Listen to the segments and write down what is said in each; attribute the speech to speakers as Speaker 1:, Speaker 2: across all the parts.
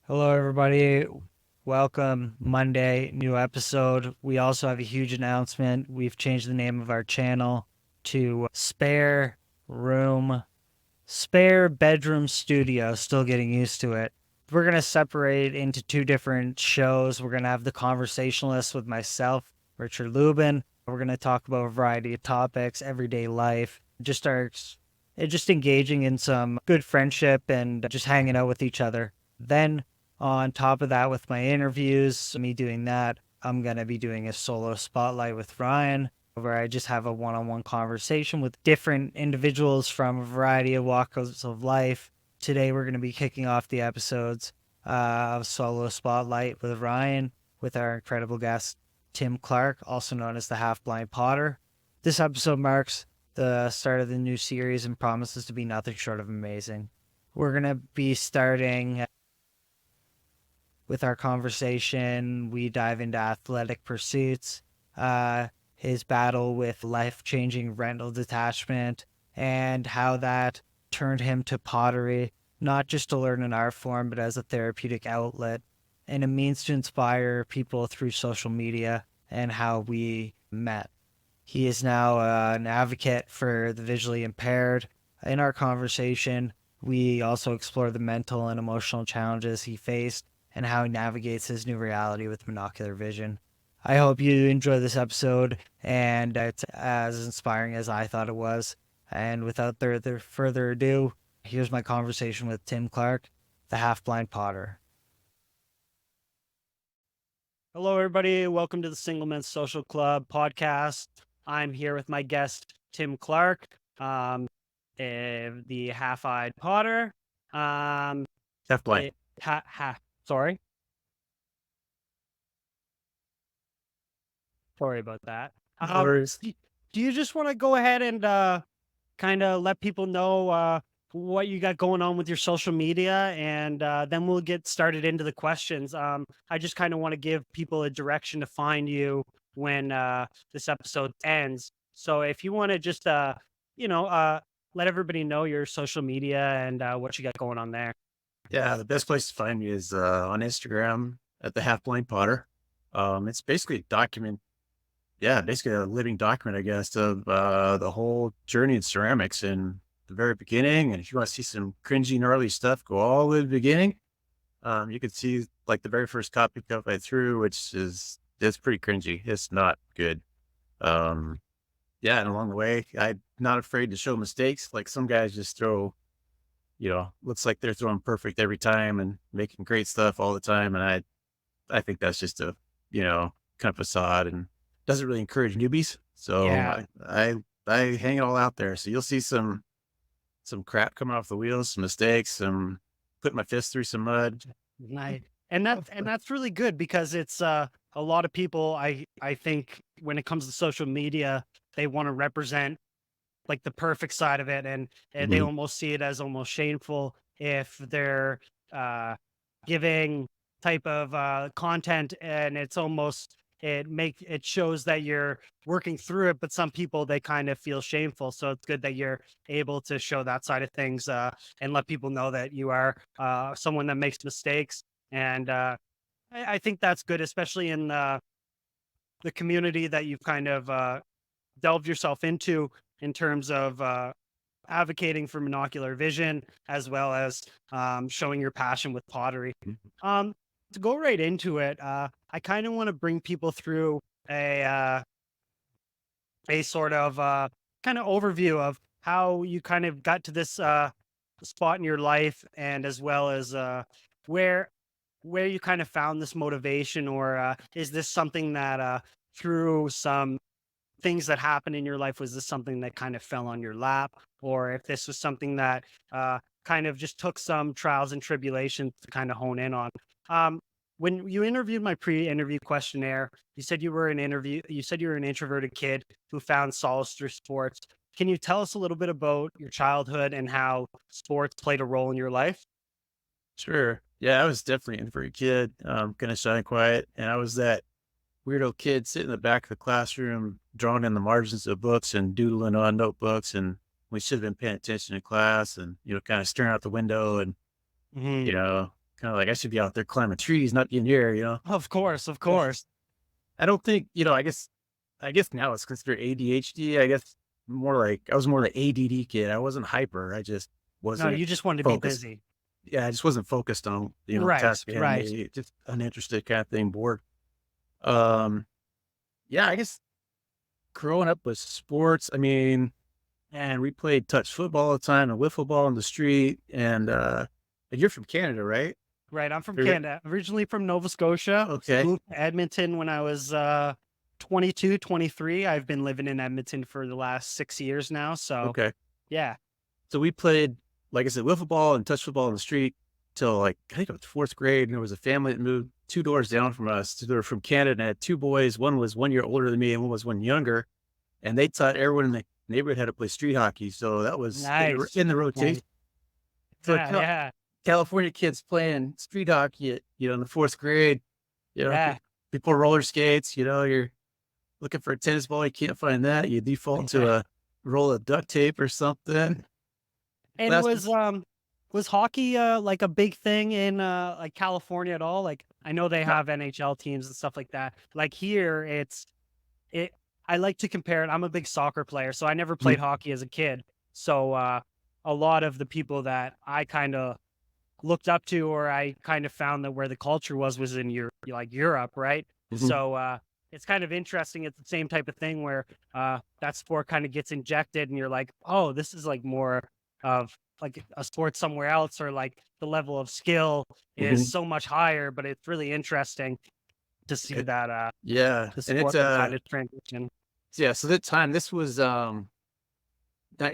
Speaker 1: Hello, everybody. Welcome. Monday, new episode. We also have a huge announcement. We've changed the name of our channel to Room, Spare Bedroom Studio. Still getting used to it. We're going to separate into two different shows. We're going to have the conversationalist with myself, Richard Lubin. We're going to talk about a variety of topics, everyday life, just engaging in some good friendship and just hanging out with each other. Then on top of that, with my interviews, me doing that, I'm going to be doing a solo spotlight with Ryan, where I just have a one on one conversation with different individuals from a variety of walks of life. Today, we're going to be kicking off the episodes of Solo Spotlight with Ryan with our incredible guest, Tim Clark, also known as the Half Blind Potter. This episode marks the start of the new series and promises to be nothing short of amazing. We're going to be starting with our conversation. We dive into athletic pursuits, his battle with life changing retinal detachment, and how that turned him to pottery, not just to learn an art form, but as a therapeutic outlet and a means to inspire people through social media, and how we met. He is now an advocate for the visually impaired. In our conversation, we also explore the mental and emotional challenges he faced and how he navigates his new reality with monocular vision. I hope you enjoy this episode and it's as inspiring as I thought it was. And without further ado, here's my conversation with Tim Clark, the Half Blind Potter. Hello, everybody. Welcome to the Single Men Social Club podcast. I'm here with my guest, Tim Clark, the half-eyed Potter.
Speaker 2: Half blind.
Speaker 1: Sorry. Sorry about that. Do you just want to go ahead and kind of let people know what you got going on with your social media, and then we'll get started into the questions. I just kind of want to give people a direction to find you when this episode ends. So if you want to just, let everybody know your social media and what you got going on there.
Speaker 2: Yeah, the best place to find me is on Instagram at the Half Blind Potter. It's basically a document. Yeah, basically a living document, I guess, of the whole journey in ceramics in the very beginning. And if you want to see some cringy, gnarly stuff, go all the way to the beginning. You can see like the very first copy cup I threw, which is it's pretty cringy. It's not good. Um, yeah, and along the way, I'm not afraid to show mistakes. Like some guys just throw looks like they're throwing perfect every time and making great stuff all the time. And I think that's just a, kind of facade and doesn't really encourage newbies. So
Speaker 1: Yeah.
Speaker 2: I hang it all out there. So you'll see some crap come off the wheels, some mistakes, some put my fist through some mud.
Speaker 1: Nice. And that's really good because it's a lot of people I think when it comes to social media, they want to represent like the perfect side of it, and they
Speaker 2: Mhm.
Speaker 1: almost see it as almost shameful if they're uh giving type of content, and it's almost it shows that you're working through it, but some people they kind of feel shameful. So it's good that you're able to show that side of things, and let people know that you are someone that makes mistakes. And I think that's good, especially in the community that you've kind of delved yourself into in terms of advocating for monocular vision, as well as showing your passion with pottery. Um, to go right into it, I kind of want to bring people through a sort of kind of overview of how you kind of got to this spot in your life, and as well as where where you kind of found this motivation, or is this something that through some things that happened in your life, was this something that kind of fell on your lap, or if this was something that kind of just took some trials and tribulations to kind of hone in on. um, when you interviewed my pre-interview questionnaire, you said you were an introverted kid who found solace through sports. Can you tell us a little bit about your childhood and how sports played a role in your life?
Speaker 2: Sure. Yeah, I was definitely in for a kid, kind of shy and quiet. And I was that weirdo kid sitting in the back of the classroom, drawing in the margins of books and doodling on notebooks. And we should have been paying attention in class and, kind of staring out the window and,
Speaker 1: Hmm.
Speaker 2: kind of like I should be out there climbing trees, not in here, you know.
Speaker 1: Of course, of
Speaker 2: Yeah.
Speaker 1: course.
Speaker 2: I don't think, I guess now it's considered ADHD. I guess more like I was more like ADD kid. I wasn't hyper. I just
Speaker 1: No,
Speaker 2: wasn't
Speaker 1: you just wanted to be
Speaker 2: focused.
Speaker 1: busy.
Speaker 2: Yeah, I just wasn't focused on,
Speaker 1: Right,
Speaker 2: task ahead of
Speaker 1: right.
Speaker 2: me, just uninterested kind of thing, bored. Um, yeah, I guess growing up with sports, I mean, and we played touch football all the time and wiffle ball in the street. And you're from Canada, right?
Speaker 1: Right, I'm from
Speaker 2: You're-
Speaker 1: Canada, originally from Nova Scotia,
Speaker 2: Okay.
Speaker 1: moved to Edmonton when I was, 22, 23. I've been living in Edmonton for the last 6 years now, so
Speaker 2: Okay.
Speaker 1: yeah.
Speaker 2: So we played, like I said, wiffle ball and touch football in the street till like I think it was fourth grade. And there was a family that moved 2 doors down from us. They were from Canada and had two boys. One was 1 year older than me, and one was one younger. And they taught everyone in the neighborhood how to play street hockey. So that was
Speaker 1: Nice.
Speaker 2: in the
Speaker 1: Nice.
Speaker 2: rotation. So
Speaker 1: Yeah, yeah,
Speaker 2: California kids playing street hockey at, in the fourth grade, you know,
Speaker 1: yeah.
Speaker 2: before roller skates, you're looking for a tennis ball. You can't find that. You default to a roll of duct tape or something.
Speaker 1: And
Speaker 2: Last
Speaker 1: was hockey, like, a big thing in, like, California at all? Like, I know they have NHL teams and stuff like that. Like, here, it I like to compare it. I'm a big soccer player, so I never
Speaker 2: Mhm,
Speaker 1: played hockey as a kid. So, a lot of the people that I kinda looked up to, or I kind of found that where the culture was in Europe, right?
Speaker 2: mhm,
Speaker 1: So it's kind of interesting. It's the same type of thing where that sport kind of gets injected, and you're like, oh, this is like more of like a sport somewhere else, or like the level of skill is
Speaker 2: mhm.
Speaker 1: so much higher. But it's really interesting to see
Speaker 2: Eh,
Speaker 1: that
Speaker 2: yeah,
Speaker 1: the
Speaker 2: and
Speaker 1: sport can kind of transition.
Speaker 2: yeah, so that time, this was, it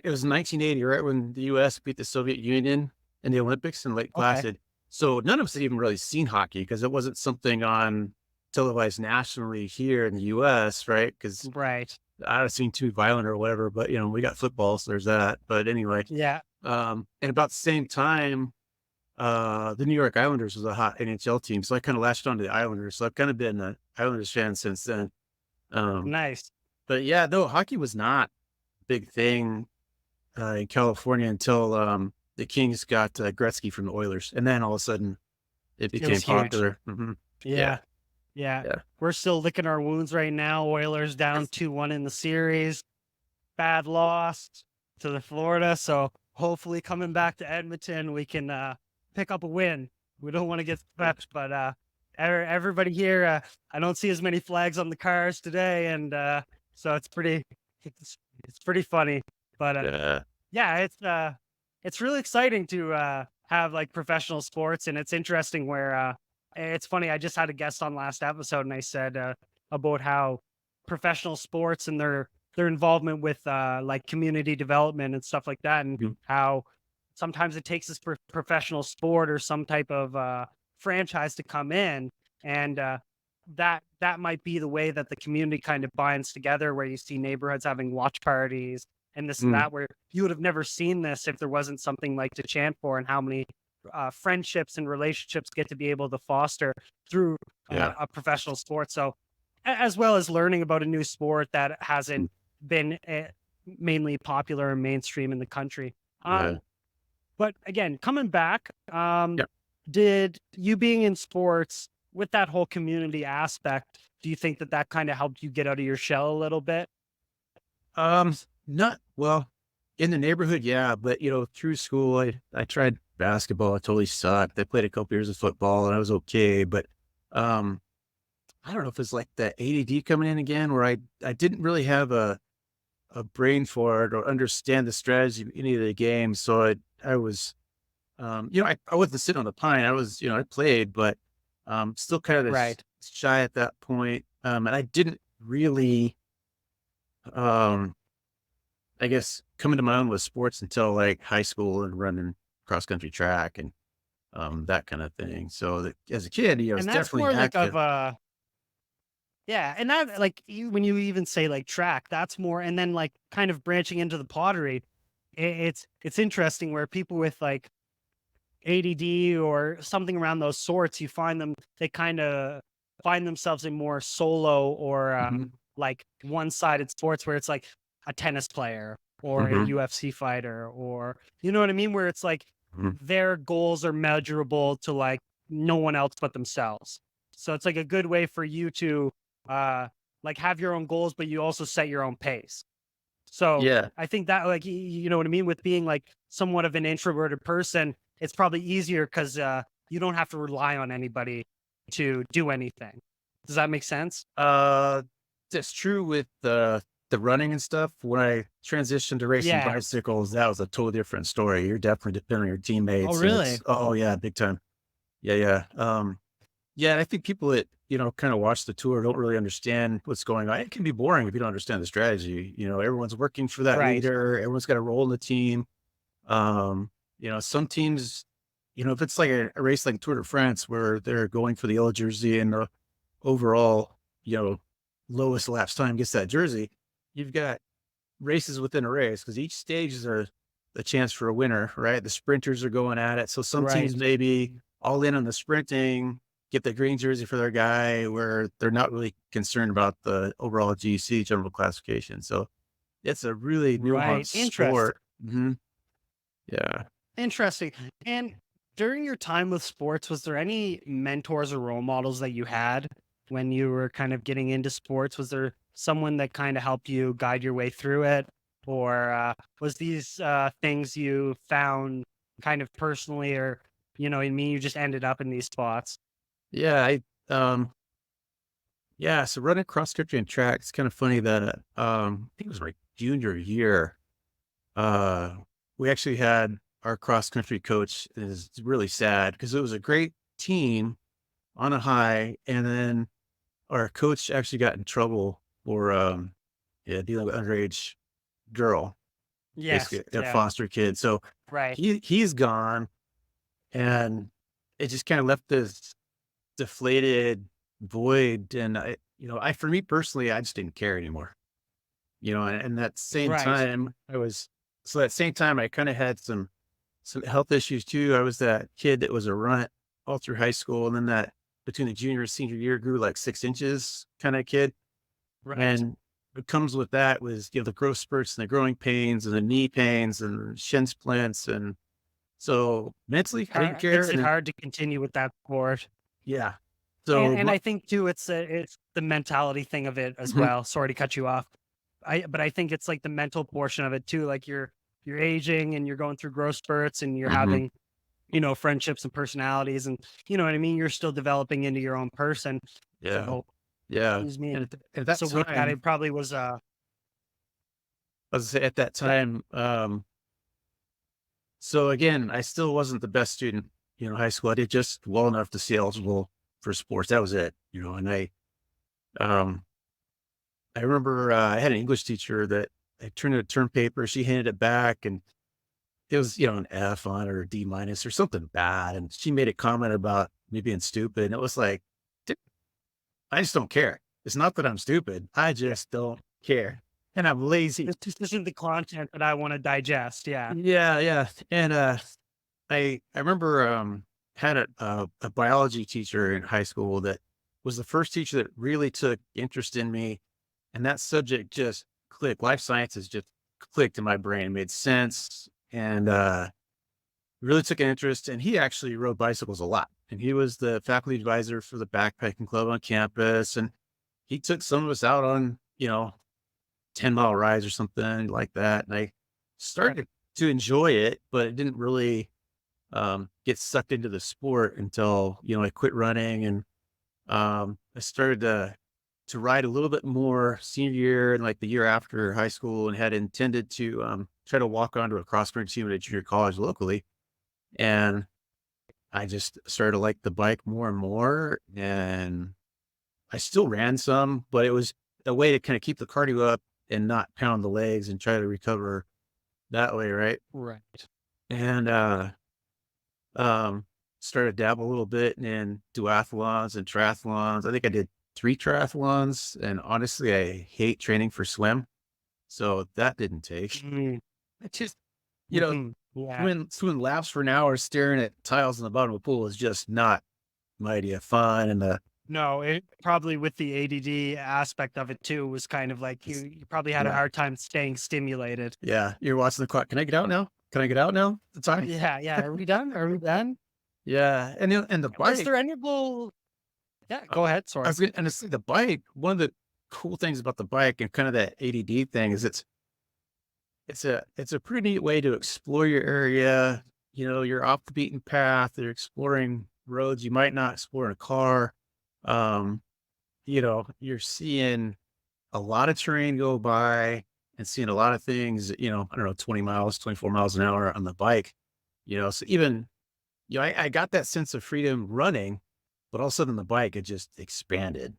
Speaker 2: was 1980, right when the US beat the Soviet Union in the Olympics in Lake
Speaker 1: Okay,
Speaker 2: Placid. So none of us had even really seen hockey because it wasn't something on televised nationally here in the US, right? Because
Speaker 1: right,
Speaker 2: I don't seem too violent or whatever, but, we got football, so there's that. But anyway,
Speaker 1: yeah,
Speaker 2: and about the same time, the New York Islanders was a hot NHL team, so I kinda latched onto the Islanders, so I've kinda been a Islanders fan since then. Um,
Speaker 1: nice.
Speaker 2: but yeah, no, hockey was not a big thing, in California until, the Kings got, Gretzky from the Oilers, and then all of a sudden it
Speaker 1: It
Speaker 2: became
Speaker 1: was huge.
Speaker 2: popular. Mhm. Yeah,
Speaker 1: Yeah. Yeah.
Speaker 2: yeah.
Speaker 1: We're still licking our wounds right now. Oilers down 2-1 in the series. Bad loss to the Florida. So hopefully coming back to Edmonton, we can pick up a win. We don't want to get swept, but everybody here, I don't see as many flags on the cars today, and so it's pretty funny. But
Speaker 2: Yeah.
Speaker 1: yeah, it's really exciting to have like professional sports, and it's interesting where it's funny. I just had a guest on last episode, and I said about how professional sports and their involvement with like community development and stuff like that, and
Speaker 2: Mhm,
Speaker 1: how sometimes it takes this professional sport or some type of franchise to come in, and that might be the way that the community kind of binds together, where you see neighborhoods having watch parties and this and
Speaker 2: mm,
Speaker 1: that, where you would have never seen this if there wasn't something like to chant for, and how many friendships and relationships get to be able to foster through
Speaker 2: yeah,
Speaker 1: a professional sport. So, as well as learning about a new sport that
Speaker 2: mm,
Speaker 1: hasn't been mainly popular and mainstream in the country.
Speaker 2: yeah,
Speaker 1: But again, coming back,
Speaker 2: yeah.
Speaker 1: did you being in sports with that whole community aspect, do you think that that kind of helped you get out of your shell a little bit?
Speaker 2: Not well, in the neighborhood, yeah, but, through school, I tried basketball, I totally sucked. I played a couple years of football, and I was okay, but, um, I don't know if it's, like, the ADD coming in again where I didn't really have a brain for it or understand the strategy of any of the games, so I was, I wasn't sitting on the pine, I was, I played, but, still kind of this
Speaker 1: Right.
Speaker 2: shy at that point, and I didn't really, um I guess coming to my own with sports until like high school and running cross country track and that kind of thing. So as a kid, I was
Speaker 1: And that's
Speaker 2: definitely
Speaker 1: more like of
Speaker 2: active.
Speaker 1: a yeah, and that like when you even say like track, that's more, and then like kind of branching into the pottery, it's interesting where people with like ADD or something around those sorts, you find them they kind of find themselves in more solo or
Speaker 2: Hmm.
Speaker 1: like one-sided sports where it's like a tennis player or a
Speaker 2: Hmm.
Speaker 1: UFC fighter, or you know what I mean, where it's like
Speaker 2: Hmm.
Speaker 1: their goals are measurable to like
Speaker 3: no one else but themselves. So it's like a good way for you to like have your own goals, but you also set your own pace. So
Speaker 2: Yeah.
Speaker 3: I think that like you know what I mean with being like somewhat of an introverted person, it's probably easier because you don't have to rely on anybody to do anything. Does that make sense?
Speaker 2: Uh, that's true with the running and stuff. When I transitioned to racing
Speaker 3: Yeah.
Speaker 2: bicycles, that was a totally different story. You're definitely depending on your
Speaker 3: Oh,
Speaker 2: teammates, and
Speaker 3: really?
Speaker 2: it's oh yeah, big time. Yeah, yeah. Yeah, and I think people that kind of watch the tour don't really understand what's going on. It can be boring if you don't understand the strategy. Everyone's working for that
Speaker 3: Right.
Speaker 2: leader. Everyone's got a role in the team. Some teams, if it's like a race like Tour de France where they're going for the yellow jersey and the overall, you know, lowest lapse time gets that jersey, you've got races within a race because each stage is a chance for a winner, right? The sprinters are going at it. So some teams
Speaker 3: Right.
Speaker 2: maybe all in on the sprinting, get the green jersey for their guy where they're not really concerned about the overall GC general classification. So it's a really nuanced
Speaker 3: Right. Interesting.
Speaker 2: sport. Yeah.
Speaker 3: Interesting. And during your time with sports, was there any mentors or role models that you had when you were kind of getting into sports? Was there someone that kind of helped you guide your way through it? Or was these things you found kind of personally, or, I mean, you just ended up in these spots?
Speaker 2: Yeah. Yeah. So running cross country and track, it's kind of funny that, I think it was my junior year. Uh, we actually had our cross country coach is really sad because it was a great team on a high. And then our coach actually got in trouble for, yeah, dealing with underage girl,
Speaker 3: Yes.
Speaker 2: basically a
Speaker 3: Yeah.
Speaker 2: foster kid. So
Speaker 3: Right.
Speaker 2: he's gone and it just kind of left this deflated void. And for me personally, I just didn't care anymore, and that same
Speaker 3: Right.
Speaker 2: time that same time I kind of had some health issues too. I was that kid that was a runt all through high school. And then that between the junior and senior year grew like 6 inches kind of kid.
Speaker 3: Right.
Speaker 2: And what comes with that was, the growth spurts and the growing pains and the knee pains and shin splints. And so mentally I didn't care.
Speaker 3: Makes
Speaker 2: And
Speaker 3: it
Speaker 2: then,
Speaker 3: hard to continue with that sport.
Speaker 2: yeah.
Speaker 3: And
Speaker 2: So,
Speaker 3: and I think too, it's the mentality thing of it as
Speaker 2: mhm,
Speaker 3: well. Sorry to cut you off. But I think it's like the mental portion of it too. Like you're aging and you're going through growth spurts and you're
Speaker 2: mhm,
Speaker 3: having, friendships and personalities and you know what I mean? You're still developing into your own person.
Speaker 2: yeah.
Speaker 3: So
Speaker 2: Yeah.
Speaker 3: excuse me.
Speaker 2: And at that
Speaker 3: So with that,
Speaker 2: time,
Speaker 3: it probably was
Speaker 2: I was gonna say at that time, so again, I still wasn't the best student, high school. I did just well enough to stay eligible for sports. That was it, and um, I remember I had an English teacher that I turned in a term paper. She handed it back and it was, an F on it or a D minus or something bad. And she made a comment about me being stupid. And it was like, "Dude, I just don't care. It's not that I'm stupid. I just don't care. And I'm lazy."
Speaker 3: this just isn't the content that I want to digest. Yeah.
Speaker 2: Yeah, yeah. And I remember had a biology teacher in high school that was the first teacher that really took interest in me, and that subject just clicked. Life sciences just clicked in my brain, made sense, and really took an interest. And he actually rode bicycles a lot, and he was the faculty advisor for the backpacking club on campus, and he took some of us out on 10-mile rides or something like that. And I started to enjoy it, but it didn't really get sucked into the sport until, I quit running. And I started to ride a little bit more senior year and like the year after high school, and had intended to try to walk onto a cross country team at a junior college locally. And I just started to like the bike more and more. And I still ran some, but it was a way to kind of keep the cardio up and not pound the legs and try to recover that way, right?
Speaker 3: Right.
Speaker 2: And um, started to dabble a little bit in duathlons and triathlons. I think I did 3 triathlons, and honestly, I hate training for swim, so that didn't take.
Speaker 3: Mm,
Speaker 2: It just, you know,
Speaker 3: yeah.
Speaker 2: swimming laps for an hour staring at tiles in the bottom of a pool is just not my idea of fun. And
Speaker 3: No, it probably with the ADD aspect of it too was kind of like you probably had a
Speaker 2: yeah,
Speaker 3: hard time staying stimulated.
Speaker 2: yeah, you're watching the clock. Can I get out now? Can I get out now? The time?
Speaker 3: Yeah, yeah. Are we done? Are we done?
Speaker 2: Yeah, and the
Speaker 3: Was
Speaker 2: bike,
Speaker 3: there any little Yeah,
Speaker 2: uh,
Speaker 3: go ahead,
Speaker 2: I
Speaker 3: sorry.
Speaker 2: was gonna and it's the bike, one of the cool things about the bike and kind of that ADD thing is it's a pretty neat way to explore your area. You know, you're off the beaten path. You're exploring roads you might not explore in a car. Um, you know, you're seeing a lot of terrain go by and seeing a lot of things, I don't know, 20 miles, 24 miles an hour on the bike, so even, I got that sense of freedom running, but all of a sudden the bike, it just expanded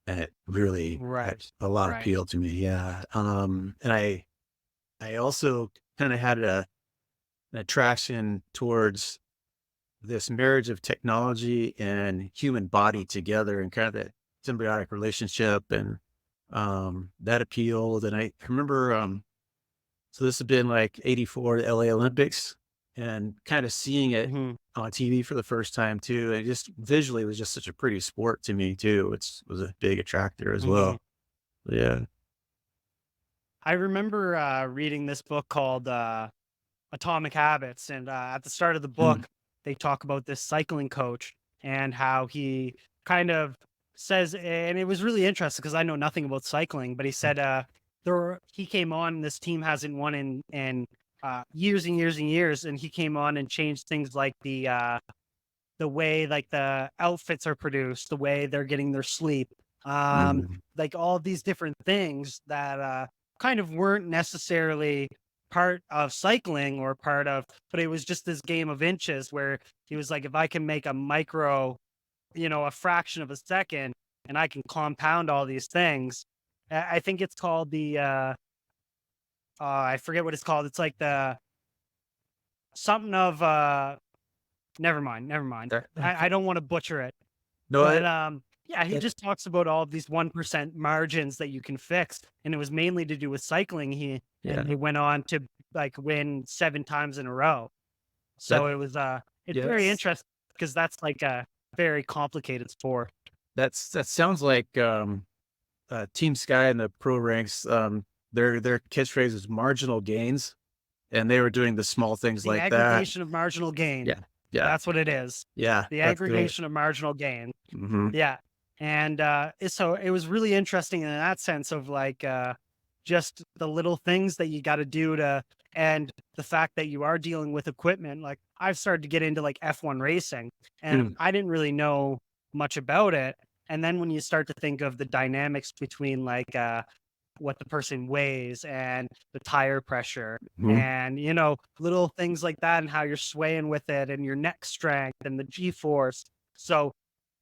Speaker 2: and it really had
Speaker 3: Right.
Speaker 2: a lot of
Speaker 3: Right.
Speaker 2: appeal to me. Yeah. And I also kind of had an attraction towards this marriage of technology and human body together and kind of that symbiotic relationship and that appealed. And I remember so this had been like 84, the LA Olympics, and kind of seeing it
Speaker 3: Mhm.
Speaker 2: on TV for the first time too. And just visually it was just such a pretty sport to me too. Was a big attractor as
Speaker 3: Mhm.
Speaker 2: well. Yeah.
Speaker 3: I remember reading this book called Atomic Habits, and at the start of the
Speaker 2: Mm,
Speaker 3: book, they talk about this cycling coach and how he kind of says, and it was really interesting because I know nothing about cycling, but he said he came on. This team hasn't won in years and years and years, and he came on and changed things like the way like the outfits are produced, the way they're getting their sleep,
Speaker 2: mm,
Speaker 3: like all these different things that kind of weren't necessarily part of cycling or part of, but it was just this game of inches where he was like, if I can make a micro, a fraction of a second, and I can compound all these things. I think it's called I forget what it's called. It's like the something of never mind, never mind.
Speaker 2: that-
Speaker 3: I don't want to butcher it.
Speaker 2: no,
Speaker 3: But, yeah, he
Speaker 2: that,
Speaker 3: just talks about all of these 1% margins that you can fix, and it was mainly to do with cycling.
Speaker 2: yeah,
Speaker 3: He went on to, like, win 7 times in a row.
Speaker 2: that,
Speaker 3: So it's very
Speaker 2: yes,
Speaker 3: interesting because that's, like, a very complicated sport.
Speaker 2: that sounds like, Team Sky in the pro ranks. Their catchphrase is marginal gains, and they were doing the small things
Speaker 3: The
Speaker 2: like that.
Speaker 3: aggregation of marginal gain.
Speaker 2: Yeah, yeah,
Speaker 3: That's what it is.
Speaker 2: yeah,
Speaker 3: The
Speaker 2: that's great.
Speaker 3: aggregation of marginal gain.
Speaker 2: Mhm,
Speaker 3: Yeah, and, so it was really interesting in that sense of, like, just the little things that you gotta do to and the fact that you are dealing with equipment, like, I've started to get into, like, F1 racing, and
Speaker 2: mm,
Speaker 3: I didn't really know much about it, and then when you start to think of the dynamics between, like, what the person weighs and the tire pressure
Speaker 2: mhm,
Speaker 3: and, little things like that and how you're swaying with it and your neck strength and the G-force. So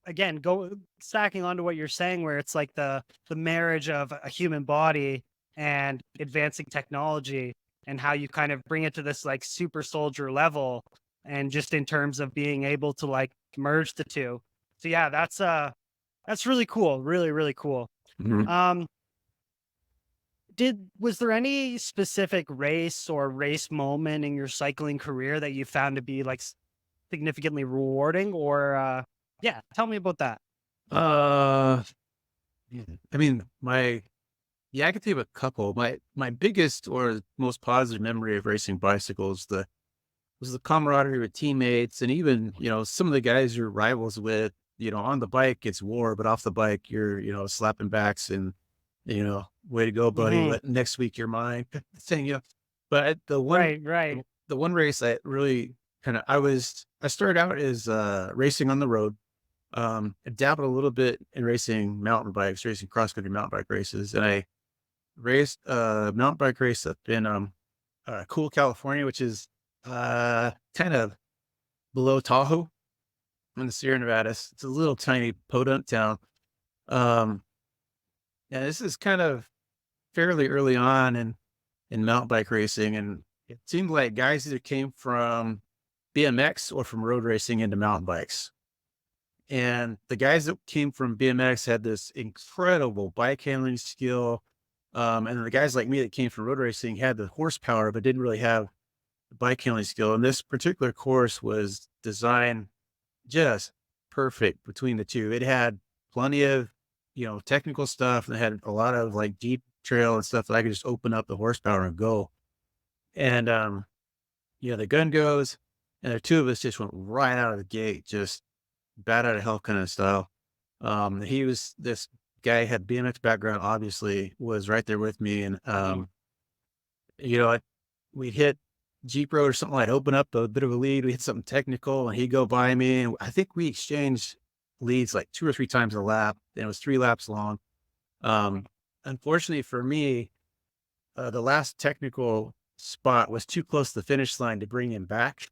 Speaker 3: again, go stacking onto what you're saying, where it's like the marriage of a human body and advancing technology, and how you kind of bring it to this like super soldier level, and just in terms of being able to like merge the two. So yeah, that's really cool, really really cool.
Speaker 2: mhm.
Speaker 3: Um, did was there any specific race or race moment in your cycling career that you found to be like significantly rewarding, or yeah, tell me about that.
Speaker 2: Uh, yeah, I mean, yeah, I can think of a couple. My biggest or most positive memory of racing bicycles was the camaraderie with teammates and even, some of the guys you're rivals with, on the bike, it's war, but off the bike, you're, slapping backs and, way to go, buddy.
Speaker 3: Mhm.
Speaker 2: Next week you're mine thing, But
Speaker 3: Right, right.
Speaker 2: the one race I really I started out as racing on the road. I dabbled a little bit in racing mountain bikes, racing cross country mountain bike races. And I raced a mountain bike race up in Cool, California, which is kind of below Tahoe in the Sierra Nevadas. It's a little tiny podunk town. Um, and this is kind of fairly early on in mountain bike racing, and it seemed like guys either came from BMX or from road racing into mountain bikes. And the guys that came from BMX had this incredible bike handling skill. And then the guys like me that came from road racing had the horsepower, but didn't really have the bike handling skill. And this particular course was designed just perfect between the two. It had plenty of, technical stuff and it had a lot of like deep trail and stuff that I could just open up the horsepower and go. And, the gun goes. and the two of us just went right out of the gate, just bat out of hell kind of style. He was this guy had BMX background, obviously, was right there with me, and
Speaker 3: Mhm.
Speaker 2: you know, we hit Jeep Road or something. I'd open up a bit of a lead. We hit something technical, and he'd go by me, and I think we exchanged leads like 2 or 3 times a lap, and it was 3 laps long. Um, Unfortunately for me, the last technical spot was too close to the finish line to bring him back.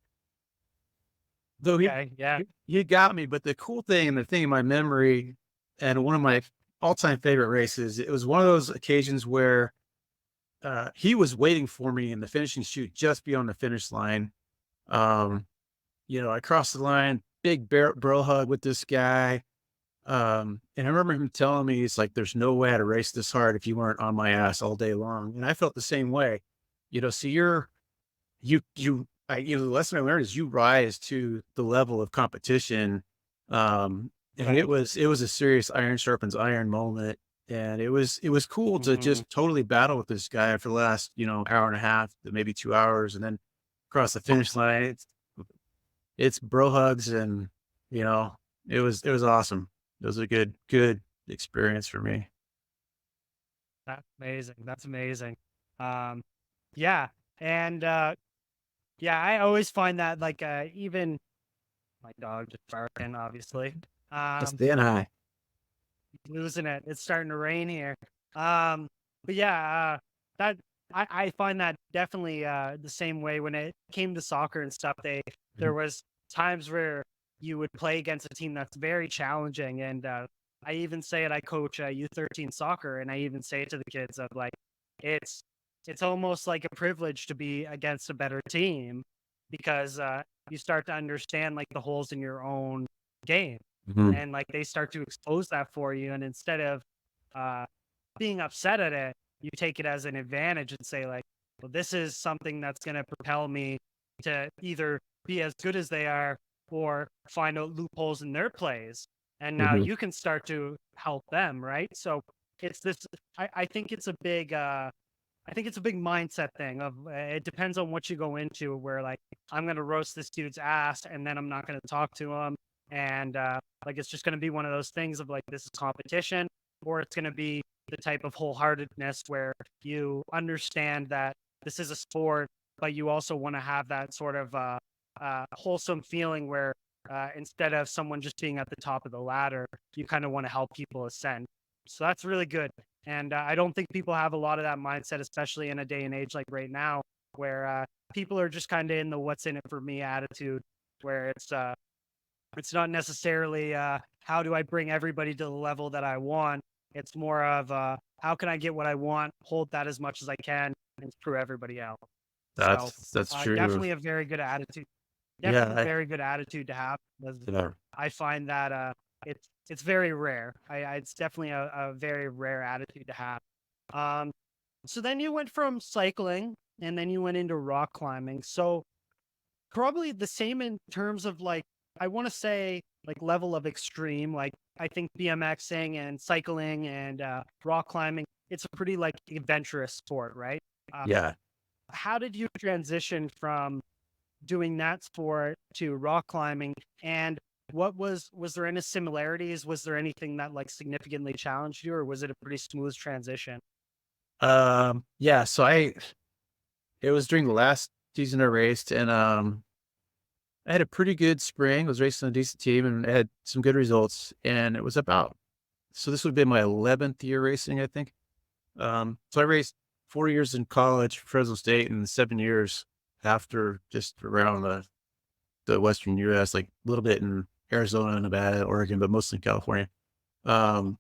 Speaker 2: Though
Speaker 3: Okay. Yeah.
Speaker 2: he got me, but the cool thing and the thing in my memory and one of my all-time favorite races, it was one of those occasions where he was waiting for me in the finishing chute just beyond the finish line. Um, I crossed the line, big bro hug with this guy. And I remember him telling me, he's like, there's no way I'd race this hard if you weren't on my ass all day long. And I felt the same way. So the lesson I learned is you rise to the level of competition. And it
Speaker 3: Right.
Speaker 2: was a serious iron sharpens iron moment. And it was cool to
Speaker 3: Mhm.
Speaker 2: just totally battle with this guy for the last, hour and a half, to maybe 2 hours, and then cross the finish line. It's bro hugs, and you know, it was awesome. It was a good experience for me.
Speaker 3: That's amazing. That's amazing. Um, yeah. And yeah, I always find that like even my dog just barking, obviously.
Speaker 2: That's
Speaker 3: Um,
Speaker 2: Dan high.
Speaker 3: losing it. It's starting to rain here. Um, but yeah, that I find that definitely the same way when it came to soccer and stuff. There
Speaker 2: Mhm,
Speaker 3: was times where you would play against a team that's very challenging, and I even say it. I coach U13 soccer, and I even say it to the kids of like, it's it's almost like a privilege to be against a better team because you start to understand like the holes in your own game,
Speaker 2: mhm,
Speaker 3: and like they start to expose that for you, and instead of uh being upset at it, you take it as an advantage and say like, well, this is something that's going to propel me to either be as good as they are or find out loopholes in their plays, and now
Speaker 2: mhm.
Speaker 3: you can start to help them, right? So it's this, I think it's a big I think it's a big mindset thing of it depends on what you go into, where like I'm gonna roast this dude's ass and then I'm not gonna talk to him, and like it's just gonna be one of those things of like this is competition, or it's gonna be the type of wholeheartedness where you understand that this is a sport, but you also want to have that sort of wholesome feeling where instead of someone just being at the top of the ladder, you kind of want to help people ascend. So that's really good. And I don't think people have a lot of that mindset, especially in a day and age like right now, where people are just kind of in the "what's in it for me" attitude, where it's not necessarily how do I bring everybody to the level that I want. It's more of how can I get what I want, hold that as much as I can, and screw everybody out. So
Speaker 2: That's true.
Speaker 3: definitely a very good attitude.
Speaker 2: Yeah,
Speaker 3: Definitely a very good attitude to have. Because
Speaker 2: yeah.
Speaker 3: I find that it's very rare. It's definitely a very rare attitude to have. Um, so then you went from cycling and then you went into rock climbing. So probably the same in terms of like I want to say like level of extreme. Like I think BMXing and cycling and rock climbing, it's a pretty like adventurous sport, right? Uh,
Speaker 2: Yeah.
Speaker 3: how did you transition from doing that sport to rock climbing, and was there any similarities? Was there anything that like significantly challenged you, or was it a pretty smooth transition?
Speaker 2: Yeah, so I it was during the last season I raced, and I had a pretty good spring, was racing a decent team and had some good results. And it was about so this would have been my 11th year racing, I think. So I raced 4 years in college, Fresno State, and 7 years after, just around the Western US, like a little bit in Arizona, Nevada, Oregon, but mostly in California. Um,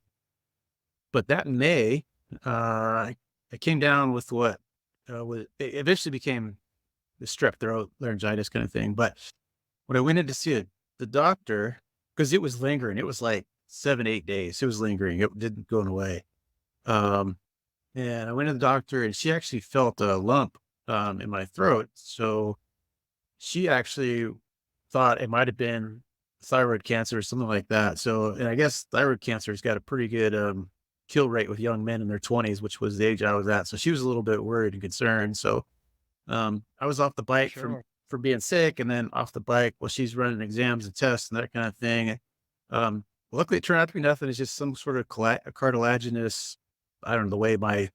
Speaker 2: but that May, I came down with what it eventually became the strep throat laryngitis kind of thing. But when I went in to see the doctor, because it was lingering, it was like 7, 8 days. It was lingering. It didn't go away. Um, and I went to the doctor, and she actually felt a lump in my throat. So she actually thought it might have been thyroid cancer or something like that. So, and I guess thyroid cancer's got a pretty good kill rate with young men in their 20s, which was the age I was at. So she was a little bit worried and concerned. So I was off the bike for
Speaker 3: Sure.
Speaker 2: for being sick and then off the bike while she's running exams and tests and that kind of thing. Luckily, it turned out to be nothing. It's just some sort of cartilaginous, I don't know, the way my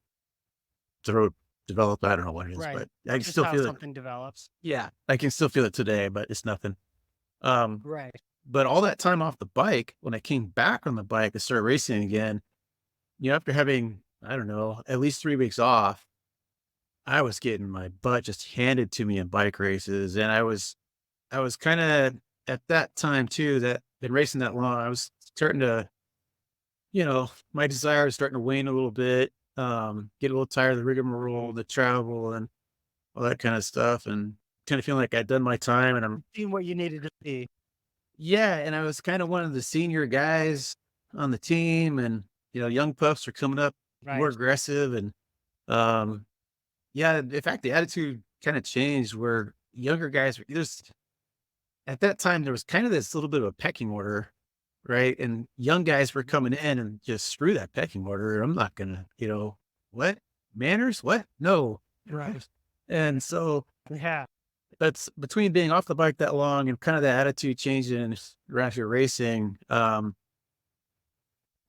Speaker 2: throat developed. I don't know what it is,
Speaker 3: Right.
Speaker 2: but I can
Speaker 3: Just
Speaker 2: still
Speaker 3: how
Speaker 2: feel it.
Speaker 3: something develops.
Speaker 2: Yeah, I can still feel it today, but it's nothing. Um,
Speaker 3: Right.
Speaker 2: but all that time off the bike, when I came back on the bike and started racing again, after having, I don't know, at least 3 weeks off, I was getting my butt just handed to me in bike races. And I was kind of at that time too, that been racing that long. I was starting to, my desire is starting to wane a little bit, get a little tired of the rigmarole, the travel and all that kind of stuff. And kind of feeling like I'd done my time and I'm,
Speaker 3: Seeing what you needed to see.
Speaker 2: yeah. And I was kind of one of the senior guys on the team and, young pups are coming up more
Speaker 3: Right.
Speaker 2: aggressive. And, um, yeah, in fact, the attitude kind of changed where younger guys were there's at that time there was kind of this little bit of a pecking order, right? And young guys were coming in and just screw that pecking order. I'm not gonna, what manners? What? No.
Speaker 3: Right.
Speaker 2: And so
Speaker 3: Yeah.
Speaker 2: that's between being off the bike that long and kind of the attitude changing around your racing.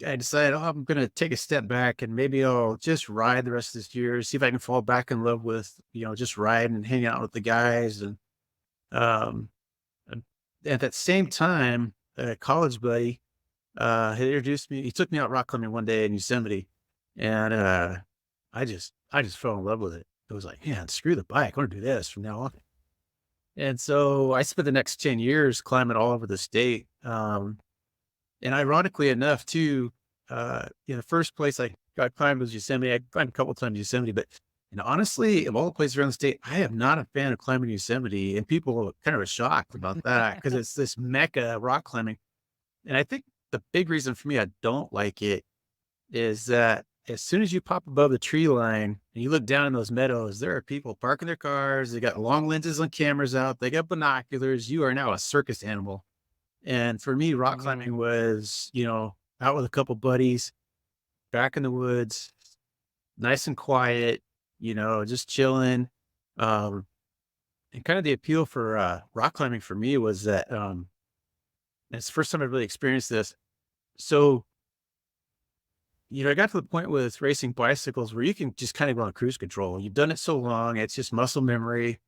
Speaker 2: I decided, oh, I'm going to take a step back and maybe I'll just ride the rest of this year, see if I can fall back in love with, just riding and hanging out with the guys. Um, and at that same time, a college buddy, had introduced me. He took me out rock climbing one day in Yosemite and, I just fell in love with it. It was like, man, screw the bike. I want to do this from now on. And so I spent the next 10 years climbing all over the state. And ironically enough, too, the first place I climbed was Yosemite. I climbed a couple times Yosemite, but honestly, of all the places around the state, I am not a fan of climbing Yosemite. And people kind of are shocked about that because it's this mecca of rock climbing. And I think the big reason for me I don't like it is that as soon as you pop above the tree line and you look down in those meadows, there are people parking their cars. They got long lenses on cameras out. They got binoculars. You are now a circus animal. And for me, rock
Speaker 3: Mhm.
Speaker 2: climbing was, out with a couple buddies, back in the woods, nice and quiet, just chilling. Um, and kind of the appeal for rock climbing for me was that it's the first time I really experienced this. So, I got to the point with racing bicycles where you can just kind of go on cruise control. You've done it so long, it's just muscle memory.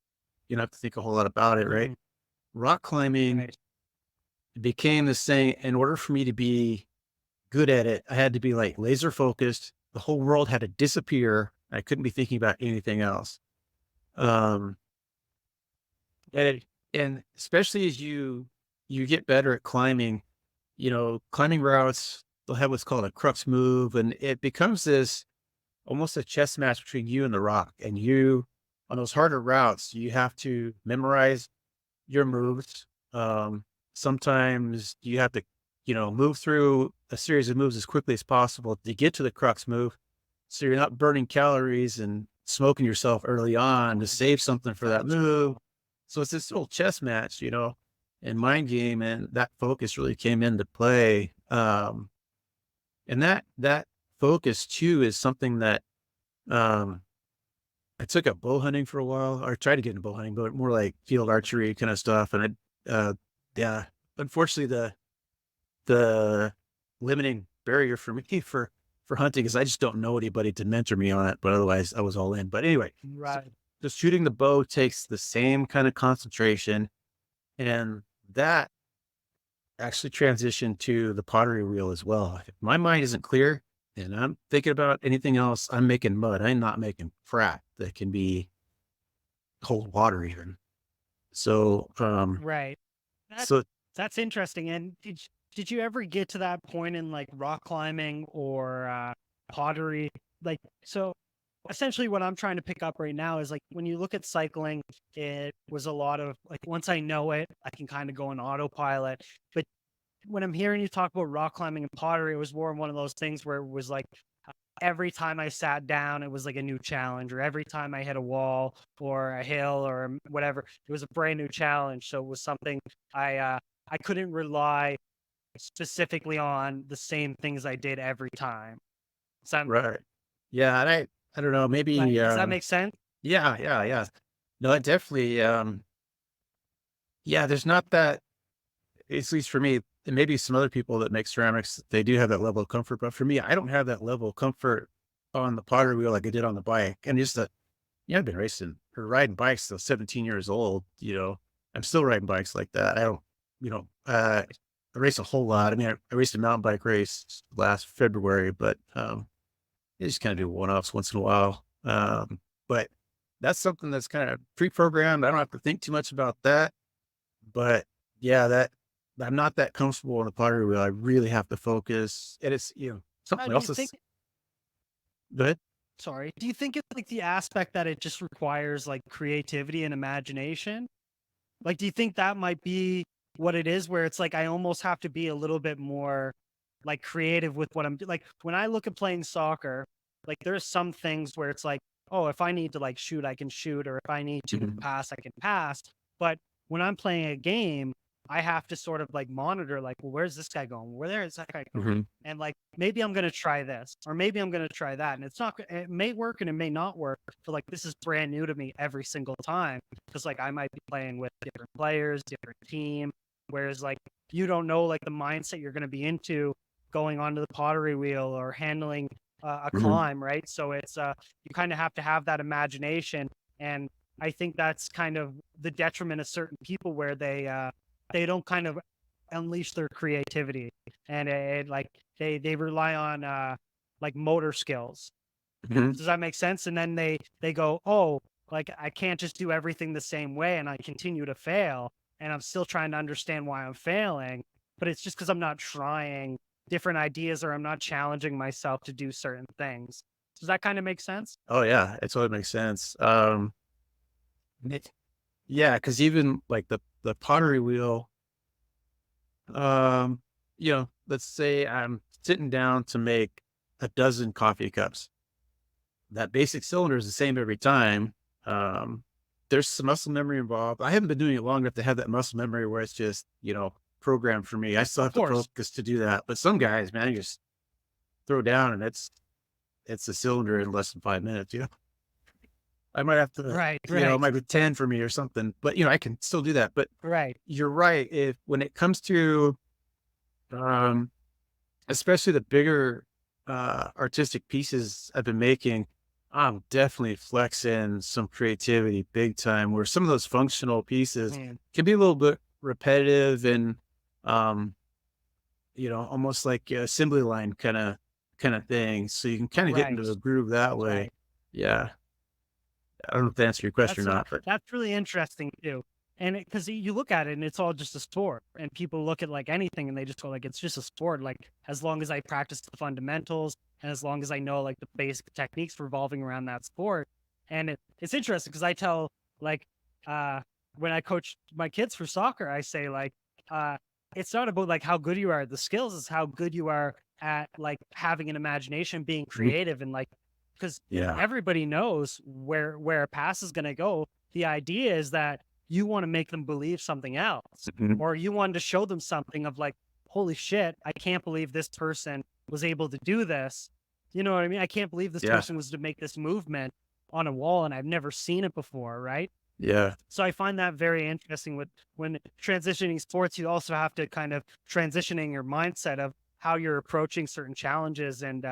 Speaker 2: You don't have to think a whole lot about it, right?
Speaker 3: Mhm.
Speaker 2: Rock climbing
Speaker 3: Right.
Speaker 2: became this thing. In order for me to be good at it, I had to be like laser focused. The whole world had to disappear. I couldn't be thinking about anything else. Um, and and especially as you get better at climbing, climbing routes, they'll have what's called a crux move, and it becomes this almost a chess match between you and the rock. And you on those harder routes, you have to memorize your moves. Sometimes you have to, move through a series of moves as quickly as possible to get to the crux move. So you're not burning calories and smoking yourself early on to save something for that
Speaker 3: Gotcha.
Speaker 2: move. So it's this little chess match, and mind game. And that focus really came into play. And that focus too is something that, um, I took up bow hunting for a while, or tried to get into bow hunting, but more like field archery kind of stuff. And yeah, unfortunately, the limiting barrier for me for hunting is I just don't know anybody to mentor me on it. But otherwise, I was all in. But anyway, so
Speaker 3: Right.
Speaker 2: just shooting the bow takes the same kind of concentration, and that actually transitioned to the pottery wheel as well. If my mind isn't clear and I'm thinking about anything else, I'm making mud. I'm not making frat that can be cold water even. So,
Speaker 3: Right. That
Speaker 2: so
Speaker 3: that's interesting. And did you ever get to that point in like rock climbing or pottery? Like so essentially what I'm trying to pick up right now is like when you look at cycling, it was a lot of like once I know it, I can kind of go on autopilot. But when I'm hearing you talk about rock climbing and pottery, it was more of one of those things where it was like every time I sat down, it was like a new challenge, or every time I hit a wall or a hill or whatever, it was a brand new challenge. So it was something I couldn't rely specifically on the same things I did every time. So
Speaker 2: right. Yeah, and I don't know, maybe,
Speaker 3: like, does that make sense?
Speaker 2: yeah, yeah, yeah. No, it definitely, Yeah, there's not that, at least for me, and maybe some other people that make ceramics, they do have that level of comfort. But for me, I don't have that level of comfort on the pottery wheel like I did on the bike. And just that, yeah, I've been racing or riding bikes till 17 years old. I'm still riding bikes like that. I don't, I race a whole lot. I mean, I raced a mountain bike race last February, but I just kind of do one offs once in a while. But that's something that's kind of pre-programmed. I don't have to think too much about that. But yeah, that I'm not that comfortable on the pottery wheel. I really have to focus. And it's, something
Speaker 3: Do you
Speaker 2: else
Speaker 3: think?
Speaker 2: is good.
Speaker 3: Sorry. Do you think it's like the aspect that it just requires like creativity and imagination? Like, do you think that might be what it is, where it's like I almost have to be a little bit more like creative with what I'm like when I look at playing soccer, like there's some things where it's like, oh, if I need to like shoot, I can shoot, or if I need to
Speaker 2: Mhm.
Speaker 3: pass, I can pass. But when I'm playing a game, I have to sort of like monitor, like, well, where's this guy going? Where is that guy going?
Speaker 2: Mhm.
Speaker 3: And like maybe I'm gonna try this, or maybe I'm gonna try that. And it's not it may work and it may not work. But like this is brand new to me every single time. Because like I might be playing with different players, different team. Whereas like you don't know like the mindset you're gonna be into going onto the pottery wheel or handling a
Speaker 2: Mhm.
Speaker 3: climb, right? So it's you kind of have to have that imagination. And I think that's kind of the detriment of certain people, where they don't kind of unleash their creativity, and like they rely on like motor skills.
Speaker 2: Mhm.
Speaker 3: Does that make sense? And then they go, oh, like I can't just do everything the same way, and I continue to fail, and I'm still trying to understand why I'm failing, but it's just because I'm not trying different ideas, or I'm not challenging myself to do certain things. Does that kind of make sense?
Speaker 2: Oh yeah, it totally makes sense. It- yeah, because even like the pottery wheel, um, let's say I'm sitting down to make a dozen coffee cups. That basic cylinder is the same every time. Um, there's some muscle memory involved. I haven't been doing it long enough to have that muscle memory where it's just, programmed for me. I still
Speaker 3: Of
Speaker 2: have to
Speaker 3: course.
Speaker 2: focus to do that. But some guys, man, you just throw down and it's a cylinder in less than 5 minutes. I might have to,
Speaker 3: Right,
Speaker 2: it
Speaker 3: right,
Speaker 2: might be 10 for me or something, but I can still do that. But
Speaker 3: right.
Speaker 2: you're right. If when it comes to um especially the bigger, artistic pieces I've been making, I'm definitely flexing some creativity big time, where some of those functional pieces
Speaker 3: Man.
Speaker 2: can be a little bit repetitive and, um, almost like a assembly line kinda thing, so you can kinda get into
Speaker 3: Right,
Speaker 2: a groove that way.
Speaker 3: right.
Speaker 2: Yeah. I don't know if that answered your question
Speaker 3: That's
Speaker 2: or not, but
Speaker 3: that's really interesting too. And because you look at it and it's all just a sport, and people look at like anything and they just go like it's just a sport. Like as long as I practice the fundamentals and as long as I know like the basic techniques revolving around that sport. And it's interesting because I tell like uh when I coach my kids for soccer, I say like uh it's not about like how good you are at the skills, it's how good you are at like having an imagination, being
Speaker 2: Mhm.
Speaker 3: creative, and like because
Speaker 2: Yeah.
Speaker 3: everybody knows where a pass is going to go. The idea is that you want to make them believe something else,
Speaker 2: Mhm.
Speaker 3: or you want to show them something of like, holy shit, I can't believe this person was able to do this. You know what I mean? I can't believe this
Speaker 2: Yeah.
Speaker 3: person was to make this movement on a wall and I've never seen it before, right?
Speaker 2: Yeah.
Speaker 3: So I find that very interesting. With when transitioning sports, you also have to kind of transitioning your mindset of how you're approaching certain challenges. And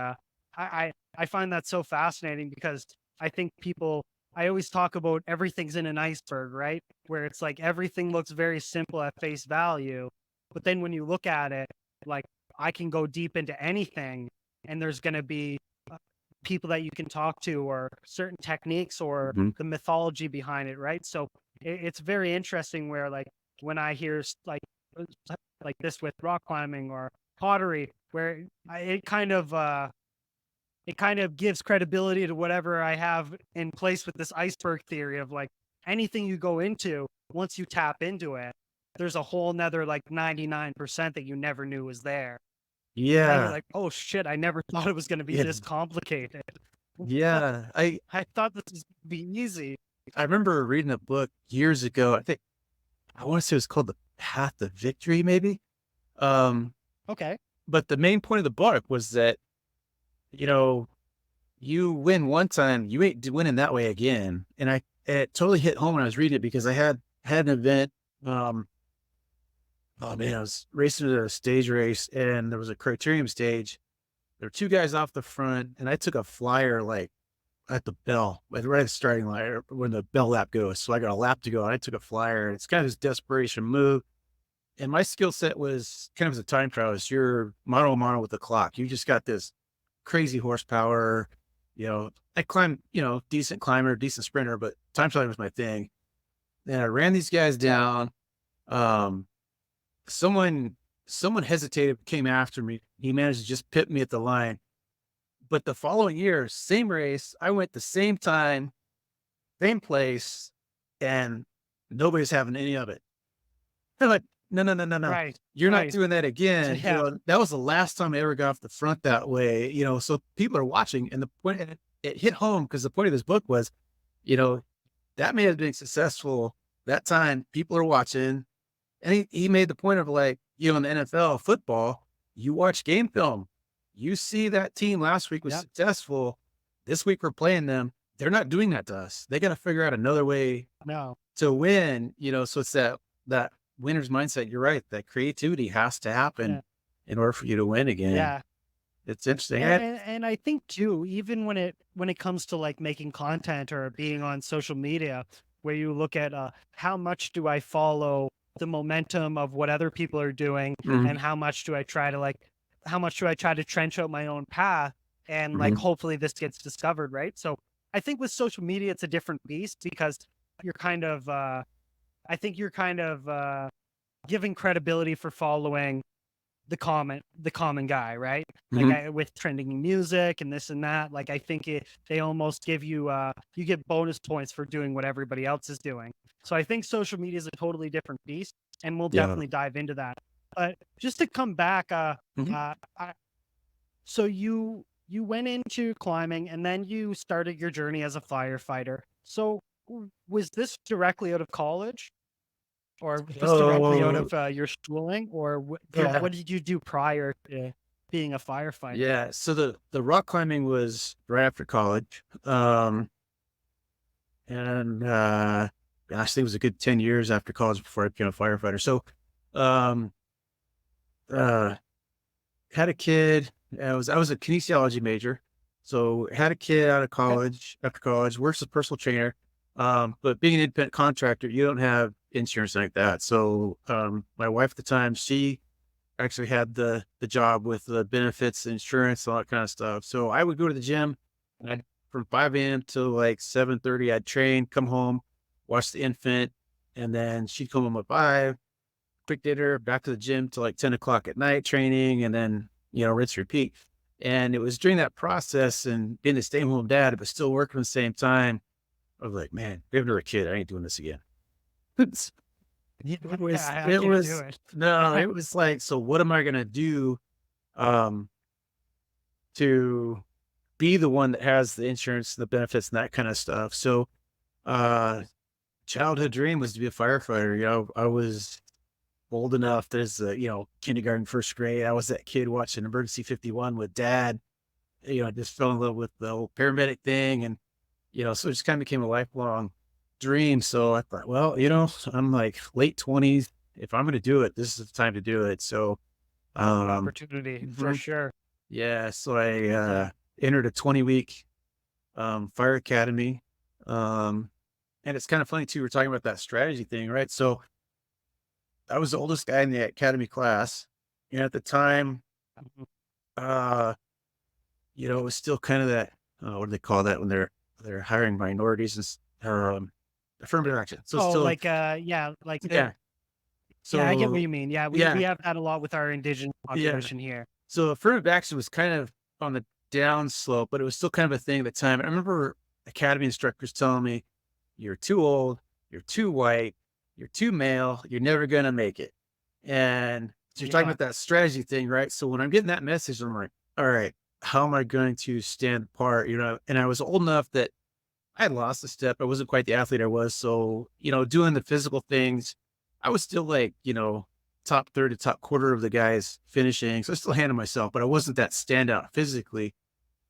Speaker 3: I find that so fascinating because I think people, I always talk about everything's in an iceberg, right? Where it's like everything looks very simple at face value. But then when you look at it, like I can go deep into anything, and there's going to be people that you can talk to, or certain techniques, or
Speaker 2: Mhm.
Speaker 3: the mythology behind it, right? So it's very interesting where like when I hear like this with rock climbing or pottery, where it kind of gives credibility to whatever I have in place with this iceberg theory of like anything you go into, once you tap into it, there's a whole nother like 99% that you never knew was there. And then you're
Speaker 2: Yeah.
Speaker 3: like, oh shit, I never thought it was going to be
Speaker 2: Yeah.
Speaker 3: this complicated.
Speaker 2: Yeah.
Speaker 3: I thought this was be easy.
Speaker 2: I remember reading a book years ago. I want to say it was called The Path to Victory, maybe. Um,
Speaker 3: Okay.
Speaker 2: but the main point of the book was that, you know, you win one time, you ain't winning that way again. And it totally hit home when I was reading it because I had an event. Oh man, I was racing a stage race and there was a criterium stage. There were two guys off the front and I took a flyer like at the bell, like right at the starting line when the bell lap goes. So I got a lap to go and I took a flyer and it's kind of this desperation move. And my skill set was kind of as a time trialist. You're mano a mano with the clock. You just got this crazy horsepower. I climbed, decent climber, decent sprinter, but time trialing was my thing. And I ran these guys down. Um, someone, someone hesitated, came after me. He managed to just pit me at the line. But the following year, same race, I went the same time, same place, and nobody's having any of it. They're like, no, no, no, no, no.
Speaker 3: Right.
Speaker 2: You're not
Speaker 3: Right.
Speaker 2: doing that again.
Speaker 3: Yeah.
Speaker 2: That was the last time I ever got off the front that way. So people are watching and the point and it hit home because the point of this book was, you know, that may have been successful that time. People are watching. And he made the point of like, in the NFL football, you watch game film. You see that team last week was
Speaker 3: Yep.
Speaker 2: successful. This week we're playing them. They're not doing that to us. They got to figure out another way
Speaker 3: No.
Speaker 2: to win, so it's that winner's mindset. You're right. That creativity has to happen
Speaker 3: Yeah.
Speaker 2: in order for you to win again.
Speaker 3: Yeah.
Speaker 2: It's interesting.
Speaker 3: And I think too, even when it comes to like making content or being on social media, where you look at how much do I follow the momentum of what other people are doing,
Speaker 2: Mhm,
Speaker 3: and how much do I try to trench out my own path, and like
Speaker 2: mhm.
Speaker 3: hopefully this gets discovered, right? So I think with social media it's a different beast because you're kind of I think you're kind of giving credibility for following the common guy, right? Like
Speaker 2: Mhm.
Speaker 3: with trending music and this and that. Like I think they almost give you you get bonus points for doing what everybody else is doing. So I think social media is a totally different beast, and we'll
Speaker 2: Yeah.
Speaker 3: definitely dive into that. But just to come back,
Speaker 2: Mhm.
Speaker 3: I, so you went into climbing and then you started your journey as a firefighter. So was this directly out of college? Or was this directly out
Speaker 2: Oh,
Speaker 3: of, your schooling, or
Speaker 2: yeah.
Speaker 3: what did you do prior to being a firefighter?
Speaker 2: Yeah. So the rock climbing was right after college. And gosh, I think it was a good 10 years after college before I became a firefighter. So um uh had a kid. I was a kinesiology major. So had a kid out of
Speaker 3: Okay.
Speaker 2: college, after college, works as a personal trainer. But being an independent contractor, you don't have insurance like that. So my wife at the time, she actually had the job with the benefits, insurance, all that kind of stuff. So I would go to the gym and I'd from 5 a.m. till like 7:30, I'd train, come home, watch the infant, and then she'd come home at 5, quick dinner, back to the gym till like 10 o'clock at night training, and then, rinse, repeat. And it was during that process and being a stay-at-home dad, but still working at the same time. I was like, man, if I ever a kid, I ain't doing this again. It's-
Speaker 3: Yeah,
Speaker 2: It was,
Speaker 3: I
Speaker 2: it
Speaker 3: can't do
Speaker 2: was,
Speaker 3: it.
Speaker 2: no, it was like, so what am I going to do, um, to be the one that has the insurance, the benefits and that kind of stuff? So, uh, childhood dream was to be a firefighter. I was old enough. There's kindergarten, first grade. I was that kid watching Emergency 51 with dad. I just fell in love with the whole paramedic thing, and so it just kind of became a lifelong dream. So I thought, well, I'm like late 20s. If I'm going to do it, this is the time to do it. So,
Speaker 3: Opportunity for
Speaker 2: mhm,
Speaker 3: sure.
Speaker 2: yeah. So I
Speaker 3: Yeah.
Speaker 2: entered a 20-week fire academy. Um, and it's kind of funny too. We're talking about that strategy thing, right? So I was the oldest guy in the academy class, and at the time,
Speaker 3: Mhm.
Speaker 2: uh, it was still kind of that, what do they call that when they're hiring minorities and affirmative action. So it's
Speaker 3: Oh,
Speaker 2: still,
Speaker 3: like, yeah, like
Speaker 2: yeah.
Speaker 3: yeah, I get what
Speaker 2: So
Speaker 3: you mean. Yeah, we
Speaker 2: yeah,
Speaker 3: have that a lot with our indigenous
Speaker 2: yeah.
Speaker 3: population here.
Speaker 2: So affirmative action was kind of on the down slope, but it was still kind of a thing at the time. And I remember academy instructors telling me, "You're too old, you're too white, you're too male, you're never gonna make it." And so you're talking
Speaker 3: Yeah.
Speaker 2: about that strategy thing, right? So when I'm getting that message, I'm like, all right, how am I going to stand apart? And I was old enough that I had lost a step. I wasn't quite the athlete I was. So, doing the physical things, I was still like, top third to top quarter of the guys finishing. So I still handled myself, but I wasn't that standout physically.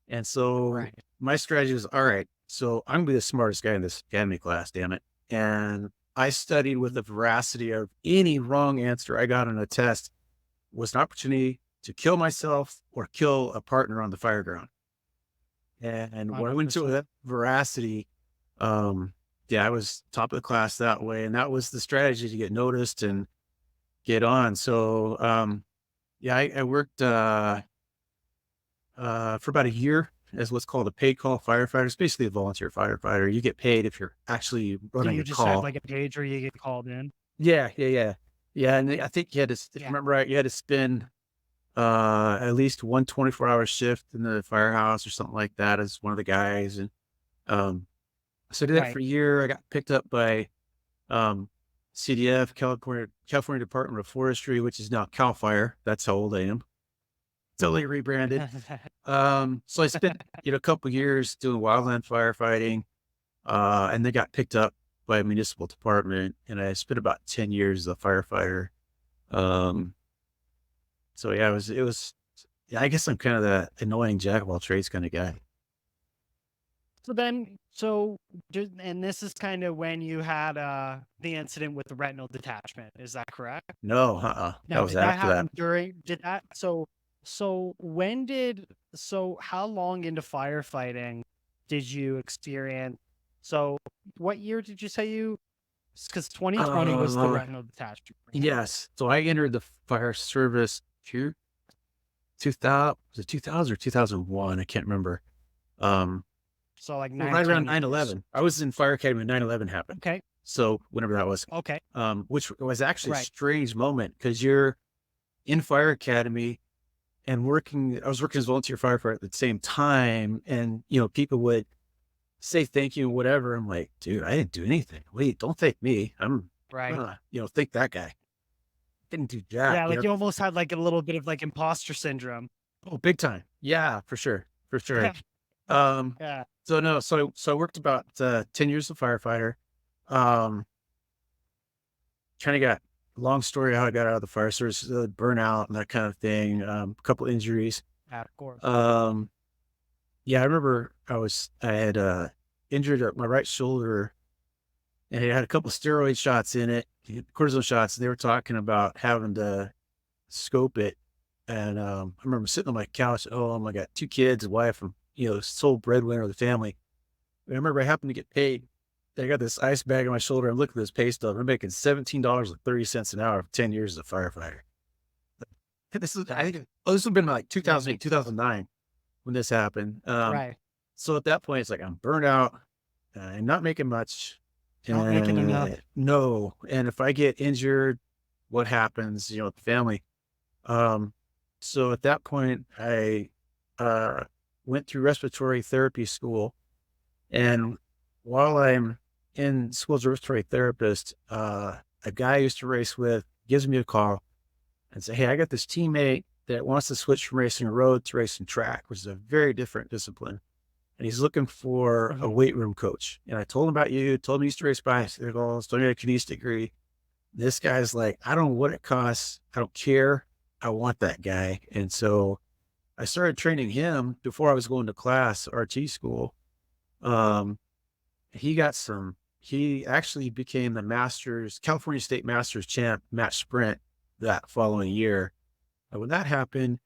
Speaker 2: And so
Speaker 3: Right.
Speaker 2: my strategy was, all right, so I'm gonna be the smartest guy in this academy class, damn it. And I studied with the veracity of any wrong answer I got on a test was an opportunity to kill myself or kill a partner on the fire ground. And when I went to
Speaker 3: 100%.
Speaker 2: that veracity, um, yeah, I was top of the class that way. And that was the strategy to get noticed and get on. So, yeah, I worked, for about a year as what's called a paid call firefighter. It's basically a volunteer firefighter. You get paid if you're actually
Speaker 3: Do
Speaker 2: running
Speaker 3: you
Speaker 2: a
Speaker 3: just have
Speaker 2: call.
Speaker 3: like a page where you get called in?
Speaker 2: Yeah, yeah, yeah. Yeah, and I think you had to, if you
Speaker 3: Yeah.
Speaker 2: remember right, you had to spend, at least one 24-hour shift in the firehouse or something like that as one of the guys. And, um, so I did that
Speaker 3: Right.
Speaker 2: for a year. I got picked up by, um, CDF, California Department of Forestry, which is now Cal Fire. That's how old I am. Totally rebranded. So I spent, a couple years doing wildland firefighting, and they got picked up by a municipal department, and I spent about 10 years as a firefighter. Um, so yeah, yeah, I guess I'm kind of the annoying jack of all trades kind of guy.
Speaker 3: And this is kind of when you had the incident with the retinal detachment. Is that correct?
Speaker 2: No, that
Speaker 3: Now,
Speaker 2: was
Speaker 3: did that
Speaker 2: after that.
Speaker 3: happen during? Did that so when did so how long into firefighting did you experience? So what year did you say you? Because 2020 was the
Speaker 2: Uh,
Speaker 3: retinal detachment, right?
Speaker 2: yes. So I entered the fire service 2000, was it 2000 or 2001? I can't remember. Um,
Speaker 3: So like
Speaker 2: right around
Speaker 3: 19 years.
Speaker 2: 9/11. I was in fire academy when 9/11 happened.
Speaker 3: Okay.
Speaker 2: So whenever that was,
Speaker 3: Okay.
Speaker 2: which was actually a
Speaker 3: Right.
Speaker 2: strange moment because you're in fire academy and I was working as a volunteer firefighter at the same time. And, people would say thank you, whatever. I'm like, dude, I didn't do anything. Wait, don't thank me.
Speaker 3: Right.
Speaker 2: Thank that guy. Didn't do jack,
Speaker 3: Yeah, like you almost had like a little bit of like imposter syndrome.
Speaker 2: Oh, big time. Yeah, for sure. For sure. Um,
Speaker 3: Yeah.
Speaker 2: so no, so I worked about 10 years as a firefighter. Um, kind of got long story how I got out of the fire service, burnout and that kind of thing. A couple injuries.
Speaker 3: Yeah, of course.
Speaker 2: Um, yeah, I remember I had injured my right shoulder and it had a couple steroid shots in it, cortisone shots. And they were talking about having to scope it. And I remember sitting on my couch at home. I got two kids, a wife, and sole breadwinner of the family. I remember I happened to get paid. I got this ice bag on my shoulder. I'm looking at this pay stub. I'm making $17.30 an hour for 10 years as a firefighter. I think, this would have been like
Speaker 3: Yeah.
Speaker 2: 2008, 2009 when this happened.
Speaker 3: Right.
Speaker 2: So at that point, it's like I'm burned out. I'm not making much.
Speaker 3: Not making enough.
Speaker 2: No. And if I get injured, what happens, with the family? Um, so at that point, I went through respiratory therapy school. And while I'm in school as a respiratory therapist, a guy I used to race with gives me a call and say, hey, I got this teammate that wants to switch from racing road to racing track, which is a very different discipline. And he's looking for a
Speaker 3: Mhm.
Speaker 2: weight room coach. And I told him about you, told him he used to race bicycles, told me I had a kinesics degree. This guy's like, I don't know what it costs. I don't care. I want that guy. And so I started training him before I was going to class, RT school. Um, he actually became the California State Masters champ match sprint that following year. And when that happened,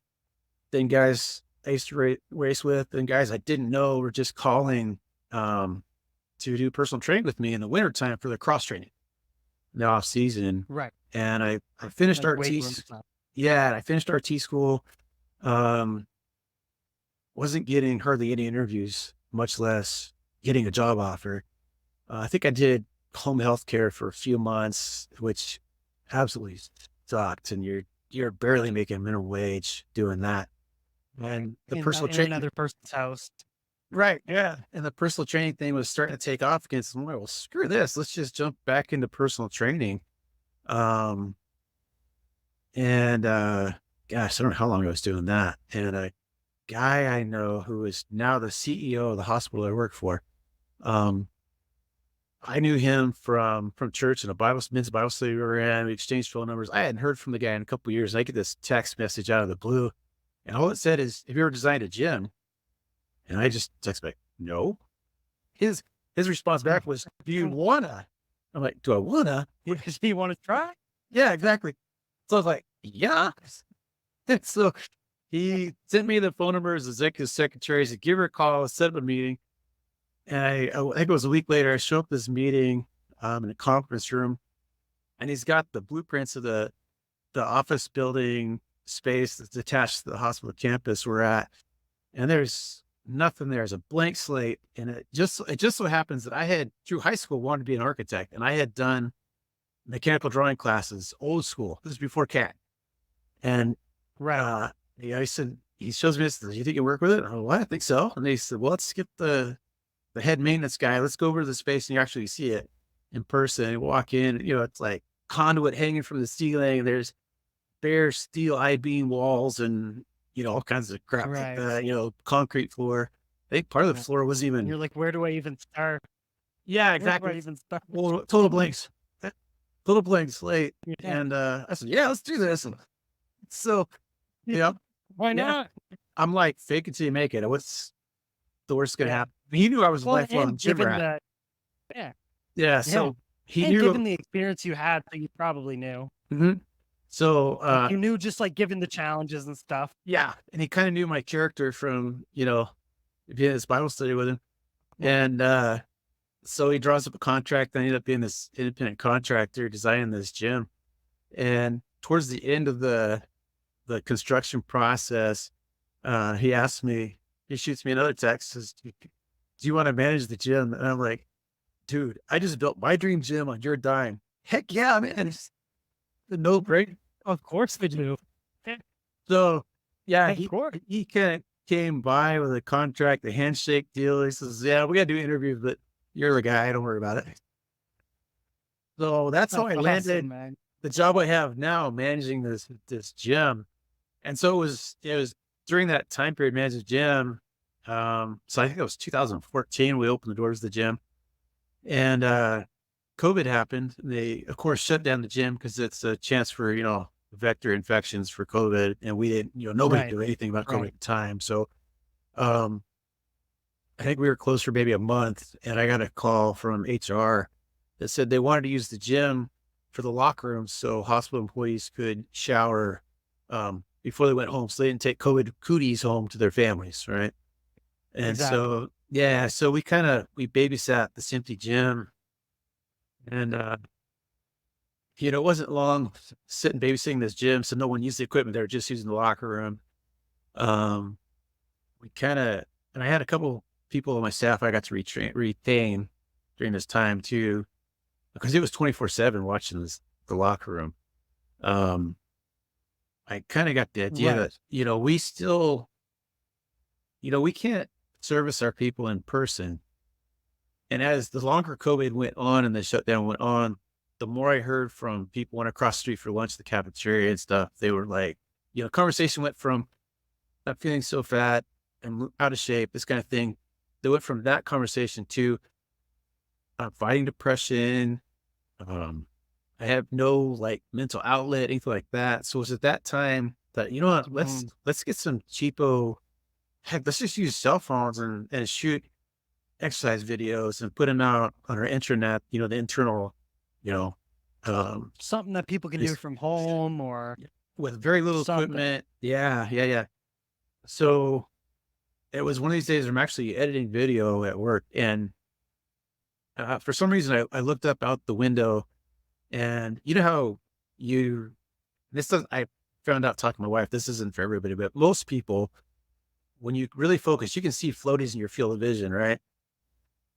Speaker 2: then guys I used to race with and guys I didn't know were just calling, to do personal training with me in the wintertime for their cross training in the off season.
Speaker 3: Right.
Speaker 2: And I finished
Speaker 3: Like weight
Speaker 2: RT.
Speaker 3: room stuff.
Speaker 2: Yeah. And I finished RT school. Um, wasn't getting hardly any interviews, much less getting a job offer. I think I did home health care for a few months, which absolutely sucked. And you're barely making minimum wage doing that. And the personal
Speaker 3: In
Speaker 2: training,
Speaker 3: another person's house.
Speaker 2: right? Yeah. And the personal training thing was starting to take off against them. Well, screw this. Let's just jump back into personal training. Um, and gosh, I don't know how long I was doing that. And a guy I know who is now the CEO of the hospital I work for, um, I knew him from church and men's Bible study we were in. We exchanged phone numbers. I hadn't heard from the guy in a couple of years. And I get this text message out of the blue, and all it said is, "Have you ever designed a gym?" And I just text back, "No." His response back was, "Do you wanna?" I'm like, do I wanna?
Speaker 3: You want to try?
Speaker 2: Yeah, exactly. So I was like, yeah. And so he sent me the phone number of his executive secretary. He said, give her a call, set up a meeting. And I think it was a week later, I show up at this meeting in a conference room, and he's got the blueprints of the office building space that's attached to the hospital campus we're at. And there's nothing there. It's a blank slate. And it just so happens that I had through high school wanted to be an architect, and I had done mechanical drawing classes, old school. This is before CAD. And
Speaker 3: Right.
Speaker 2: he said, he shows me this. Do you think you work with it? I'm like, well, I think so. And they said, well, let's skip the head maintenance guy. Let's go over to the space and you actually see it in person. You walk in, it's like conduit hanging from the ceiling. There's bare steel I-beam walls and, all kinds of crap like
Speaker 3: Right.
Speaker 2: that, concrete floor. I think part of the
Speaker 3: Right.
Speaker 2: floor wasn't
Speaker 3: And
Speaker 2: even,
Speaker 3: you're like, where do I even start?
Speaker 2: yeah,
Speaker 3: Where do I
Speaker 2: exactly.
Speaker 3: even start?
Speaker 2: Well, total blanks, total blank slate.
Speaker 3: Yeah.
Speaker 2: And I said, yeah, let's do this. And so, yeah,
Speaker 3: Why
Speaker 2: yeah.
Speaker 3: not?
Speaker 2: I'm like, fake it till you make it. What's the worst gonna
Speaker 3: Yeah.
Speaker 2: happen? He knew I was a
Speaker 3: Well,
Speaker 2: lifelong
Speaker 3: and
Speaker 2: gym
Speaker 3: given
Speaker 2: rat.
Speaker 3: the yeah,
Speaker 2: Yeah, so he
Speaker 3: and
Speaker 2: knew.
Speaker 3: given the experience you had, so you probably knew.
Speaker 2: Mhm. So,
Speaker 3: Like, you knew just like given the challenges and stuff.
Speaker 2: yeah, and he kind of knew my character from, being in this Bible study with him. And so he draws up a contract. I ended up being this independent contractor designing this gym. And towards the end of the construction process, he asked me, he shoots me another text, says, do you want to manage the gym? And I'm like, dude, I just built my dream gym on your dime. Heck yeah, man. It's a no brainer.
Speaker 3: Of course they do.
Speaker 2: So yeah,
Speaker 3: Of course.
Speaker 2: he kind of came by with a contract, a handshake deal. He says, yeah, we got to do interviews, but you're the guy. Don't worry about it. So that's how I
Speaker 3: That's
Speaker 2: landed
Speaker 3: awesome, man.
Speaker 2: the job I have now, managing this gym. And so it was during that time period managing the gym. So I think it was 2014. We opened the doors of the gym, and COVID happened. They of course shut down the gym because it's a chance for vector infections for COVID, and we didn't nobody
Speaker 3: Right.
Speaker 2: knew anything about COVID
Speaker 3: Right.
Speaker 2: at the time. So um, I think we were closed for maybe a month, and I got a call from HR that said they wanted to use the gym for the locker rooms so hospital employees could shower before they went home, so they didn't take COVID cooties home to their families, right? And
Speaker 3: Exactly.
Speaker 2: so, yeah, so we babysat this empty gym, and it wasn't long sitting babysitting this gym, so no one used the equipment. They were just using the locker room. Um, we kind of, and I had a couple people on my staff I got to retain during this time too, because it was 24/7 watching the locker room. I kind of got the idea
Speaker 3: Right.
Speaker 2: that, we still, we can't service our people in person. And as the longer COVID went on and the shutdown went on, the more I heard from people went across the street for lunch, the cafeteria and stuff, they were like, conversation went from not feeling so fat and out of shape, this kind of thing. They went from that conversation to fighting depression. I have no like mental outlet, anything like that. So it was at that time that, what, let's get some cheapo, heck, let's just use cell phones and shoot exercise videos and put them out on our intranet, the internal, you know,
Speaker 3: Something that people can do
Speaker 2: Just-
Speaker 3: from home or
Speaker 2: with very little
Speaker 3: Something.
Speaker 2: equipment. Yeah. So it was one of these days I'm actually editing video at work, and for some reason I looked up out the window, and you know how I found out talking to my wife, this isn't for everybody, but most people, when you really focus, you can see floaties in your field of vision, right?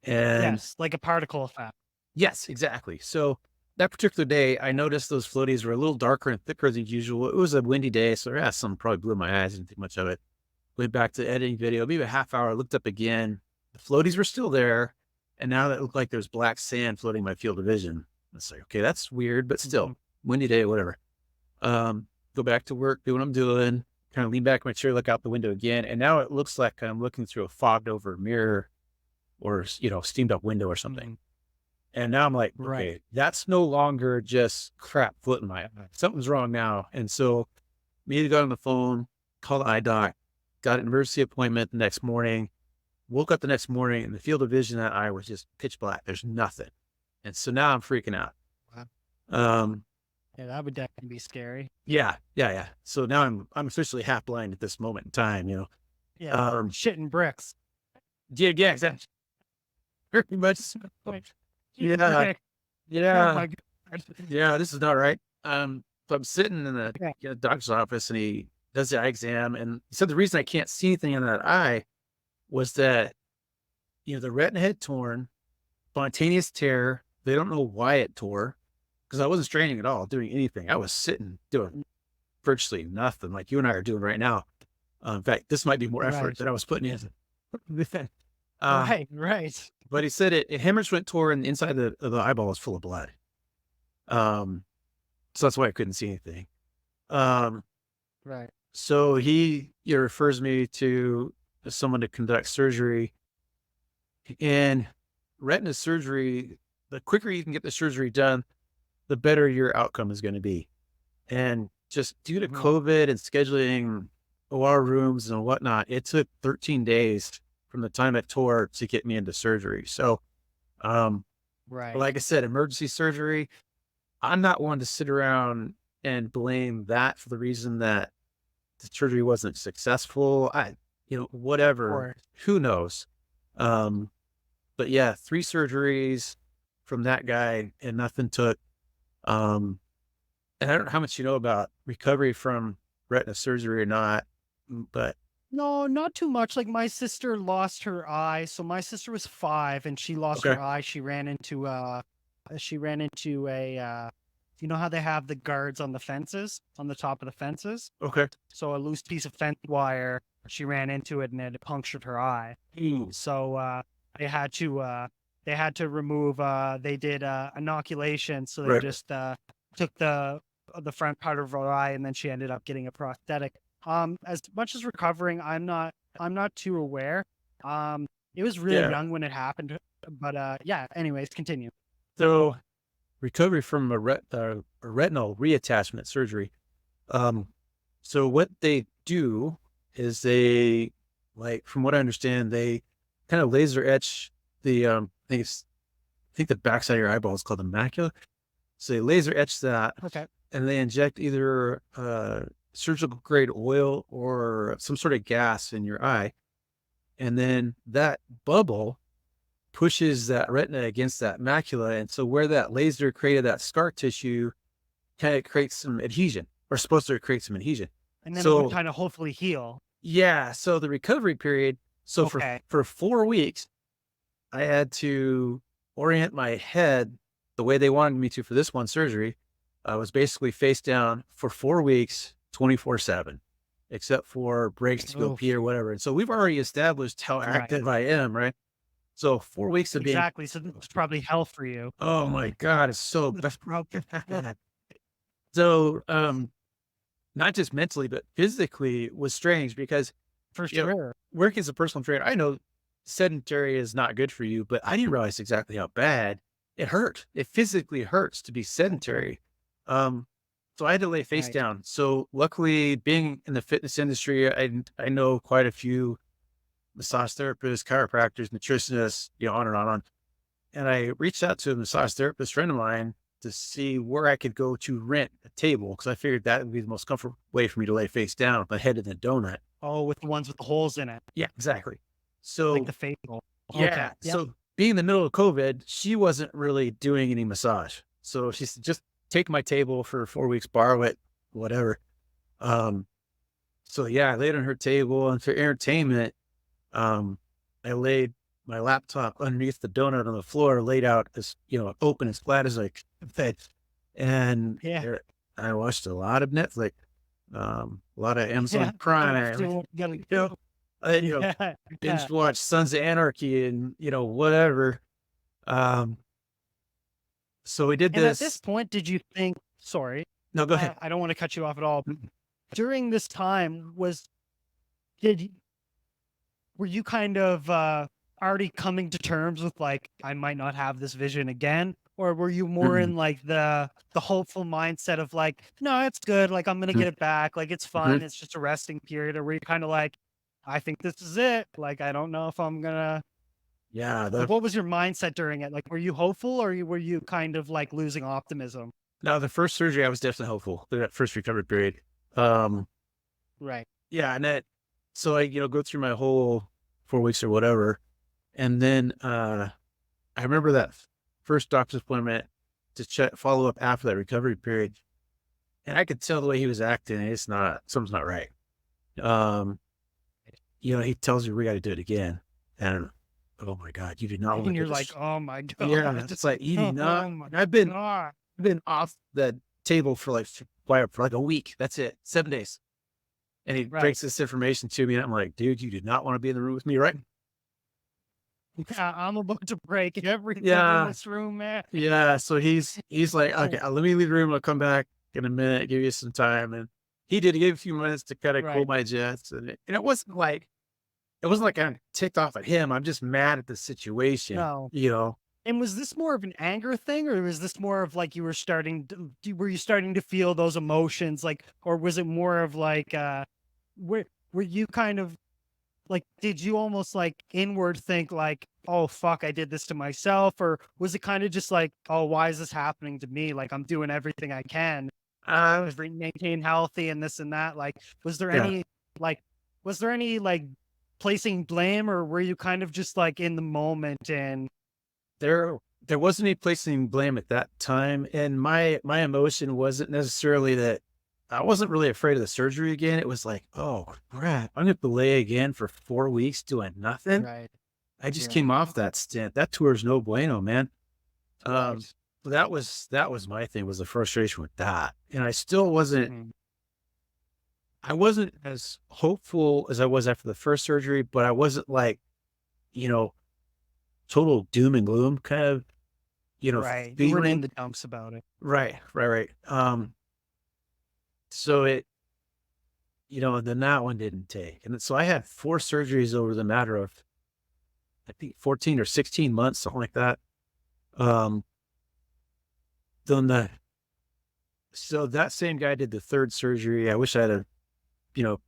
Speaker 2: And
Speaker 3: yes, like a particle effect.
Speaker 2: yes, exactly. So that particular day, I noticed those floaties were a little darker and thicker than usual. It was a windy day, so yeah, something probably blew my eyes. Didn't think much of it. Went back to editing video, maybe a half hour. Looked up again. The floaties were still there, and now it looked like there's black sand floating in my field of vision. It's like, okay, that's weird, but still, windy day, whatever. Go back to work, do what I'm doing. Kind of lean back in my chair, look out the window again, and now it looks like I'm looking through a fogged over mirror, or steamed up window or something. And now I'm like, okay,
Speaker 3: Right.
Speaker 2: that's no longer just crap floating in my eye. Something's wrong now. And so immediately got on the phone, called the eye doc, got an emergency appointment the next morning, woke up the next morning, and the field of vision in that eye was just pitch black. There's nothing. And so now I'm freaking out.
Speaker 3: Wow.
Speaker 2: Um,
Speaker 3: Yeah, that would definitely be scary.
Speaker 2: yeah. So now I'm officially half blind at this moment in time,
Speaker 3: Yeah.
Speaker 2: Um,
Speaker 3: Shitting bricks.
Speaker 2: yeah, exactly. Very much. So.
Speaker 3: Wait.
Speaker 2: Yeah,
Speaker 3: Okay. Oh
Speaker 2: yeah,
Speaker 3: my God.
Speaker 2: yeah. This is not right. So I'm sitting in the
Speaker 3: Yeah.
Speaker 2: doctor's office, and he does the eye exam, and he said the reason I can't see anything in that eye was that the retina had torn, spontaneous tear. They don't know why it tore because I wasn't straining at all, doing anything. I was sitting doing virtually nothing, like you and I are doing right now. In fact, this might be more effort
Speaker 3: Right.
Speaker 2: than I was putting in.
Speaker 3: Right.
Speaker 2: But he said it hemorrhaged went tore, and the inside of the eyeball was full of blood. Um, so that's why I couldn't see anything. Um,
Speaker 3: Right.
Speaker 2: so he refers me to someone to conduct surgery. And retina surgery, the quicker you can get the surgery done, the better your outcome is going to be. And just due to
Speaker 3: Mhm.
Speaker 2: COVID and scheduling OR rooms and whatnot, it took 13 days from the time it tore to get me into surgery. So, um,
Speaker 3: Right.
Speaker 2: like I said, emergency surgery, I'm not one to sit around and blame that for the reason that the surgery wasn't successful. Whatever,
Speaker 3: Or
Speaker 2: who knows? Um, but yeah, 3 surgeries from that guy and nothing took. Um, and I don't know how much you know about recovery from retina surgery or not, but
Speaker 3: no, not too much. Like my sister lost her eye. So my sister was 5 and she lost
Speaker 2: okay,
Speaker 3: her eye. She ran into a you know how they have the guards on the fences, on the top of the fences?
Speaker 2: okay.
Speaker 3: So a loose piece of fence wire, she ran into it and it punctured her eye.
Speaker 2: Ooh,
Speaker 3: So they had to remove they did inoculation, so they
Speaker 2: right.
Speaker 3: just took the front part of her eye and then she ended up getting a prosthetic. As much as recovering, I'm not too aware. It was really
Speaker 2: Yeah.
Speaker 3: young when it happened, but yeah, anyways, continue.
Speaker 2: So recovery from a retinal reattachment surgery. Um, so what they do is they, like, from what I understand, they kind of laser etch the, I think the backside of your eyeball is called the macula. So they laser etch that
Speaker 3: Okay.
Speaker 2: and they inject either surgical grade oil or some sort of gas in your eye. And then that bubble pushes that retina against that macula. And so where that laser created that scar tissue kind of creates some adhesion or supposed to create some adhesion.
Speaker 3: And then it would
Speaker 2: So
Speaker 3: kind of hopefully heal.
Speaker 2: yeah, so the recovery period, so
Speaker 3: Okay.
Speaker 2: for 4 weeks, I had to orient my head the way they wanted me to for this one surgery. I was basically face down for 4 weeks, 24/7, except for breaks to go pee
Speaker 3: Oof.
Speaker 2: or whatever. And so we've already established how
Speaker 3: Right.
Speaker 2: active I am, right? So 4 weeks of being,
Speaker 3: Exactly. So this was probably hell for you.
Speaker 2: oh my God, it's so
Speaker 3: That's probably
Speaker 2: so not just mentally, but physically was strange because
Speaker 3: for
Speaker 2: you know,
Speaker 3: sure.
Speaker 2: working as a personal trainer, I know sedentary is not good for you, but I didn't realize exactly how bad it hurt. It physically hurts to be sedentary. Um, so I had to lay face
Speaker 3: Right.
Speaker 2: down. So luckily, being in the fitness industry, I know quite a few massage therapists, chiropractors, nutritionists, on and on and on. And I reached out to a massage therapist friend of mine to see where I could go to rent a table because I figured that would be the most comfortable way for me to lay face down with my head in the donut.
Speaker 3: Oh, with the ones with the holes in it,
Speaker 2: Yeah, exactly.
Speaker 3: like
Speaker 2: So
Speaker 3: the facial. Okay.
Speaker 2: yeah,
Speaker 3: Yep.
Speaker 2: so being in the middle of COVID, she wasn't really doing any massage. So she said, just take my table for 4 weeks, borrow it, whatever. Um, so yeah, I laid on her table and for entertainment, um, I laid my laptop underneath the donut on the floor, laid out as, open as flat as I could. And
Speaker 3: Yeah.
Speaker 2: there, I watched a lot of Netflix, a lot of
Speaker 3: Yeah.
Speaker 2: Amazon Prime,
Speaker 3: Doing what you gotta
Speaker 2: you know,
Speaker 3: do.
Speaker 2: uh, you know,
Speaker 3: Yeah. Yeah.
Speaker 2: binge watch Sons of Anarchy and, whatever. Um, so we did
Speaker 3: And at this
Speaker 2: this.
Speaker 3: point, did you think, sorry,
Speaker 2: No, go ahead.
Speaker 3: I don't want to cut you off at all.
Speaker 2: Mm,
Speaker 3: During this time, did you, were you kind of already coming to terms with like, I might not have this vision again? Or were you more
Speaker 2: mm,
Speaker 3: in like the hopeful mindset of like, no, it's good. Like I'm gonna
Speaker 2: mm,
Speaker 3: get it back. Like it's
Speaker 2: mhm.
Speaker 3: fun. It's just a resting period. Or were you kind of like, I think this is it. Like I don't know if I'm gonna
Speaker 2: Yeah.
Speaker 3: Like, what was your mindset during it? Like, were you hopeful or were you kind of like losing optimism?
Speaker 2: The first surgery, I was definitely hopeful through that first recovery period. Um,
Speaker 3: Right.
Speaker 2: yeah. And so I, go through my whole 4 weeks or whatever. And then, I remember that first doctor's appointment to follow up after that recovery period. And I could tell the way he was acting, something's not right. Um, he tells you we got to do it again. And oh my God, you do not want
Speaker 3: And
Speaker 2: to do
Speaker 3: you're like,
Speaker 2: this.
Speaker 3: oh my
Speaker 2: Yeah.
Speaker 3: God.
Speaker 2: It's like, you do not.
Speaker 3: Oh my
Speaker 2: And
Speaker 3: God.
Speaker 2: I've been off the table for like a week. That's it. 7 days. And he
Speaker 3: Right.
Speaker 2: breaks this information to me. And I'm like, dude, you do not want to be in the room with me, right?
Speaker 3: Yeah, I'm about to break everything in
Speaker 2: Yeah.
Speaker 3: this room, man.
Speaker 2: Yeah. So he's like, okay, let me leave the room. I'll come back in a minute, give you some time. And he did. He gave a few minutes to kind of cool
Speaker 3: Right.
Speaker 2: my jets. And it wasn't like I'm ticked off at him. I'm just mad at the situation,
Speaker 3: No.
Speaker 2: you know?
Speaker 3: And was this more of an anger thing, or was this more of like you were were you starting to feel those emotions, like, or was it more of like, were you kind of like, did you almost like inward think like, oh fuck, I did this to myself, or was it kind of just like, oh, why is this happening to me? Like I'm doing everything I can
Speaker 2: Uh,
Speaker 3: to maintain healthy and this and that. Like, was there
Speaker 2: yeah,
Speaker 3: any like, was there any like placing blame, or were you kind of just like in the moment and
Speaker 2: there wasn't any placing blame at that time. And my emotion wasn't necessarily that I wasn't really afraid of the surgery again. It was like, oh crap, I'm gonna delay again for 4 weeks doing nothing.
Speaker 3: right,
Speaker 2: I just
Speaker 3: right,
Speaker 2: came off that stint. That tour is no bueno, man. Um,
Speaker 3: right.
Speaker 2: that was my thing, was the frustration with that. And I wasn't as hopeful as I was after the first surgery, but I wasn't like, you know, total doom and gloom kind of,
Speaker 3: Right. You weren't in
Speaker 2: feeling.
Speaker 3: the dumps about it.
Speaker 2: Right, right, right. So and then that one didn't take. And so I had 4 surgeries over the matter of, I think, 14 or 16 months, something like that. Um, then so that same guy did the third surgery. I wish I'd have,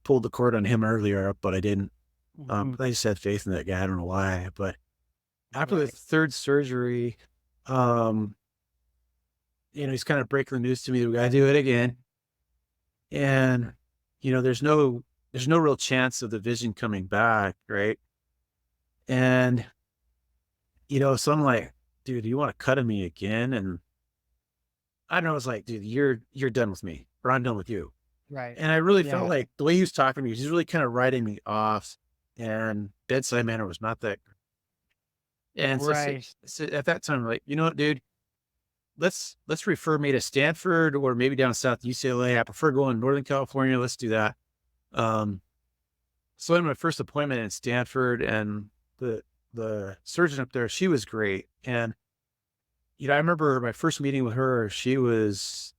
Speaker 2: pulled the cord on him earlier, but I didn't.
Speaker 3: Mhm.
Speaker 2: I just had faith in that guy. I don't know why, but after the
Speaker 3: Right.
Speaker 2: third surgery, um, he's kind of breaking the news to me that we got to do it again. And, there's no real chance of the vision coming back. Right. And, so I'm like, dude, you want to cut me again? And I don't know. I was like, dude, you're done with me, or I'm done with you.
Speaker 3: Right.
Speaker 2: And I really felt
Speaker 3: Yeah.
Speaker 2: like the way he was talking to me, he's really kind of writing me off, and bedside manner was not that. And
Speaker 3: Right.
Speaker 2: so at that time, I'm like, you know what, dude, let's refer me to Stanford or maybe down south UCLA. I prefer going to Northern California. Let's do that. Um, so I had my first appointment in Stanford, and the surgeon up there, she was great. And I remember my first meeting with her. She was,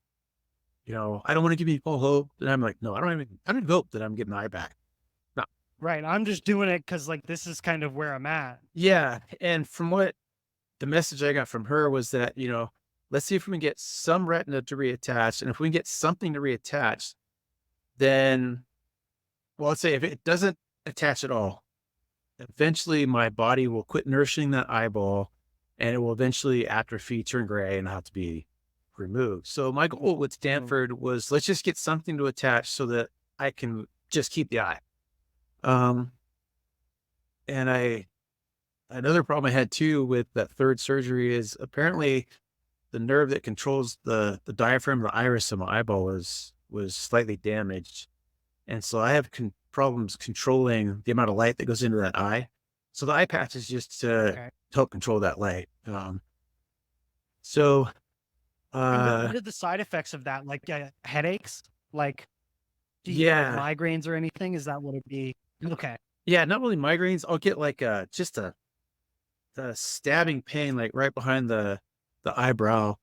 Speaker 2: I don't want to give people hope. And I'm like, no, I don't even hope that I'm getting the eye back. No.
Speaker 3: Right. I'm just doing it because like this is kind of where I'm at.
Speaker 2: Yeah. And from what the message I got from her was that, let's see if we can get some retina to reattach. And if we can get something to reattach, then, well, let's say if it doesn't attach at all, eventually my body will quit nourishing that eyeball, and it will eventually atrophy, turn gray, and have to be removed. So my goal with
Speaker 3: Mhm.
Speaker 2: Stanford was, let's just get something to attach so that I can just keep the eye. Um, and another problem I had too with that third surgery is apparently the nerve that controls the diaphragm, the iris of my eyeball was slightly damaged. And so I have problems controlling the amount of light that goes into that eye. So the eye patch is just to
Speaker 3: Okay.
Speaker 2: help control that light. So,
Speaker 3: And
Speaker 2: uh,
Speaker 3: what are the side effects of that? Like headaches? Like, do you get like
Speaker 2: yeah,
Speaker 3: migraines or anything? Is that what it'd be? Okay.
Speaker 2: yeah, not really migraines. I'll get like just a stabbing pain, like right behind the eyebrow.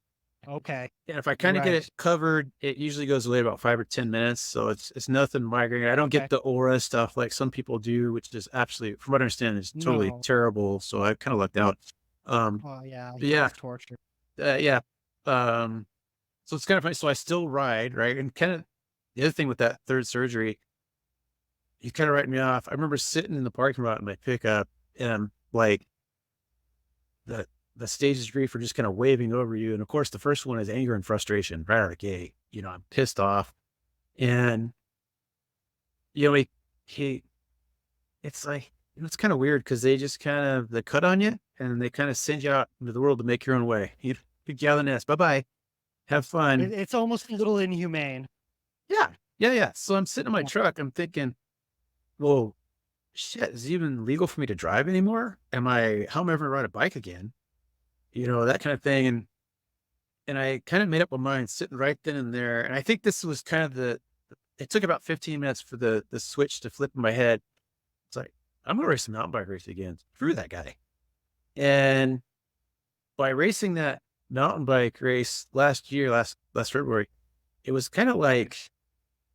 Speaker 3: Okay.
Speaker 2: And if I kind of get
Speaker 3: Right.
Speaker 2: it covered, it usually goes away about 5 or 10 minutes. So it's nothing migraine. I don't
Speaker 3: Okay.
Speaker 2: get the aura stuff like some people do, which is absolutely, from what I understand, is totally
Speaker 3: No.
Speaker 2: terrible. So I kind of lucked out. Um,
Speaker 3: Oh yeah.
Speaker 2: but yeah,
Speaker 3: It's torture.
Speaker 2: yeah. Um, so it's kind of funny. So I still ride, right? And kind of the other thing with that third surgery, you kind of write me off. I remember sitting in the parking lot in my pickup, and I'm like, the the stages of grief are just kind of waving over you. And of course, the first one is anger and frustration right out of the gate. I'm pissed off. And, you know, he it's like, it's kind of weird because they cut on you and they kind of send you out into the world to make your own way. You get out of the nest. Bye bye. Have fun.
Speaker 3: It's almost a little inhumane.
Speaker 2: Yeah. Yeah. Yeah. So I'm sitting in my
Speaker 3: Yeah.
Speaker 2: truck. I'm thinking, well, shit, is it even legal for me to drive anymore? How am I ever gonna ride a bike again? That kind of thing. And I kind of made up my mind sitting right then and there. And I think this was kind of it took about 15 minutes for the switch to flip in my head. It's like, I'm going to race a mountain bike race again. Screw that guy. And by racing that mountain bike race last February, it was kind of like,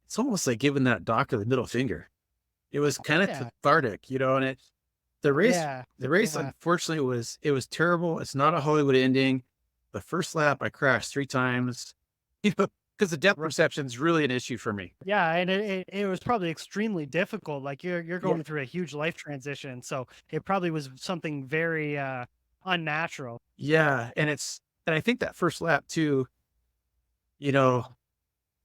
Speaker 2: it's almost like giving that doctor the middle finger. It was kind of
Speaker 3: Yeah.
Speaker 2: cathartic, and the race,
Speaker 3: Yeah. Yeah.
Speaker 2: unfortunately it was terrible. It's not a Hollywood ending. The first lap I crashed 3 times, because the depth
Speaker 3: Right.
Speaker 2: perception is really an issue for me.
Speaker 3: Yeah, and it was probably extremely difficult. Like you're
Speaker 2: Yeah.
Speaker 3: going through a huge life transition, so it probably was something very unnatural.
Speaker 2: Yeah. And I think that first lap too, you know,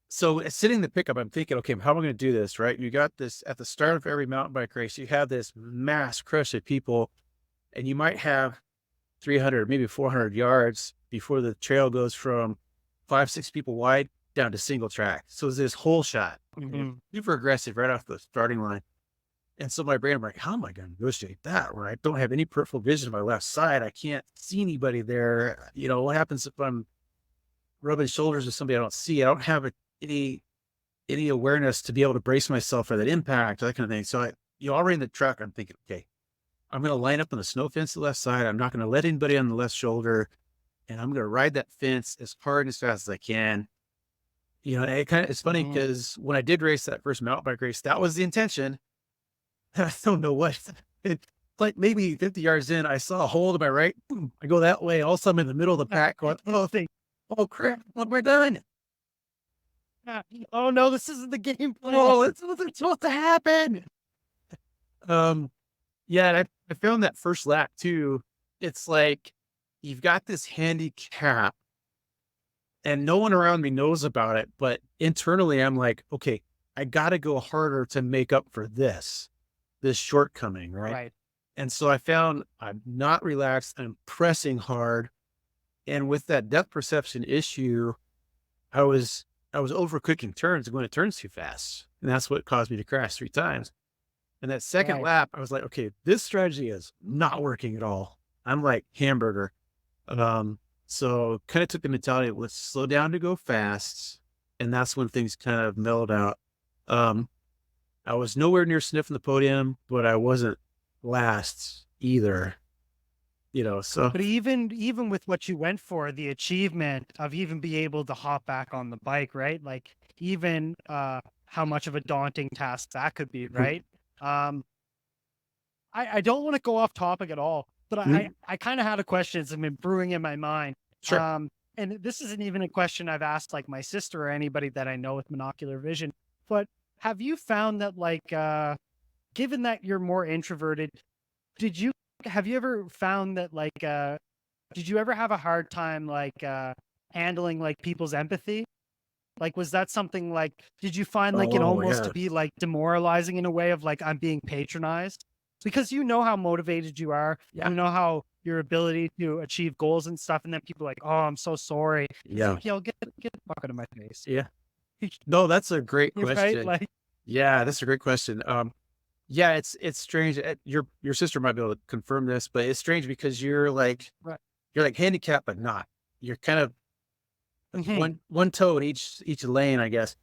Speaker 2: so sitting in the pickup, I'm thinking, okay, how am I going to do this? Right. You got this at the start of every mountain bike race, you have this mass crush of people, and you might have 300, maybe 400 yards before the trail goes from 5, 6 people wide down to single track. So it's this whole shot,
Speaker 3: Mhm.
Speaker 2: super aggressive right off the starting line. And so my brain, I'm like, how am I going to negotiate that where I don't have any peripheral vision on my left side? I can't see anybody there. What happens if I'm rubbing shoulders with somebody I don't see? I don't have any any awareness to be able to brace myself for that impact, that kind of thing. So already in the truck, I'm thinking, okay, I'm going to line up on the snow fence to the left side. I'm not going to let anybody on the left shoulder, and I'm going to ride that fence as hard and as fast as I can. And it's funny
Speaker 3: Mhm.
Speaker 2: because when I did race that first mountain bike race, that was the intention. I don't know what. It's like maybe 50 yards in, I saw a hole to my right. Boom, I go that way. All of a sudden, I'm in the middle of the pack going, oh crap, what we're done.
Speaker 3: Yeah. Oh no, this isn't the game plan.
Speaker 2: Oh, it's what's supposed to happen. Um, yeah, and I found that first lap too. It's like you've got this handicap and no one around me knows about it. But internally, I'm like, okay, I got to go harder to make up for this shortcoming. Right.
Speaker 3: Right.
Speaker 2: And so I found I'm not relaxed. I'm pressing hard. And with that depth perception issue, I was overcooking turns and going to turns too fast. And that's what caused me to crash 3 times. And that second
Speaker 3: Right.
Speaker 2: lap, I was like, okay, this strategy is not working at all. I'm like hamburger. So kind of took the mentality of let's slow down to go fast. And that's when things kind of mellowed out. Um, I was nowhere near sniffing the podium, but I wasn't last either, so
Speaker 3: But even with what you went for, the achievement of even be able to hop back on the bike, right? Like even how much of a daunting task that could be,
Speaker 2: Mhm.
Speaker 3: right? Um, I don't want to go off topic at all, but
Speaker 2: Mhm.
Speaker 3: I kind of had a question that's been brewing in my mind.
Speaker 2: Sure.
Speaker 3: And this isn't even a question I've asked like my sister or anybody that I know with monocular vision, but have you found that given that you're more introverted, did you have you ever found that did you ever have a hard time handling like people's empathy? Like was that something like did you find like it
Speaker 2: Oh,
Speaker 3: almost to
Speaker 2: yeah.
Speaker 3: be like demoralizing in a way of like I'm being patronized? Because you know how motivated you are,
Speaker 2: Yeah.
Speaker 3: you know how your ability to achieve goals and stuff, and then people are like, "Oh, I'm so sorry." It's
Speaker 2: Yeah.
Speaker 3: like, "Yo, get the fuck out of my face."
Speaker 2: Yeah. No, that's a great
Speaker 3: You're right?
Speaker 2: question.
Speaker 3: Like,
Speaker 2: Yeah, that's a great question. Yeah, it's strange. Your sister might be able to confirm this, but it's strange because
Speaker 3: right.
Speaker 2: you're like handicapped, but not. You're kind of
Speaker 3: Mhm.
Speaker 2: one toe in each lane, I guess.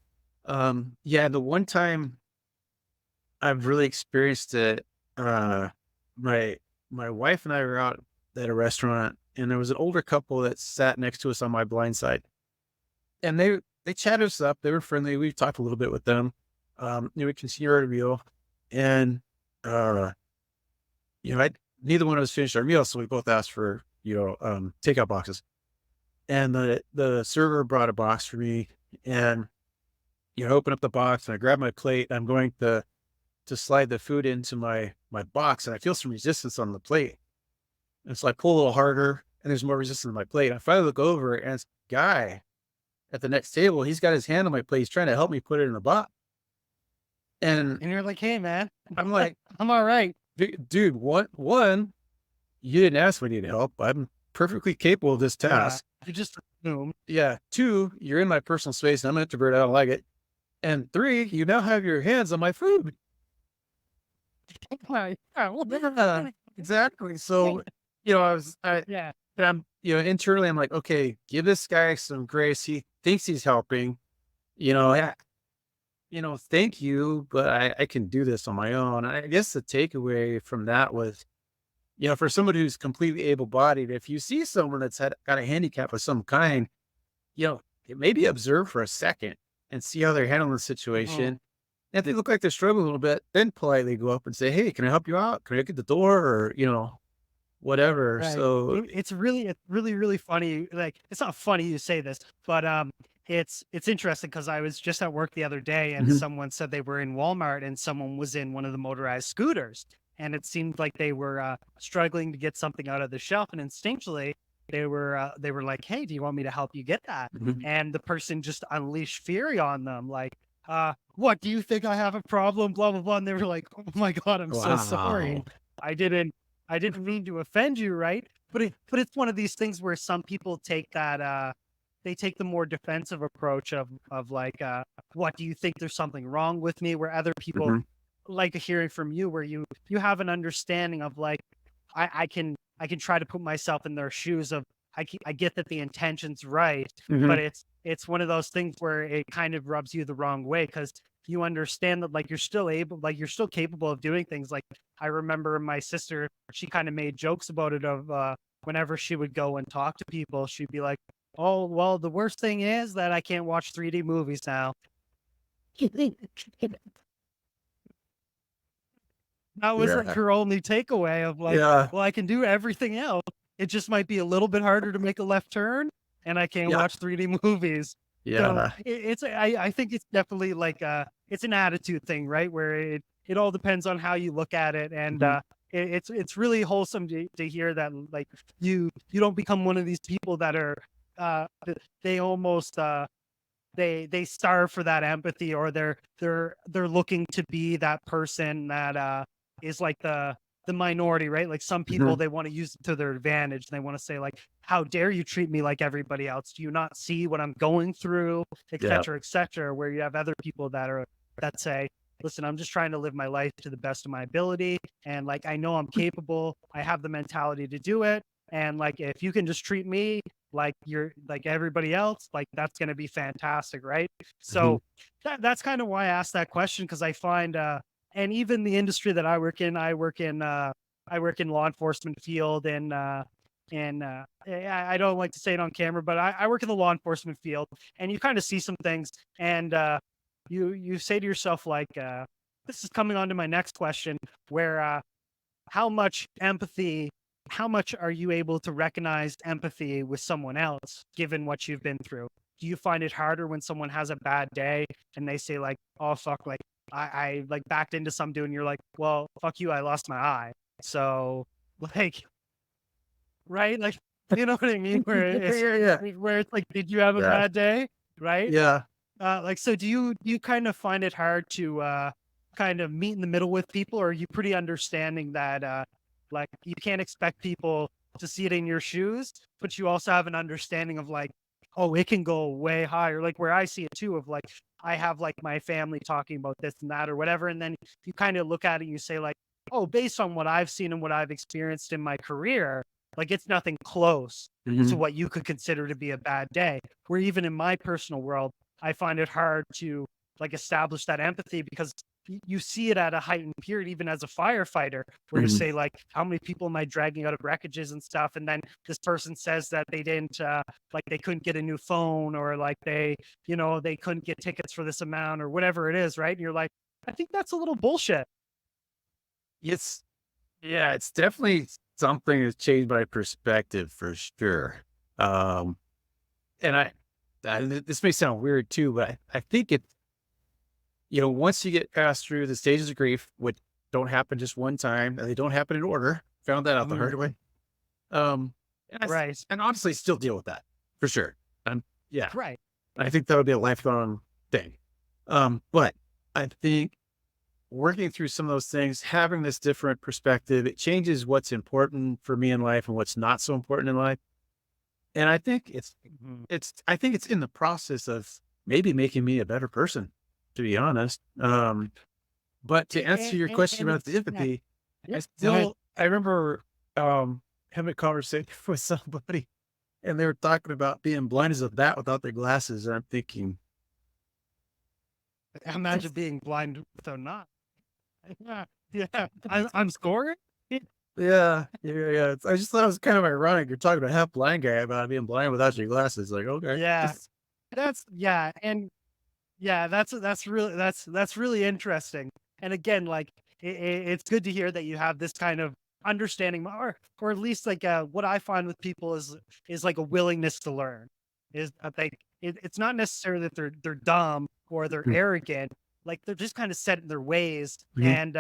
Speaker 2: Yeah, the one time I've really experienced it, my my wife and I were out at a restaurant, and there was an older couple that sat next to us on my blind side, and they chatted us up. They were friendly. We talked a little bit with them. We continued our meal, and uh, I neither one of us finished our meal, so we both asked for takeout boxes. And the server brought a box for me, and open up the box, and I grab my plate. I'm going to slide the food into my box, and I feel some resistance on the plate. And so I pull a little harder and there's more resistance on my plate. I finally look over and it's a guy at the next table. He's got his hand on my plate. He's trying to help me put it in the box. And
Speaker 3: And you're like, hey, man,
Speaker 2: I'm like,
Speaker 3: I'm all right.
Speaker 2: dude, one, you didn't ask me to help. I'm perfectly capable of this
Speaker 3: Yeah.
Speaker 2: task.
Speaker 3: You just assume.
Speaker 2: Yeah. Two, you're in my personal space and I'm an introvert. I don't like it. And three, you now have your hands on my food. Yeah, exactly. So,
Speaker 3: Yeah.
Speaker 2: I'm, internally, I'm like, okay, give this guy some grace. He thinks he's helping, yeah, thank you, but I can do this on my own. I guess the takeaway from that was, for somebody who's completely able-bodied, if you see someone that's got a handicap of some kind, maybe observe for a second and see how they're handling the situation. If they look like they're struggling a little bit, then politely go up and say, hey, can I help you out? Can I get the door? Or, whatever.
Speaker 3: Right.
Speaker 2: So,
Speaker 3: It's really funny. Like, it's not funny you say this, but it's interesting because I was just at work the other day and
Speaker 2: Mhm.
Speaker 3: someone said they were in Walmart and someone was in one of the motorized scooters, and it seemed like they were struggling to get something out of the shelf, and instinctually they were like, hey, do you want me to help you get that?
Speaker 2: Mhm.
Speaker 3: And the person just unleashed fury on them, like, what, do you think I have a problem? Blah blah blah. And they were like, oh my God, I'm so sorry.
Speaker 2: Wow.
Speaker 3: I didn't I didn't mean to offend you, right? But it's one of these things where some people take that they take the more defensive approach of like what, do you think there's something wrong with me? Where other people
Speaker 2: Mhm.
Speaker 3: like hearing from you where you have an understanding of like I can try to put myself in their shoes of I get that the intention's right, but
Speaker 2: Mhm.
Speaker 3: it's one of those things where it kind of rubs you the wrong way because you understand that like you're still capable of doing things. Like I remember my sister, she kind of made jokes about it of whenever she would go and talk to people, she'd be like, oh well, the worst thing is that I can't watch 3D movies now. That was like
Speaker 2: Yeah.
Speaker 3: her only takeaway of like,
Speaker 2: Yeah.
Speaker 3: well, I can do everything else. It just might be a little bit harder to make a left turn, and I can't
Speaker 2: Yeah.
Speaker 3: watch 3D movies. So
Speaker 2: Yeah.
Speaker 3: I think it's definitely like it's an attitude thing, right? Where it all depends on how you look at it, and
Speaker 2: Mhm.
Speaker 3: it's really wholesome to hear that like you don't become one of these people that are they almost they starve for that empathy, or they're looking to be that person that is like the minority, right? Like some people,
Speaker 2: Mhm.
Speaker 3: they want to use it to their advantage. They want to say like, how dare you treat me like everybody else? Do you not see what I'm going through, et
Speaker 2: Yeah.
Speaker 3: cetera, et cetera? Where you have other people that say, listen, I'm just trying to live my life to the best of my ability, and like I know I'm capable, I have the mentality to do it, and like if you can just treat me like you're like everybody else, like that's going to be fantastic, right?
Speaker 2: Mhm.
Speaker 3: So that's kind of why I asked that question, because I find and even the industry that I work in, I work in law enforcement field, and I don't like to say it on camera, but I work in the law enforcement field, and you kind of see some things, and you say to yourself like this is coming on to my next question, where how much empathy, how much are you able to recognize empathy with someone else given what you've been through? Do you find it harder when someone has a bad day and they say like, oh fuck, like I like backed into some dude, and you're like, well, fuck you, I lost my eye. So like, right? Like, you know what I mean?
Speaker 2: Yeah. Yeah.
Speaker 3: Where it's like, did you have a
Speaker 2: Yeah.
Speaker 3: bad day? Right?
Speaker 2: Yeah.
Speaker 3: Like, so do you kind of find it hard to kind of meet in the middle with people, or are you pretty understanding that like you can't expect people to see it in your shoes, but you also have an understanding of like, oh, it can go way higher. Like where I see it too, of like I have like my family talking about this and that or whatever, and then you kind of look at it and you say like, oh, based on what I've seen and what I've experienced in my career, like it's nothing close to
Speaker 2: Mhm.
Speaker 3: what you could consider to be a bad day. Where even in my personal world, I find it hard to like establish that empathy because you see it at a heightened period, even as a firefighter, where to
Speaker 2: Mhm.
Speaker 3: say like, how many people am I dragging out of wreckages and stuff? And then this person says that they didn't, like they couldn't get a new phone, or like they, they couldn't get tickets for this amount or whatever it is. Right. And you're like, I think that's a little bullshit.
Speaker 2: It's yeah, it's definitely something that's changed my perspective for sure. Um, and this may sound weird too, but I think once you get past through the stages of grief, which don't happen just one time, and they don't happen in order, found that out the hard
Speaker 3: Mhm.
Speaker 2: way. And,
Speaker 3: Right.
Speaker 2: and honestly, still deal with that for sure. Yeah,
Speaker 3: Right.
Speaker 2: I think that'll be a lifelong thing. But I think working through some of those things, having this different perspective, it changes what's important for me in life and what's not so important in life. And I think
Speaker 3: Mhm.
Speaker 2: I think it's in the process of maybe making me a better person, to be honest. But to answer your question
Speaker 3: And
Speaker 2: about the
Speaker 3: it's yeah.
Speaker 2: empathy,
Speaker 3: Yeah. Go ahead.
Speaker 2: I remember having a conversation with somebody and they were talking about being blind as a bat without their glasses. And I'm thinking,
Speaker 3: Imagine being blind without not. Yeah. Yeah. I'm scoring.
Speaker 2: yeah. I just thought it was kind of ironic. You're talking to a half blind guy about being blind without your glasses. Like, okay.
Speaker 3: Yeah. That's yeah. And yeah, that's really interesting. And again, like it's good to hear that you have this kind of understanding, or at least like what I find with people is like a willingness to learn. Is that it's not necessarily that they're dumb or they're
Speaker 2: Mhm,
Speaker 3: arrogant, like they're just kind of set in their ways
Speaker 2: mhm,
Speaker 3: and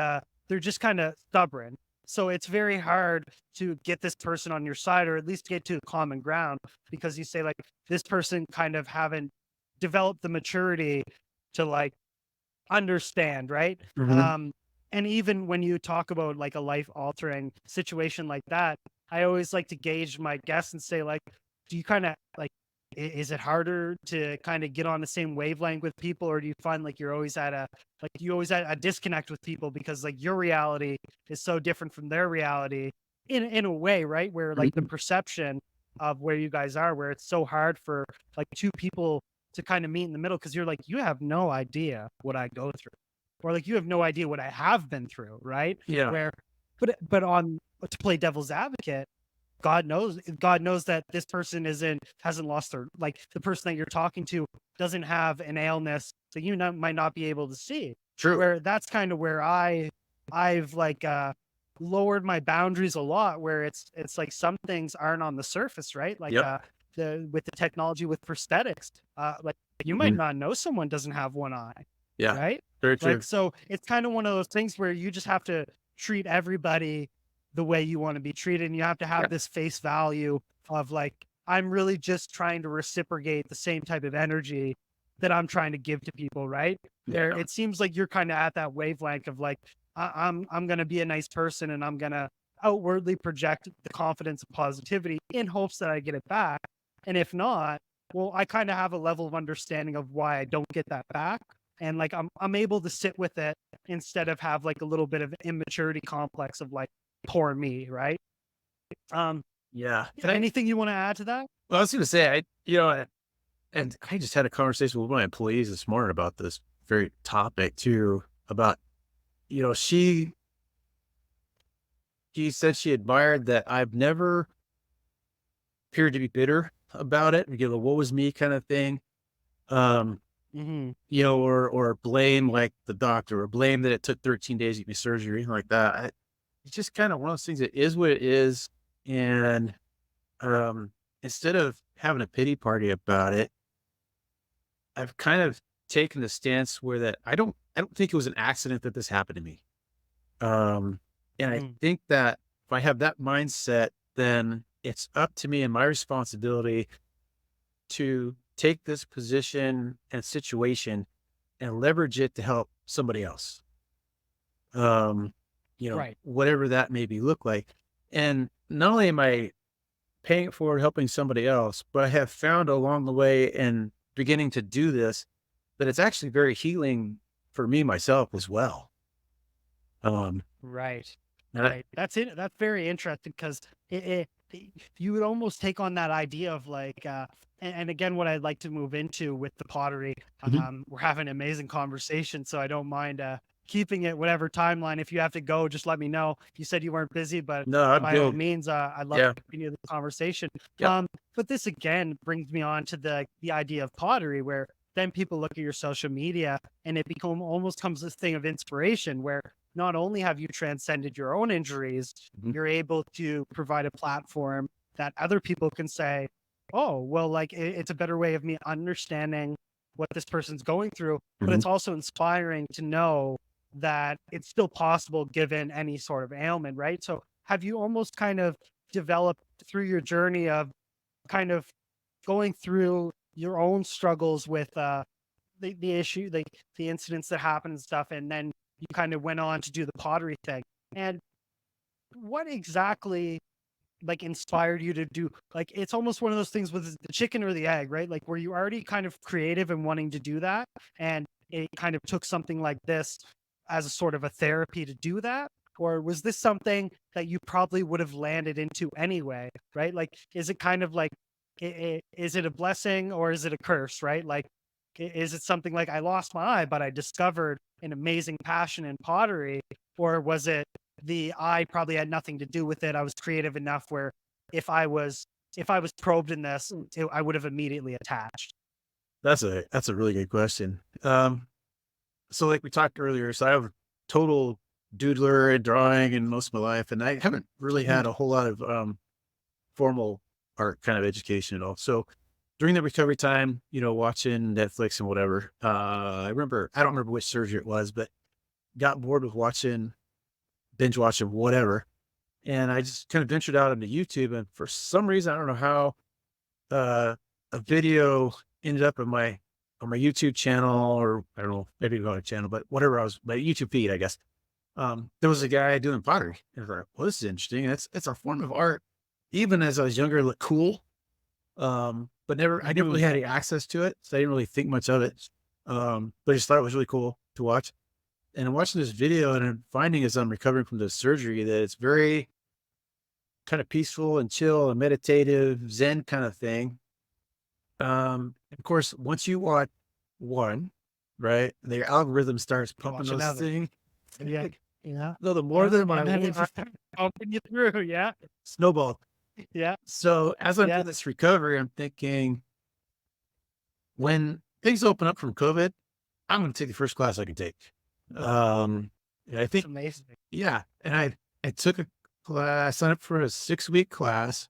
Speaker 3: they're just kind of stubborn. So it's very hard to get this person on your side or at least get to a common ground because you say like this person kind of haven't developed the maturity to like understand, right?
Speaker 2: mhm.
Speaker 3: And even when you talk about like a life altering situation like that, I always like to gauge my guests and say like, do you kind of like, is it harder to kind of get on the same wavelength with people, or do you find like you're always at a like you always at a disconnect with people because like your reality is so different from their reality in a way, right? Where like the perception of where you guys are, where it's so hard for like two people to kind of meet in the middle because you're like, you have no idea what I go through, or like you have no idea what I have been through, right?
Speaker 2: Yeah.
Speaker 3: Where, but on to play devil's advocate, God knows that this person hasn't lost their like the person that you're talking to doesn't have an illness that might not be able to see.
Speaker 2: True.
Speaker 3: Where that's kind of where I've like lowered my boundaries a lot where it's like some things aren't on the surface, right? Like
Speaker 2: Yep.
Speaker 3: the with the technology with prosthetics, like you might
Speaker 2: Mhm.
Speaker 3: not know someone doesn't have one eye,
Speaker 2: Yeah.
Speaker 3: right?
Speaker 2: Very
Speaker 3: Like
Speaker 2: true.
Speaker 3: so it's kind of one of those things where you just have to treat everybody the way you want to be treated, and you have to
Speaker 2: Yeah.
Speaker 3: have this face value of like I'm really just trying to reciprocate the same type of energy that I'm trying to give to people, right? There,
Speaker 2: Yeah.
Speaker 3: it seems like you're kind of at that wavelength of like I'm gonna be a nice person and I'm gonna outwardly project the confidence and positivity in hopes that I get it back. And if not, well, I kind of have a level of understanding of why I don't get that back. And like I'm able to sit with it instead of have like a little bit of immaturity complex of like poor me, right? Um,
Speaker 2: Yeah.
Speaker 3: yeah, anything you want to add to that?
Speaker 2: Well, I was going to say, and I just had a conversation with one of my employees this morning about this very topic too, about, you know, she said she admired that I've never appeared to be bitter about it, you know, woe was me kind of thing. Um,
Speaker 3: Hmm.
Speaker 2: or blame like the doctor or blame that it took 13 days to get me surgery or anything like that. It's just kind of one of those things. It is what it is. And, um, instead of having a pity party about it, I've kind of taken the stance where that I don't think it was an accident that this happened to me. Um, and I
Speaker 3: Hmm.
Speaker 2: think that if I have that mindset, then it's up to me and my responsibility to take this position and situation and leverage it to help somebody else. Um,
Speaker 3: Right.
Speaker 2: whatever that maybe look like. And not only am I paying it forward, helping somebody else, but I have found along the way and beginning to do this that it's actually very healing for me myself as well. Um,
Speaker 3: Right.
Speaker 2: and I,
Speaker 3: Right. That's it. That's very interesting because you would almost take on that idea of like, and again, what I'd like to move into with the pottery,
Speaker 2: Mhm.
Speaker 3: we're having an amazing conversation, so I don't mind keeping it whatever timeline. If you have to go, just let me know. You said you weren't busy, but
Speaker 2: No, I'm
Speaker 3: by all
Speaker 2: good.
Speaker 3: means, I'd love
Speaker 2: Yeah.
Speaker 3: to continue the conversation.
Speaker 2: Yep.
Speaker 3: But this again brings me on to the idea of pottery, where then people look at your social media and it become almost comes this thing of inspiration where not only have you transcended your own injuries,
Speaker 2: Mhm.
Speaker 3: you're able to provide a platform that other people can say, oh, well, like it's a better way of me understanding what this person's going through, but
Speaker 2: Mhm.
Speaker 3: it's also inspiring to know that it's still possible given any sort of ailment, right? So have you almost kind of developed through your journey of kind of going through your own struggles with the issue, the incidents that happened and stuff, and then you kind of went on to do the pottery thing. And what exactly like inspired you to do, like, it's almost one of those things with the chicken or the egg, right? Like, were you already kind of creative and wanting to do that, and it kind of took something like this as a sort of a therapy to do that? Or was this something that you probably would have landed into anyway, right? Like, is it kind of like, is it a blessing or is it a curse, right? Like, is it something like I lost my eye, but I discovered an amazing passion in pottery? Or was it the eye probably had nothing to do with it? I was creative enough where if I was probed in this, I would have immediately attached.
Speaker 2: That's a really good question. So like we talked earlier, so I have a total doodler and drawing in most of my life, and I haven't really had a whole lot of formal art kind of education at all. So during the recovery time, watching Netflix and whatever, I don't remember which surgery it was, but got bored with binge watching whatever. And I just kind of ventured out into YouTube. And for some reason, I don't know how, a video ended up on my YouTube channel, or I don't know, maybe not a channel, but whatever, my YouTube feed, I guess. There was a guy doing pottery. And I was like, well, this is interesting. It's a form of art. Even as I was younger, it looked cool. But I never really had any access to it. So I didn't really think much of it. But I just thought it was really cool to watch. And I'm watching this video, and I'm finding as I'm recovering from the surgery that it's very kind of peaceful and chill and meditative, Zen kind of thing. Of course, once you watch one, right, the algorithm starts pumping
Speaker 3: Watch
Speaker 2: those
Speaker 3: another.
Speaker 2: things.
Speaker 3: Yeah. Yeah.
Speaker 2: No, the more than
Speaker 3: And then
Speaker 2: I
Speaker 3: it just starts pumping you through. Yeah.
Speaker 2: snowball.
Speaker 3: Yeah.
Speaker 2: So as I'm
Speaker 3: Yeah.
Speaker 2: doing this recovery, I'm thinking, when things open up from COVID, I'm going to take the first class I can take. And I
Speaker 3: It's
Speaker 2: think,
Speaker 3: amazing.
Speaker 2: yeah. And I took a class, I signed up for a 6-week class.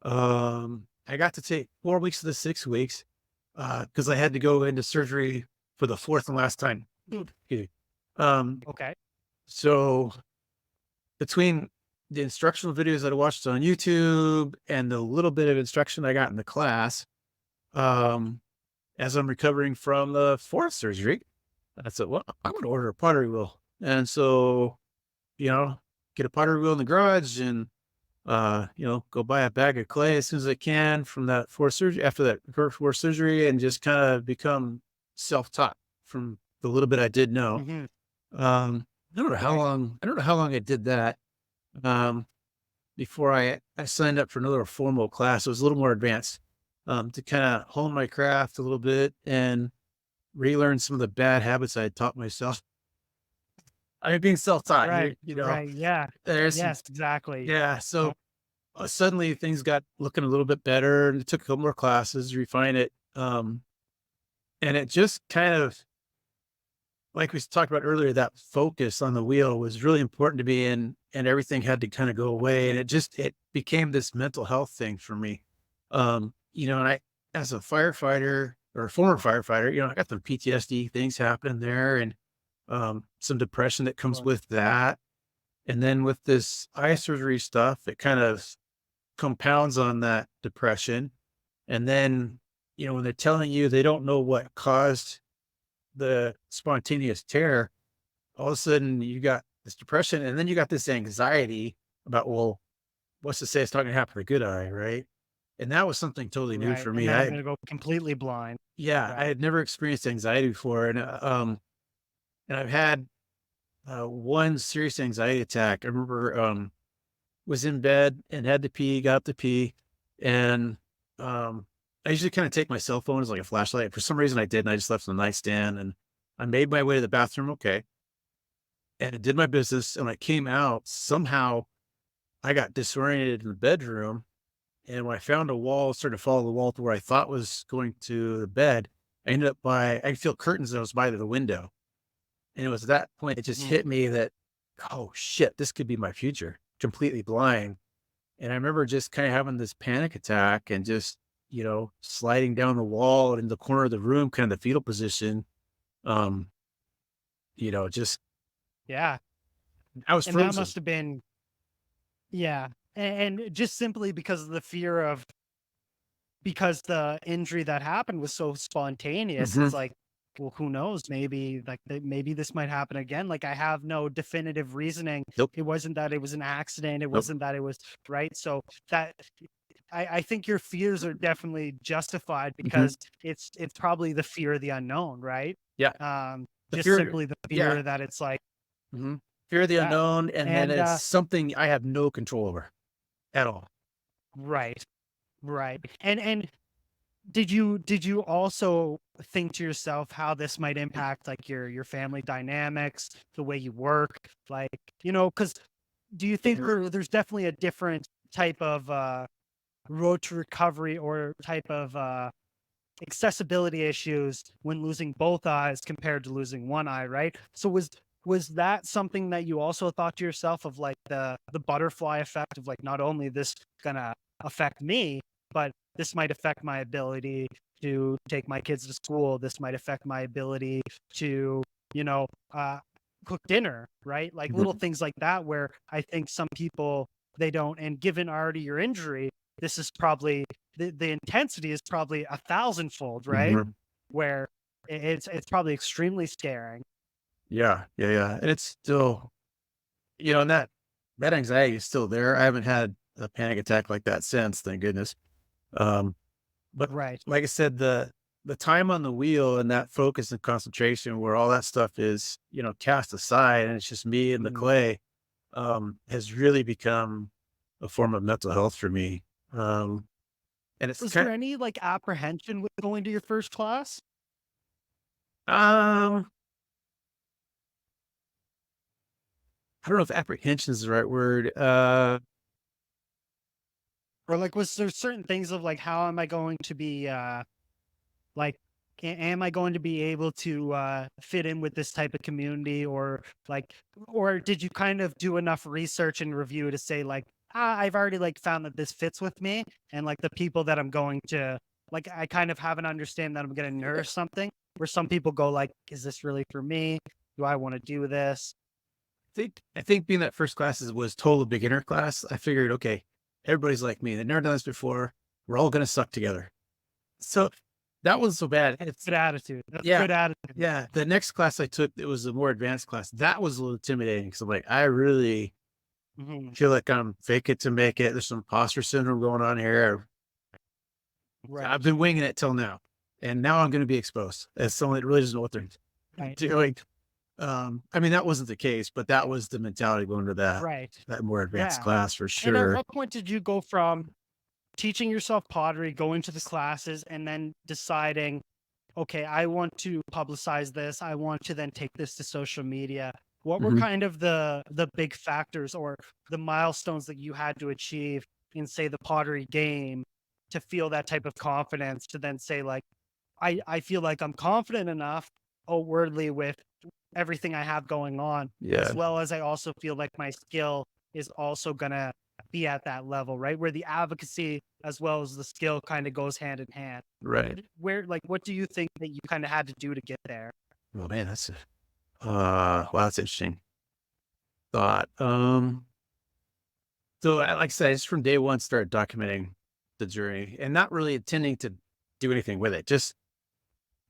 Speaker 2: I got to take 4 weeks of the 6 weeks, cause I had to go into surgery for the fourth and last time. Excuse me.
Speaker 3: Okay.
Speaker 2: So between the instructional videos that I watched on YouTube and the little bit of instruction I got in the class, um, as I'm recovering from the fourth surgery, I said, well, I'm going to order a pottery wheel. And so, get a pottery wheel in the garage, and, go buy a bag of clay as soon as I can from that fourth surgery, after that fourth surgery, and just kind of become self-taught from the little bit I did know.
Speaker 3: Hmm. Right.
Speaker 2: I don't know how long I did that. Um, before I signed up for another formal class. It was a little more advanced, to kind of hone my craft a little bit and relearn some of the bad habits I had taught myself. I mean, being self-taught,
Speaker 3: Right. Right. Yeah.
Speaker 2: there's some,
Speaker 3: Yes, exactly.
Speaker 2: yeah. So suddenly things got looking a little bit better, and it took a couple more classes, refine it. And it just kind of, like we talked about earlier, that focus on the wheel was really important to me, and everything had to kind of go away. And it became this mental health thing for me. And as a firefighter, or a former firefighter, I got some PTSD things happening there, and some depression that comes
Speaker 3: Sure.
Speaker 2: with that. And then with this eye surgery stuff, it kind of compounds on that depression. And then, when they're telling you they don't know what caused the spontaneous tear, all of a sudden you got this depression, and then you got this anxiety about, well, what's to say it's not going to happen to the good eye, right? And that was something totally new
Speaker 3: Right.
Speaker 2: for
Speaker 3: And
Speaker 2: me.
Speaker 3: now I'm gonna go completely blind.
Speaker 2: Yeah, I
Speaker 3: Right.
Speaker 2: had never experienced anxiety before, and I've had one serious anxiety attack. I remember, was in bed and had to pee, got up to pee, and I usually kind of take my cell phone as like a flashlight. For some reason, I did, and I just left it on the nightstand, and I made my way to the bathroom, okay, and I did my business. And when I came out, somehow I got disoriented in the bedroom, and when I found a wall, started to follow the wall to where I thought was going to the bed, I could feel curtains, and I was by the window. And it was at that point, it just
Speaker 3: Mhm.
Speaker 2: hit me that, oh shit, this could be my future, completely blind. And I remember just kind of having this panic attack, and just, sliding down the wall in the corner of the room, kind of the fetal position. Um, just,
Speaker 3: Yeah.
Speaker 2: I was
Speaker 3: And that
Speaker 2: frozen.
Speaker 3: must have been, yeah. and just simply because of the fear of because the injury that happened was so spontaneous,
Speaker 2: Hmm.
Speaker 3: it's like, well, who knows? Maybe like maybe this might happen again. Like I have no definitive reasoning.
Speaker 2: Nope.
Speaker 3: It wasn't that it was an accident. It
Speaker 2: Nope.
Speaker 3: wasn't that it was right. So that I think your fears are definitely justified
Speaker 2: Hmm.
Speaker 3: because it's probably the fear of the unknown, right?
Speaker 2: Yeah. The
Speaker 3: Just
Speaker 2: fear.
Speaker 3: simply the
Speaker 2: Yeah.
Speaker 3: fear that it's like,
Speaker 2: Hmm. Fear of the
Speaker 3: yeah,
Speaker 2: unknown, and then
Speaker 3: and
Speaker 2: it's something I have no control over at all.
Speaker 3: right, right, and did you also think to yourself how this might impact like your family dynamics, the way you work, like because do you think there's definitely a different type of road to recovery or type of accessibility issues when losing both eyes compared to losing one eye, right? So was that something that you also thought to yourself of like the butterfly effect of like not only this gonna affect me, but this might affect my ability to take my kids to school. This might affect my ability to, you know, uh, cook dinner, right? Like little
Speaker 2: Mhm.
Speaker 3: things like that where I think some people they don't. And given already your injury, this is probably the intensity is probably a thousandfold, right?
Speaker 2: Mhm.
Speaker 3: Where it's probably extremely scaring.
Speaker 2: Yeah, yeah, yeah, and it's still, and that anxiety is still there. I haven't had a panic attack like that since, thank goodness. Um, but
Speaker 3: Right.
Speaker 2: like I said, the time on the wheel and that focus and concentration where all that stuff is, cast aside and it's just me and the
Speaker 3: Mhm.
Speaker 2: clay, has really become a form of mental health for me. And it's
Speaker 3: Was
Speaker 2: kind
Speaker 3: there any like apprehension with going to your first class?
Speaker 2: um, I don't know if apprehension is the right word.
Speaker 3: Or like was there certain things of like how am I going to be like am I going to be able to fit in with this type of community or like or did you kind of do enough research and review to say like I've already like found that this fits with me and like the people that I'm going to like I kind of have an understanding that I'm going to nourish something where some people go like is this really for me? Do I want to do this?
Speaker 2: I think being that first class was total beginner class. I figured, okay, everybody's like me. They've never done this before. We're all gonna suck together. So that wasn't so bad.
Speaker 3: Good attitude. That's
Speaker 2: Yeah,
Speaker 3: good attitude.
Speaker 2: yeah. The next class I took, it was a more advanced class. That was a little intimidating because I'm like, I really
Speaker 3: Mhm.
Speaker 2: feel like I'm fake it to make it. There's some imposter syndrome going on here. I've
Speaker 3: Right.
Speaker 2: been winging it till now, and now I'm going to be exposed as someone that really doesn't know what they're
Speaker 3: Right.
Speaker 2: doing. I mean, that wasn't the case, but that was the mentality going to that
Speaker 3: Right.
Speaker 2: that more advanced
Speaker 3: Yeah.
Speaker 2: class for
Speaker 3: And at
Speaker 2: sure.
Speaker 3: what point did you go from teaching yourself pottery, going to the classes, and then deciding, okay, I want to publicize this. I want to then take this to social media. What were
Speaker 2: Mhm.
Speaker 3: kind of the big factors or the milestones that you had to achieve in, say, the pottery game to feel that type of confidence to then say, like, I feel like I'm confident enough outwardly with everything I have going on,
Speaker 2: Yeah,
Speaker 3: as well as I also feel like my skill is also gonna be at that level, right? Where the advocacy as well as the skill kind of goes hand in hand.
Speaker 2: right.
Speaker 3: Where like what do you think that you kind of had to do to get there?
Speaker 2: Well, man, wow, that's interesting thought. So like I said, just from day one, started documenting the journey and not really intending to do anything with it, just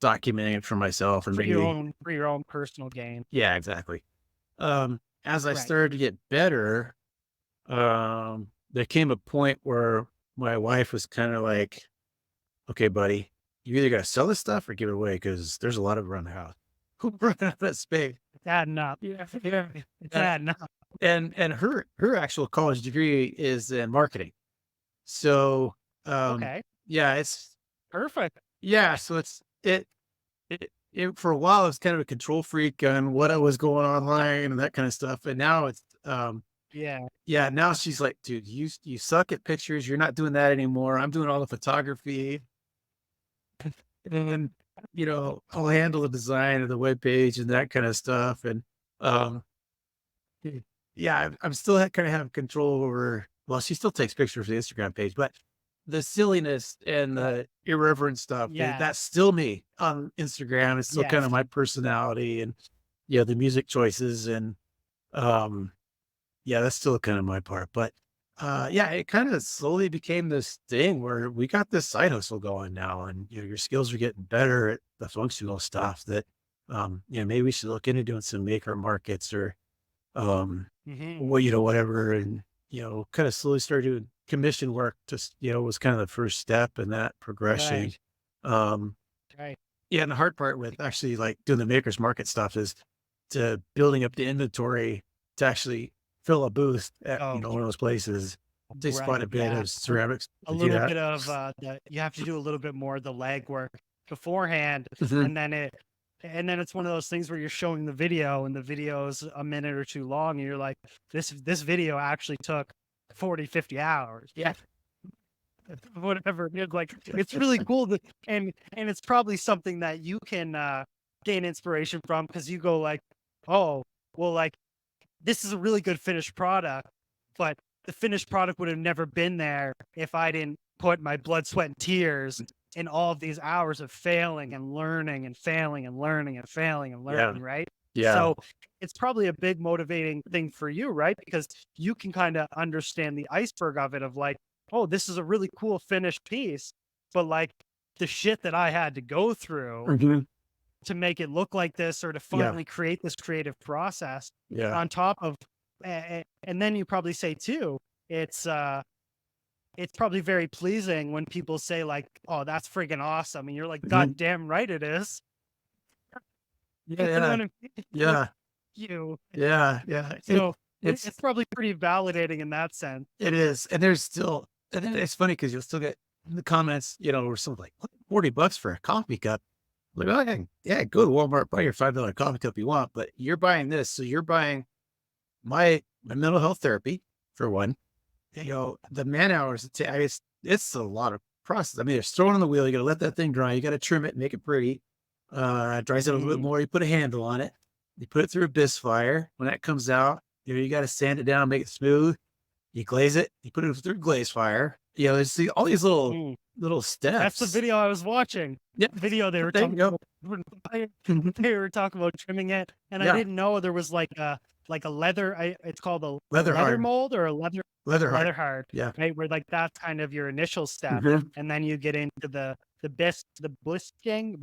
Speaker 2: documenting it for myself and maybe,
Speaker 3: For your own personal gain.
Speaker 2: yeah, exactly. As I
Speaker 3: Right.
Speaker 2: started to get better, there came a point where my wife was kind of like, okay, buddy, you either got to sell this stuff or give it away because there's a lot of it around the house. Who brought out that space?
Speaker 3: It's adding up.
Speaker 2: Yeah, yeah.
Speaker 3: It's
Speaker 2: Uh,
Speaker 3: adding up.
Speaker 2: and her actual college degree is in marketing. So,
Speaker 3: Okay.
Speaker 2: yeah, it's
Speaker 3: Perfect.
Speaker 2: yeah, so it for a while, I was kind of a control freak on what I was going online and that kind of stuff. And now it's,
Speaker 3: Yeah.
Speaker 2: yeah, now she's like, dude, you suck at pictures. You're not doing that anymore. I'm doing all the photography and, I'll handle the design of the web page and that kind of stuff. And, um, yeah, I'm still kind of have control over, well, she still takes pictures for the Instagram page, but the silliness and the irreverent stuff,
Speaker 3: Yeah.
Speaker 2: that's still me on Instagram. It's still kind
Speaker 3: Yes.
Speaker 2: of my personality and, the music choices and, um, yeah, that's still kind of my part. But Yeah, it kind of slowly became this thing where we got this side hustle going now, and your skills are getting better at the functional stuff that, maybe we should look into doing some maker markets or,
Speaker 3: Hmm.
Speaker 2: well, whatever. And, kind of slowly started doing commission work, just, was kind of the first step in that progression.
Speaker 3: Right.
Speaker 2: Um,
Speaker 3: Right.
Speaker 2: yeah. And the hard part with actually like doing the makers market stuff is to building up the inventory to actually fill a booth at,
Speaker 3: Oh,
Speaker 2: one of those places. Takes quite
Speaker 3: right.
Speaker 2: a bit
Speaker 3: Yeah.
Speaker 2: of ceramics
Speaker 3: A
Speaker 2: to do
Speaker 3: little
Speaker 2: that.
Speaker 3: bit of you have to do a little bit more of the legwork beforehand,
Speaker 2: Mhm.
Speaker 3: and then it's one of those things where you're showing the video and the video is a minute or two long and you're like, this video actually took 40, 50 hours.
Speaker 2: Yeah.
Speaker 3: Whatever it is. Like, it's really cool and it's probably something that you can gain inspiration from, because you go like, oh, well, like, this is a really good finished product, but the finished product would have never been there if I didn't put my blood, sweat, and tears in all of these hours of failing and learning and failing and learning and failing and
Speaker 2: Yeah.
Speaker 3: learning, right?
Speaker 2: Yeah.
Speaker 3: So it's probably a big motivating thing for you, right? Because you can kind of understand the iceberg of it, of like, oh, this is a really cool finished piece, but like the shit that I had to go through
Speaker 2: Mhm.
Speaker 3: to make it look like this, or to
Speaker 2: Yeah.
Speaker 3: finally create this creative process
Speaker 2: Yeah.
Speaker 3: on top of, and then you probably say too, it's it's probably very pleasing when people say like, oh, that's friggin' awesome, and you're like,
Speaker 2: Mhm.
Speaker 3: god damn right it is.
Speaker 2: Yeah.
Speaker 3: You know
Speaker 2: Yeah.
Speaker 3: what I mean? Like,
Speaker 2: Yeah.
Speaker 3: you
Speaker 2: Yeah. Yeah.
Speaker 3: so
Speaker 2: It's
Speaker 3: it's probably pretty validating in that sense.
Speaker 2: it is. And there's still, and then it's funny because you'll still get the comments, where someone's like, "What, $40 for a coffee cup?" Like, oh, yeah, yeah, go to Walmart, buy your $5 coffee cup you want, but you're buying this. So you're buying my mental health therapy for one. The man hours, it's a lot of process. I mean, it's throwing on the wheel. You got to let that thing dry. You got to trim it, make it pretty. It dries out a little bit
Speaker 3: Mhm.
Speaker 2: more. You put a handle on it. You put it through a bisque fire. When that comes out, you got to sand it down, make it smooth. You glaze it. You put it through glaze fire. There's all these
Speaker 3: Mm.
Speaker 2: little
Speaker 3: That's the
Speaker 2: steps.
Speaker 3: video I was watching.
Speaker 2: Yeah,
Speaker 3: Video they were
Speaker 2: there you
Speaker 3: talking
Speaker 2: go.
Speaker 3: about, they were talking about trimming it, and I
Speaker 2: Yeah,
Speaker 3: didn't know there was like a leather. It's called a
Speaker 2: leather
Speaker 3: leather
Speaker 2: hard,
Speaker 3: mold or a
Speaker 2: leather hard.
Speaker 3: leather hard,
Speaker 2: Yeah,
Speaker 3: right? Where like that's kind of your initial step,
Speaker 2: Mhm.
Speaker 3: and then you get into the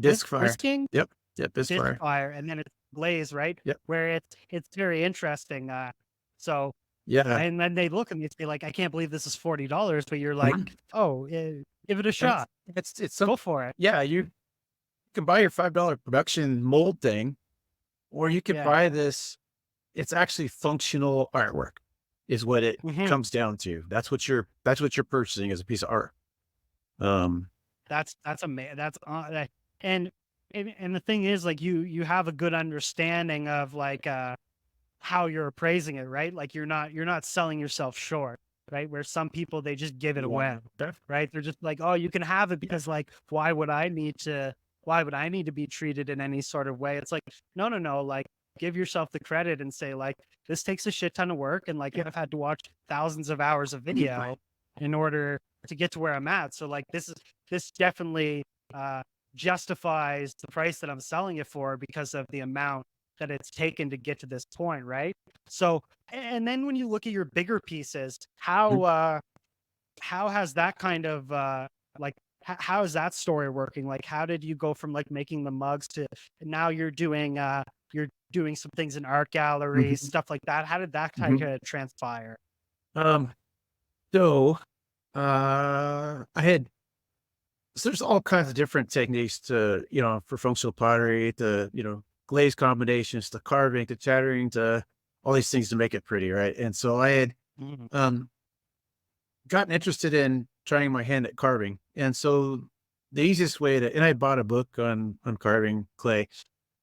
Speaker 2: Disc fire.
Speaker 3: brisking,
Speaker 2: Yep, yep, bisque
Speaker 3: disc
Speaker 2: fire.
Speaker 3: fire, and then it's glaze, right?
Speaker 2: Yep,
Speaker 3: Where it's very interesting. So
Speaker 2: yeah.
Speaker 3: and then they look at me and say like, I can't believe this is $40, but you're like,
Speaker 2: Mhm.
Speaker 3: oh, give it a
Speaker 2: It's
Speaker 3: shot,
Speaker 2: it's some
Speaker 3: go for it.
Speaker 2: yeah. You can buy your $5 production mold thing, or you could
Speaker 3: Yeah.
Speaker 2: buy this. It's actually functional artwork, is what it
Speaker 3: Hmm.
Speaker 2: comes down to. That's what you're purchasing as a piece of art. Um,
Speaker 3: That's amazing. That's and and the thing is, like, you have a good understanding of like how you're appraising it, right? Like you're not selling yourself short, right? Where some people, they just give it
Speaker 2: yeah,
Speaker 3: away,
Speaker 2: def-
Speaker 3: right? They're just like, oh, you can have it because like why would I need to be treated in any sort of way? It's like, no, no, no, like give yourself the credit and say like, this takes a shit ton of work, and like I've had to watch thousands of hours of video in order to get to where I'm at. So like this definitely uh justifies the price that I'm selling it for, because of the amount that it's taken to get to this point, right? So, and then when you look at your bigger pieces, how has that kind of like how is that story working? Like, how did you go from like making the mugs to now you're doing some things in art galleries,
Speaker 2: Mhm,
Speaker 3: stuff like that? How did that kind
Speaker 2: mhm.
Speaker 3: of transpire?
Speaker 2: Um, so, I had so there's all kinds of different techniques to, for functional pottery, to, glaze combinations, to carving, to chattering, to all these things to make it pretty, right? And so I had
Speaker 3: Mhm.
Speaker 2: um gotten interested in trying my hand at carving. And so the easiest way to, and I bought a book on carving clay,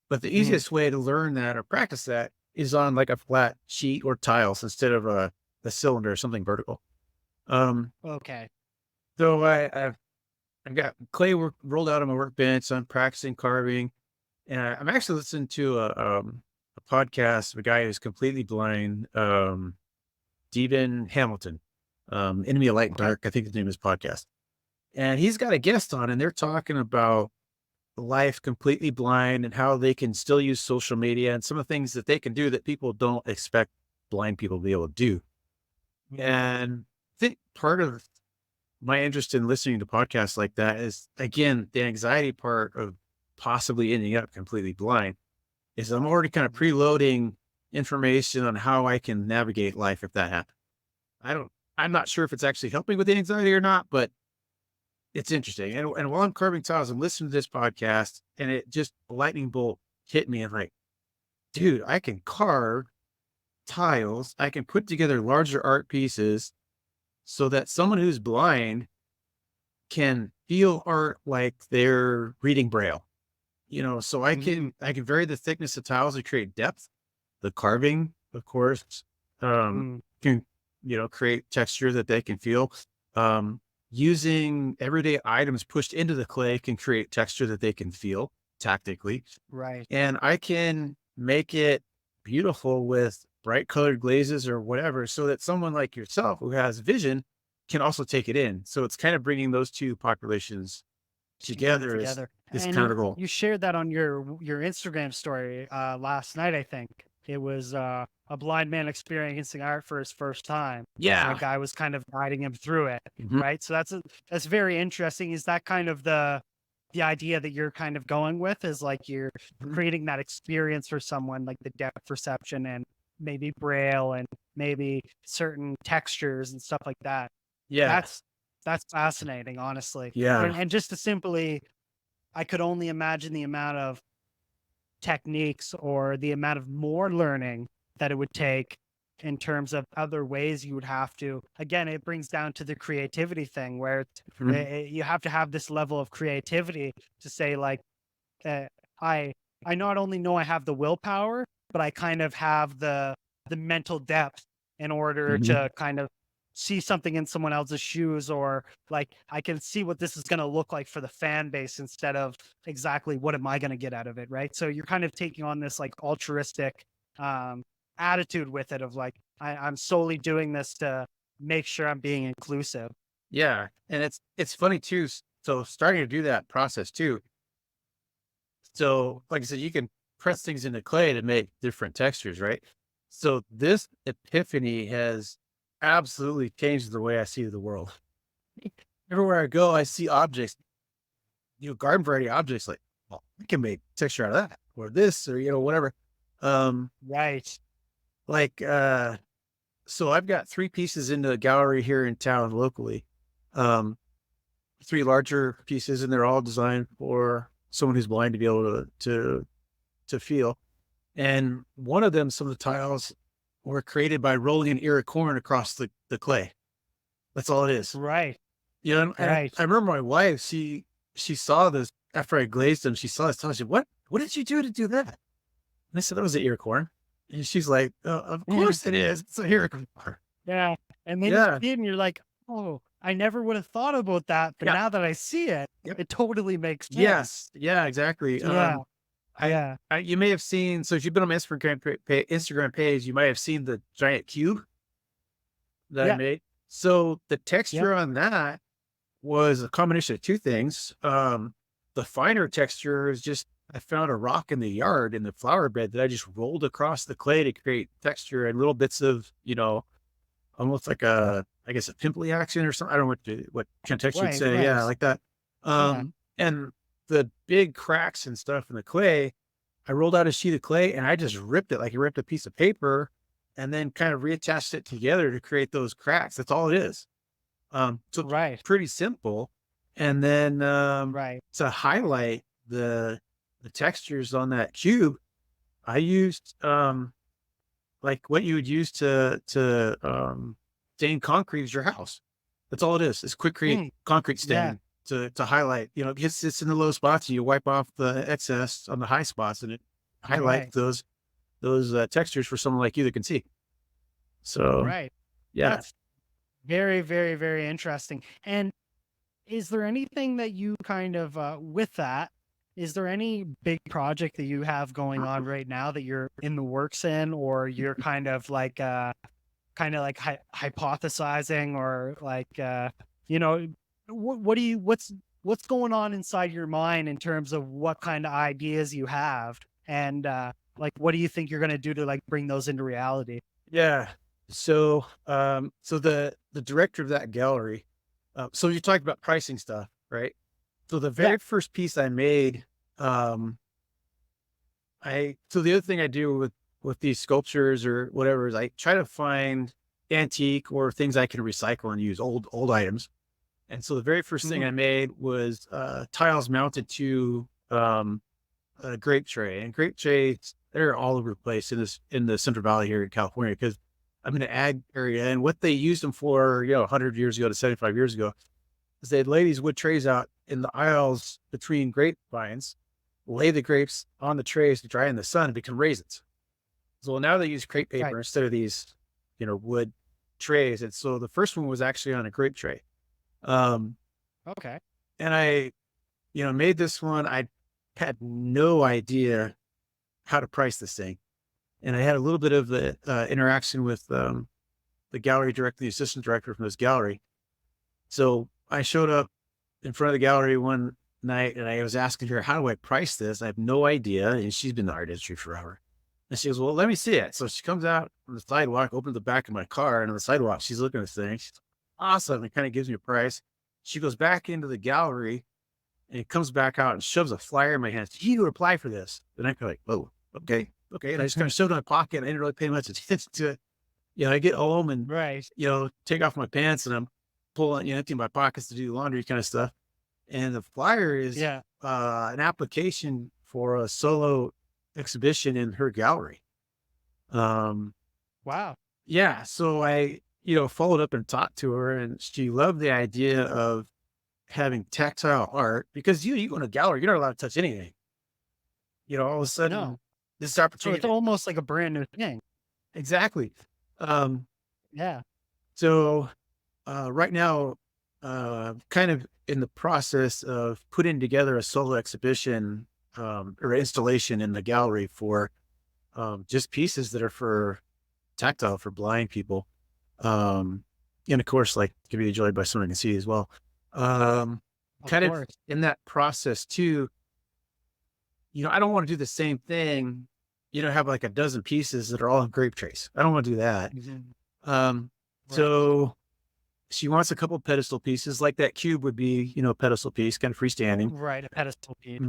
Speaker 2: but the
Speaker 3: Mhm.
Speaker 2: easiest way to learn that or practice that is on like a flat sheet or tiles instead of a cylinder or something vertical. Um,
Speaker 3: Okay.
Speaker 2: so I've got clay work rolled out on my workbench. So I'm practicing carving, and I'm actually listening to a podcast of a guy who's completely blind, Stephen Hamilton, Enemy of Light and
Speaker 3: Okay.
Speaker 2: Dark. I think the name of his podcast. And he's got a guest on, and they're talking about life completely blind and how they can still use social media and some of the things that they can do that people don't expect blind people to be able to do.
Speaker 3: Mhm.
Speaker 2: And think part of my interest in listening to podcasts like that is, again, the anxiety part of possibly ending up completely blind is I'm already kind of preloading information on how I can navigate life if that happens. I'm not sure if it's actually helping with the anxiety or not, but it's interesting. And while I'm carving tiles, I'm listening to this podcast and it just a lightning bolt hit me and like, dude, I can carve tiles. I can put together larger art pieces so that someone who's blind can feel art like they're reading Braille. So I can vary the thickness of tiles to create depth. The carving, of course, can, create texture that they can feel. Using everyday items pushed into the clay can create texture that they can feel tactically.
Speaker 3: Right.
Speaker 2: And I can make it beautiful with bright colored glazes or whatever, so that someone like yourself who has vision can also take it in. So it's kind of bringing those two populations together is
Speaker 3: And
Speaker 2: kind of the goal.
Speaker 3: you shared that on your Instagram story last night, I think. It was a blind man experiencing art for his first time. And a
Speaker 2: Yeah.
Speaker 3: guy was kind of guiding him through it,
Speaker 2: Mhm.
Speaker 3: right? So that's very interesting. Is that kind of the idea that you're kind of going with, is like you're
Speaker 2: Mhm.
Speaker 3: creating that experience for someone, like the depth perception and maybe braille and maybe certain textures and stuff like that.
Speaker 2: Yeah.
Speaker 3: That's fascinating, honestly.
Speaker 2: Yeah.
Speaker 3: And just to simply, I could only imagine the amount of techniques or the amount of more learning that it would take in terms of other ways you would have to. Again, it brings down to the creativity thing where
Speaker 2: Mhm.
Speaker 3: you have to have this level of creativity to say like, uh, I I not only know I have the willpower, but I kind of have the mental depth in order
Speaker 2: Mhm.
Speaker 3: to kind of see something in someone else's shoes, or like I can see what this is going to look like for the fan base instead of exactly what am I going to get out of it, right? So you're kind of taking on this like altruistic um attitude with it of like I'm solely doing this to make sure I'm being inclusive.
Speaker 2: Yeah. And it's funny too. So starting to do that process too. So like I said, you can press things into clay to make different textures, right? So this epiphany has absolutely changed the way I see the world. Everywhere I go, I see objects, garden variety objects like, well, I can make texture out of that or this or, whatever. Um,
Speaker 3: Right.
Speaker 2: like, so I've got three pieces in the gallery here in town locally. Um, Three larger pieces, and they're all designed for someone who's blind to be able to feel. And one of them, some of the tiles were created by rolling an ear of corn across the clay. That's all it is.
Speaker 3: Right.
Speaker 2: And
Speaker 3: Right.
Speaker 2: I remember my wife, she saw this after I glazed them. She saw this tile. She said, what did you do to do that? And I said, that was an ear of corn. And she's like, of course it is. It's a ear of corn.
Speaker 3: Yeah, and then you
Speaker 2: Yeah.
Speaker 3: see it and you're like, "Oh, I never would have thought about that, but
Speaker 2: Yeah.
Speaker 3: now that I see it,
Speaker 2: Yep.
Speaker 3: it totally makes sense."
Speaker 2: Yes. Yeah, exactly.
Speaker 3: Yeah,
Speaker 2: I,
Speaker 3: yeah,
Speaker 2: you may have seen, so if you've been on my Instagram page, you might have seen the giant cube that I
Speaker 3: yeah,
Speaker 2: made. So the
Speaker 3: yep,
Speaker 2: texture on that was a combination of two things. The finer texture is just, I found a rock in the yard in the flower bed that I just rolled across the clay to create texture and little bits of, almost like I guess a pimply accent or something. I don't know what kind of texture you'd
Speaker 3: right,
Speaker 2: say. Yeah,
Speaker 3: right.
Speaker 2: like that.
Speaker 3: Yeah,
Speaker 2: And the big cracks and stuff in the clay, I rolled out a sheet of clay and I just ripped it like you ripped a piece of paper and then kind of reattached it together to create those cracks. That's all it is. So it's
Speaker 3: right,
Speaker 2: pretty simple. And then
Speaker 3: right,
Speaker 2: to highlight the textures on that cube, I used like what you would use to stain concrete as your house. That's all it is. It's quick create
Speaker 3: mm,
Speaker 2: concrete
Speaker 3: yeah,
Speaker 2: stain to highlight, because it's in the low spots and you wipe off the excess on the high spots and it highlights
Speaker 3: right,
Speaker 2: those textures for someone like you that can see. So
Speaker 3: right.
Speaker 2: yeah.
Speaker 3: That's very, very, very interesting. And is there anything that you kind of with that? Is there any big project that you have going on right now that you're in the works in, or you're kind of like hypothesizing, or like you know what do you what's going on inside your mind in terms of what kind of ideas you have, and like what do you think you're going to do to like bring those into reality?
Speaker 2: Yeah. So the director of that gallery, so you talked about pricing stuff, right? So the
Speaker 3: Yeah.
Speaker 2: very first piece I made, um, so the other thing I do with these sculptures or whatever is I try to find antique or things I can recycle and use old items. And so the very first thing
Speaker 3: Mhm.
Speaker 2: I made was tiles mounted to a grape tray, and grape trays, they're all over the place in the Central Valley here in California because I'm in an ag area, and what they used them for, 100 years ago to 75 years ago, is they lay these wood trays out in the aisles between grapevines, lay the grapes on the trays to dry in the sun and become raisins. So now they use crepe
Speaker 3: Right.
Speaker 2: paper instead of these, wood trays. And so the first one was actually on a grape tray. Um,
Speaker 3: Okay.
Speaker 2: and I, made this one. I had no idea how to price this thing. And I had a little bit of the interaction with the gallery director, the assistant director from this gallery. So I showed up in front of the gallery one night and I was asking her, how do I price this? I have no idea. And she's been in the art industry forever. And she goes, well, let me see it. So she comes out on the sidewalk, opens the back of my car, and on the sidewalk, she's looking at this thing. She's awesome. It kind of gives me a price. She goes back into the gallery and it comes back out and shoves a flyer in my hand. You to apply for this. And I'm like, oh, okay. Okay. And I just kind of shoved it in my pocket. I didn't really pay much attention to it. I get home and,
Speaker 3: Right.
Speaker 2: take off my pants and I'm pulling, emptying my pockets to do laundry kind of stuff. And the flyer is
Speaker 3: Yeah.
Speaker 2: an application for a solo exhibition in her gallery. Um,
Speaker 3: Wow.
Speaker 2: yeah. So I, followed up and talked to her and she loved the idea of having tactile art because you go in a gallery, you're not allowed to touch anything. All of a
Speaker 3: No.
Speaker 2: sudden, this
Speaker 3: So it's
Speaker 2: opportunity.
Speaker 3: almost like a brand new thing.
Speaker 2: Exactly. Um,
Speaker 3: Yeah.
Speaker 2: so right now, kind of in the process of putting together a solo exhibition or installation in the gallery for just pieces that are for tactile for blind people. Um, and of course, like can be enjoyed by someone who can see as well. Um,
Speaker 3: Of
Speaker 2: Kind of
Speaker 3: course.
Speaker 2: in that process too, I don't want to do the same thing, have like a dozen pieces that are all in grape trays. I don't want to do that.
Speaker 3: Mhm.
Speaker 2: Um,
Speaker 3: Right.
Speaker 2: so she wants a couple pedestal pieces, like that cube would be, a pedestal piece, kind of freestanding.
Speaker 3: Right. A pedestal piece.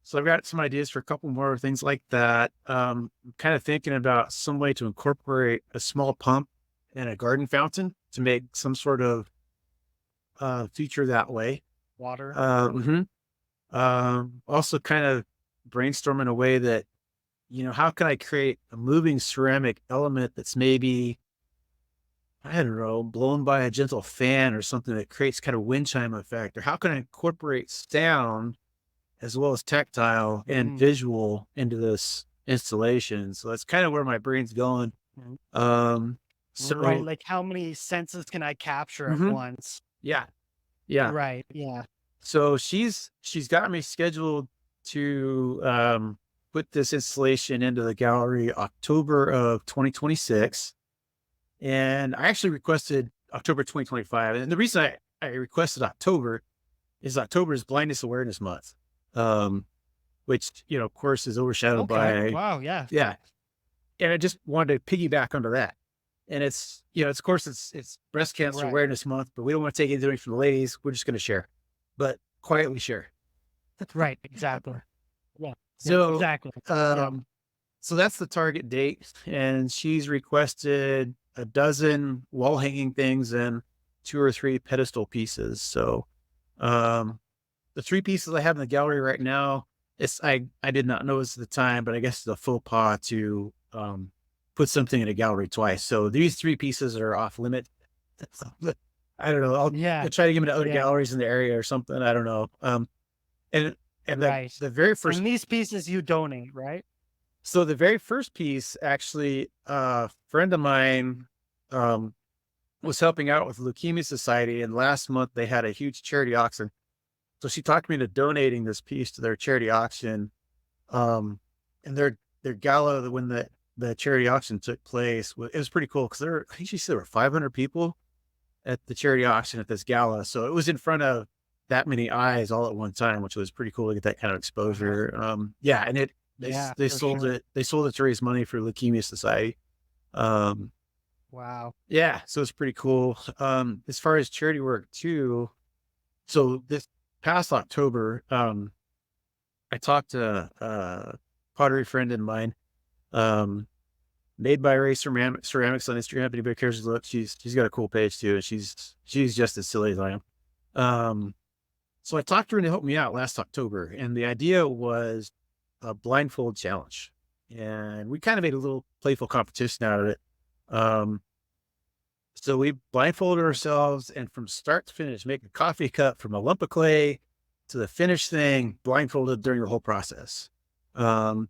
Speaker 2: So I've got some ideas for a couple more things like that. I'm kind of thinking about some way to incorporate a small pump and a garden fountain to make some sort of feature that way.
Speaker 3: Water.
Speaker 2: Mhm. Also kind of brainstorming a way that, how can I create a moving ceramic element that's maybe, I don't know, blown by a gentle fan or something that creates kind of wind chime effect? Or how can I incorporate sound as well as tactile and
Speaker 3: Mhm.
Speaker 2: visual into this installation? So that's kind of where my brain's going.
Speaker 3: Mhm.
Speaker 2: Um,
Speaker 3: Right.
Speaker 2: so
Speaker 3: Like how many senses can I capture at
Speaker 2: mhm,
Speaker 3: once?
Speaker 2: yeah, yeah.
Speaker 3: Right. Yeah.
Speaker 2: So she's got me scheduled to put this installation into the gallery October of 2026. And I actually requested October 2025. And the reason I requested October is Blindness Awareness Month. Which, of course is overshadowed
Speaker 3: Okay.
Speaker 2: by,
Speaker 3: Wow. Yeah.
Speaker 2: yeah. And I just wanted to piggyback onto that. And it's, it's of course it's breast cancer
Speaker 3: Right.
Speaker 2: awareness month, but we don't want to take anything from the ladies. We're just going to share, but quietly share.
Speaker 3: Right. Exactly. Yeah. Yeah.
Speaker 2: So,
Speaker 3: Exactly. Yeah.
Speaker 2: um, so that's the target date. And she's requested a dozen wall hanging things and two or three pedestal pieces. So, um, the three pieces I have in the gallery right now, I did not notice at the time, but I guess it's a faux pas to put something in a gallery twice. So these three pieces are off limit. I don't know. I'll
Speaker 3: Yeah.
Speaker 2: try to give them to other
Speaker 3: Yeah.
Speaker 2: galleries in the area or something. I don't know. And and
Speaker 3: Right.
Speaker 2: the very first
Speaker 3: And these pieces you donate, right?
Speaker 2: so the very first piece, actually, a friend of mine um was helping out with Leukemia Society, and last month they had a huge charity auction. So she talked me into donating this piece to their charity auction. And their gala when the charity auction took place, it was pretty cool because I think she said there were 500 people at the charity auction at this gala. So it was in front of that many eyes all at one time, which was pretty cool to get that kind of
Speaker 3: Wow.
Speaker 2: exposure. Yeah, and
Speaker 3: Yeah,
Speaker 2: they
Speaker 3: for
Speaker 2: sold
Speaker 3: sure.
Speaker 2: it to raise money for Leukemia Society. Um,
Speaker 3: Wow.
Speaker 2: Yeah, so it's pretty cool. As far as charity work too, so this past October, I talked to a pottery friend of mine, um, made by Ray ceramics on Instagram. If anybody cares to look, she's got a cool page too, and she's just as silly as I am. Um, so I talked to her to help me out last October, and the idea was a blindfold challenge, and we kind of made a little playful competition out of it. Um, So we blindfolded ourselves and from start to finish, make a coffee cup from a lump of clay to the finished thing, blindfolded during the whole process. Um,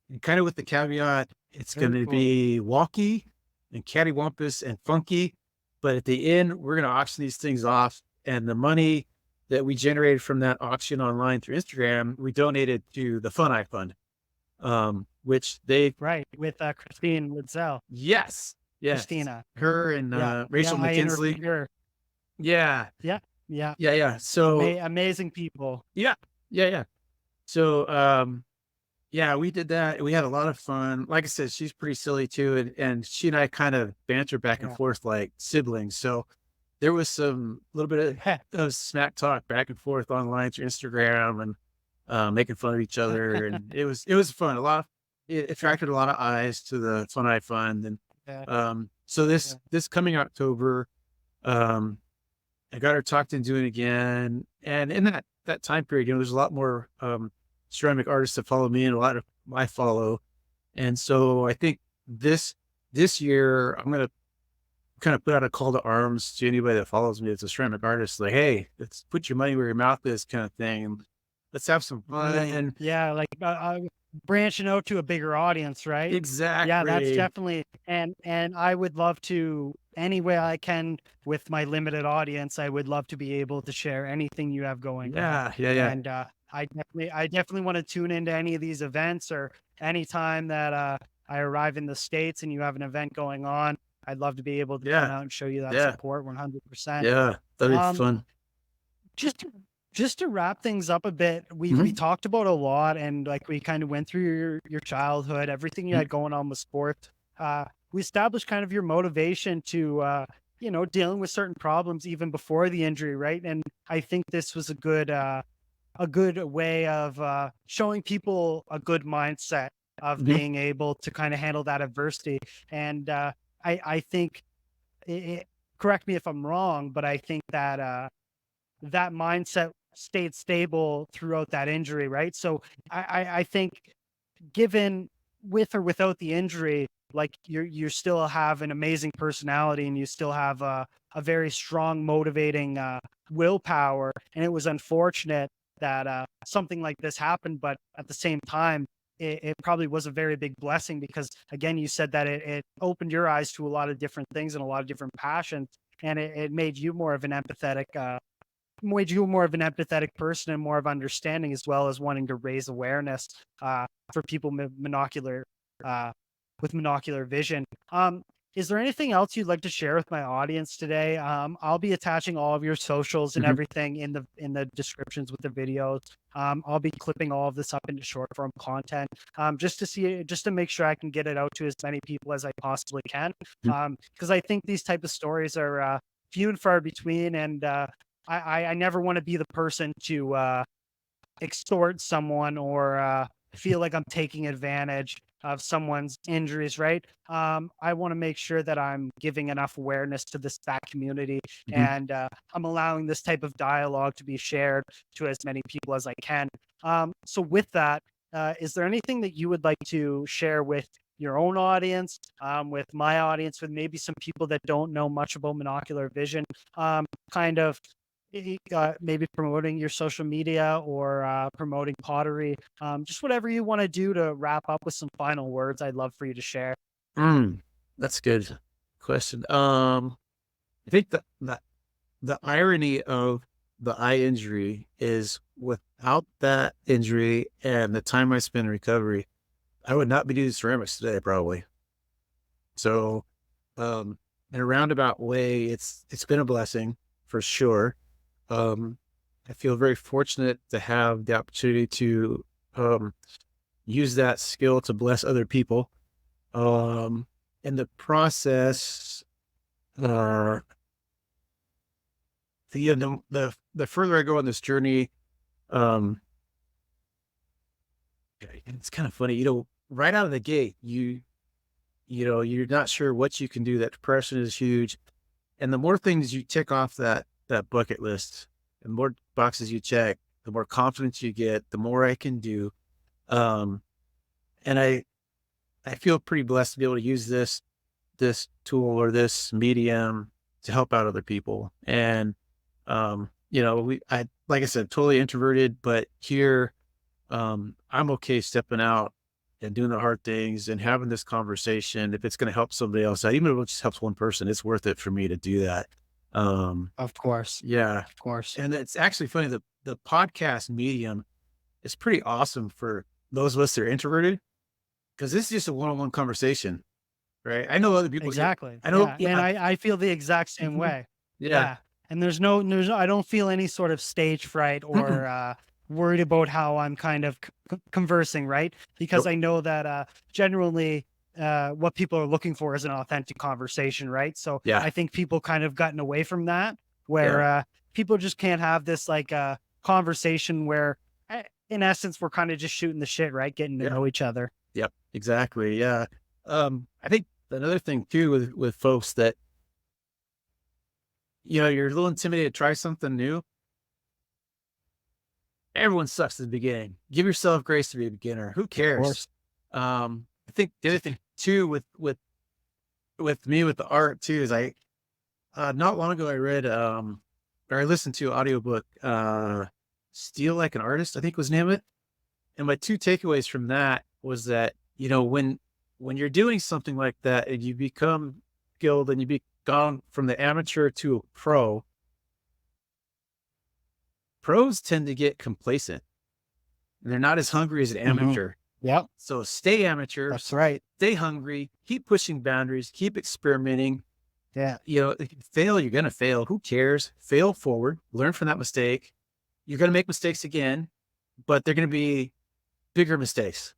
Speaker 2: and kind of with the caveat, it's going
Speaker 3: Very
Speaker 2: to
Speaker 3: cool.
Speaker 2: be walky and cattywampus and funky. But at the end, we're going to auction these things off. And the money that we generated from that auction online through Instagram, we donated to the Fun Eye Fund, which they,
Speaker 3: Right. With Christine Witzel.
Speaker 2: yes, yes,
Speaker 3: Christina.
Speaker 2: her and
Speaker 3: Yeah. Yeah.
Speaker 2: Rachel
Speaker 3: I
Speaker 2: McKinsley.
Speaker 3: interviewed her.
Speaker 2: Yeah.
Speaker 3: Yeah. Yeah.
Speaker 2: Yeah, yeah. So
Speaker 3: Amazing people.
Speaker 2: yeah, yeah, yeah. So yeah, we did that. We had a lot of fun. Like I said, she's pretty silly too, and she and I kind of banter back and
Speaker 3: Yeah.
Speaker 2: forth like siblings. So there was some little bit of smack talk back and forth online through Instagram and making fun of each other, and it was fun. It attracted a lot of eyes to the Fun Eye Fund, and
Speaker 3: Yeah.
Speaker 2: so
Speaker 3: Yeah.
Speaker 2: this coming October, um, I got her talked into it again. And in that time period, there's a lot more ceramic artists that follow me and a lot of I follow. And so I think this year I'm gonna kind of put out a call to arms to anybody that follows me that's a ceramic artist, like, hey, let's put your money where your mouth is kind of thing. And let's have some fun. And
Speaker 3: Yeah, like branching out to a bigger audience, right? Yeah, that's
Speaker 2: exactly.
Speaker 3: definitely, and I would love to any way I can with my limited audience. I would love to be able to share anything you have going on,
Speaker 2: Yeah, yeah, yeah.
Speaker 3: and I definitely want to tune into any of these events or anytime that I arrive in the States and you have an event going on. I'd love to be able to come
Speaker 2: Yeah.
Speaker 3: out and show you that
Speaker 2: Yeah.
Speaker 3: support 100%.
Speaker 2: Yeah. That'd be
Speaker 3: Um,
Speaker 2: fun.
Speaker 3: just to wrap things up a bit, we
Speaker 2: Mhm.
Speaker 3: talked about a lot, and like we kind of went through your childhood, everything you
Speaker 2: Mhm.
Speaker 3: had going on with sports. We established kind of your motivation to dealing with certain problems even before the injury, right? And I think this was a good way of showing people a good mindset of
Speaker 2: Mhm.
Speaker 3: being able to kind of handle that adversity. And I think correct me if I'm wrong, but I think that that mindset stayed stable throughout that injury, right? So I think given with or without the injury, like you still have an amazing personality and you still have a very strong, motivating willpower. And it was unfortunate that something like this happened, but at the same time, it probably was a very big blessing because again, you said that it opened your eyes to a lot of different things and a lot of different passions, and it made you more of an empathetic person and more of understanding, as well as wanting to raise awareness for people uh, with monocular vision. Is there anything else you'd like to share with my audience today? I'll be attaching all of your socials and
Speaker 2: Mhm.
Speaker 3: everything in the descriptions with the videos. I'll be clipping all of this up into short form content, just to make sure I can get it out to as many people as I possibly can.
Speaker 2: Mhm.
Speaker 3: Because I think these type of stories are few and far between, and I never want to be the person to extort someone or feel like I'm taking advantage of someone's injuries, right? I want to make sure that I'm giving enough awareness to that community,
Speaker 2: Mhm.
Speaker 3: and I'm allowing this type of dialogue to be shared to as many people as I can. So, with that, is there anything that you would like to share with your own audience, with my audience, with maybe some people that don't know much about monocular vision? Kind of maybe promoting your social media or promoting pottery, just whatever you want to do to wrap up with some final words. I'd love for you to share.
Speaker 2: Mm, that's a good question. I think the irony of the eye injury is without that injury and the time I spent in recovery, I would not be doing ceramics today, probably. So, um, in a roundabout way, it's been a blessing for sure. Um, I feel very fortunate to have the opportunity to um, use that skill to bless other people. Um, in the process, uh, the further I go on this journey, um, it's kind of funny, right out of the gate, you're not sure what you can do. That depression is huge. And the more things you tick off that bucket list, the more boxes you check, the more confidence you get, the more I can do. Um, and I feel pretty blessed to be able to use this tool or this medium to help out other people. And like I said, totally introverted, but here I'm okay stepping out and doing the hard things and having this conversation. If it's going to help somebody else out, even if it just helps one person, it's worth it for me to do that.
Speaker 3: Of course.
Speaker 2: Yeah.
Speaker 3: Of course.
Speaker 2: And it's actually funny. The podcast medium is pretty awesome for those of us that are introverted because this is just a one-on-one conversation, right? I know other people.
Speaker 3: Exactly.
Speaker 2: I know.
Speaker 3: Yeah.
Speaker 2: Yeah.
Speaker 3: And I feel the exact same
Speaker 2: Mhm.
Speaker 3: way.
Speaker 2: Yeah.
Speaker 3: Yeah. And I don't feel any sort of stage fright or worried about how I'm kind of conversing, right? Because
Speaker 2: Nope.
Speaker 3: I know that generally what people are looking for is an authentic conversation, right? So
Speaker 2: Yeah.
Speaker 3: I think people kind of gotten away from that where
Speaker 2: Yeah.
Speaker 3: people just can't have this like conversation where in essence we're kind of just shooting the shit, right? Getting to
Speaker 2: Yeah.
Speaker 3: know each other.
Speaker 2: Yep. Exactly. Yeah. I think another thing too with folks that, you're a little intimidated to try something new. Everyone sucks at the beginning. Give yourself grace to be a beginner. Who
Speaker 3: Of
Speaker 2: cares?
Speaker 3: course.
Speaker 2: I think the other thing too with me with the art too is not long ago I read or I listened to an audiobook Steal Like an Artist, I think was the name of it. And my two takeaways from that was that, when you're doing something like that and you become skilled and you become from the amateur to a pro, pros tend to get complacent. And they're not as hungry as an amateur.
Speaker 3: Yep.
Speaker 2: So stay amateur,
Speaker 3: That's right.
Speaker 2: stay hungry, keep pushing boundaries, keep experimenting.
Speaker 3: Yeah.
Speaker 2: If you fail, you're going to fail. Who cares? Fail forward, learn from that mistake. You're going to make mistakes again, but they're going to be bigger mistakes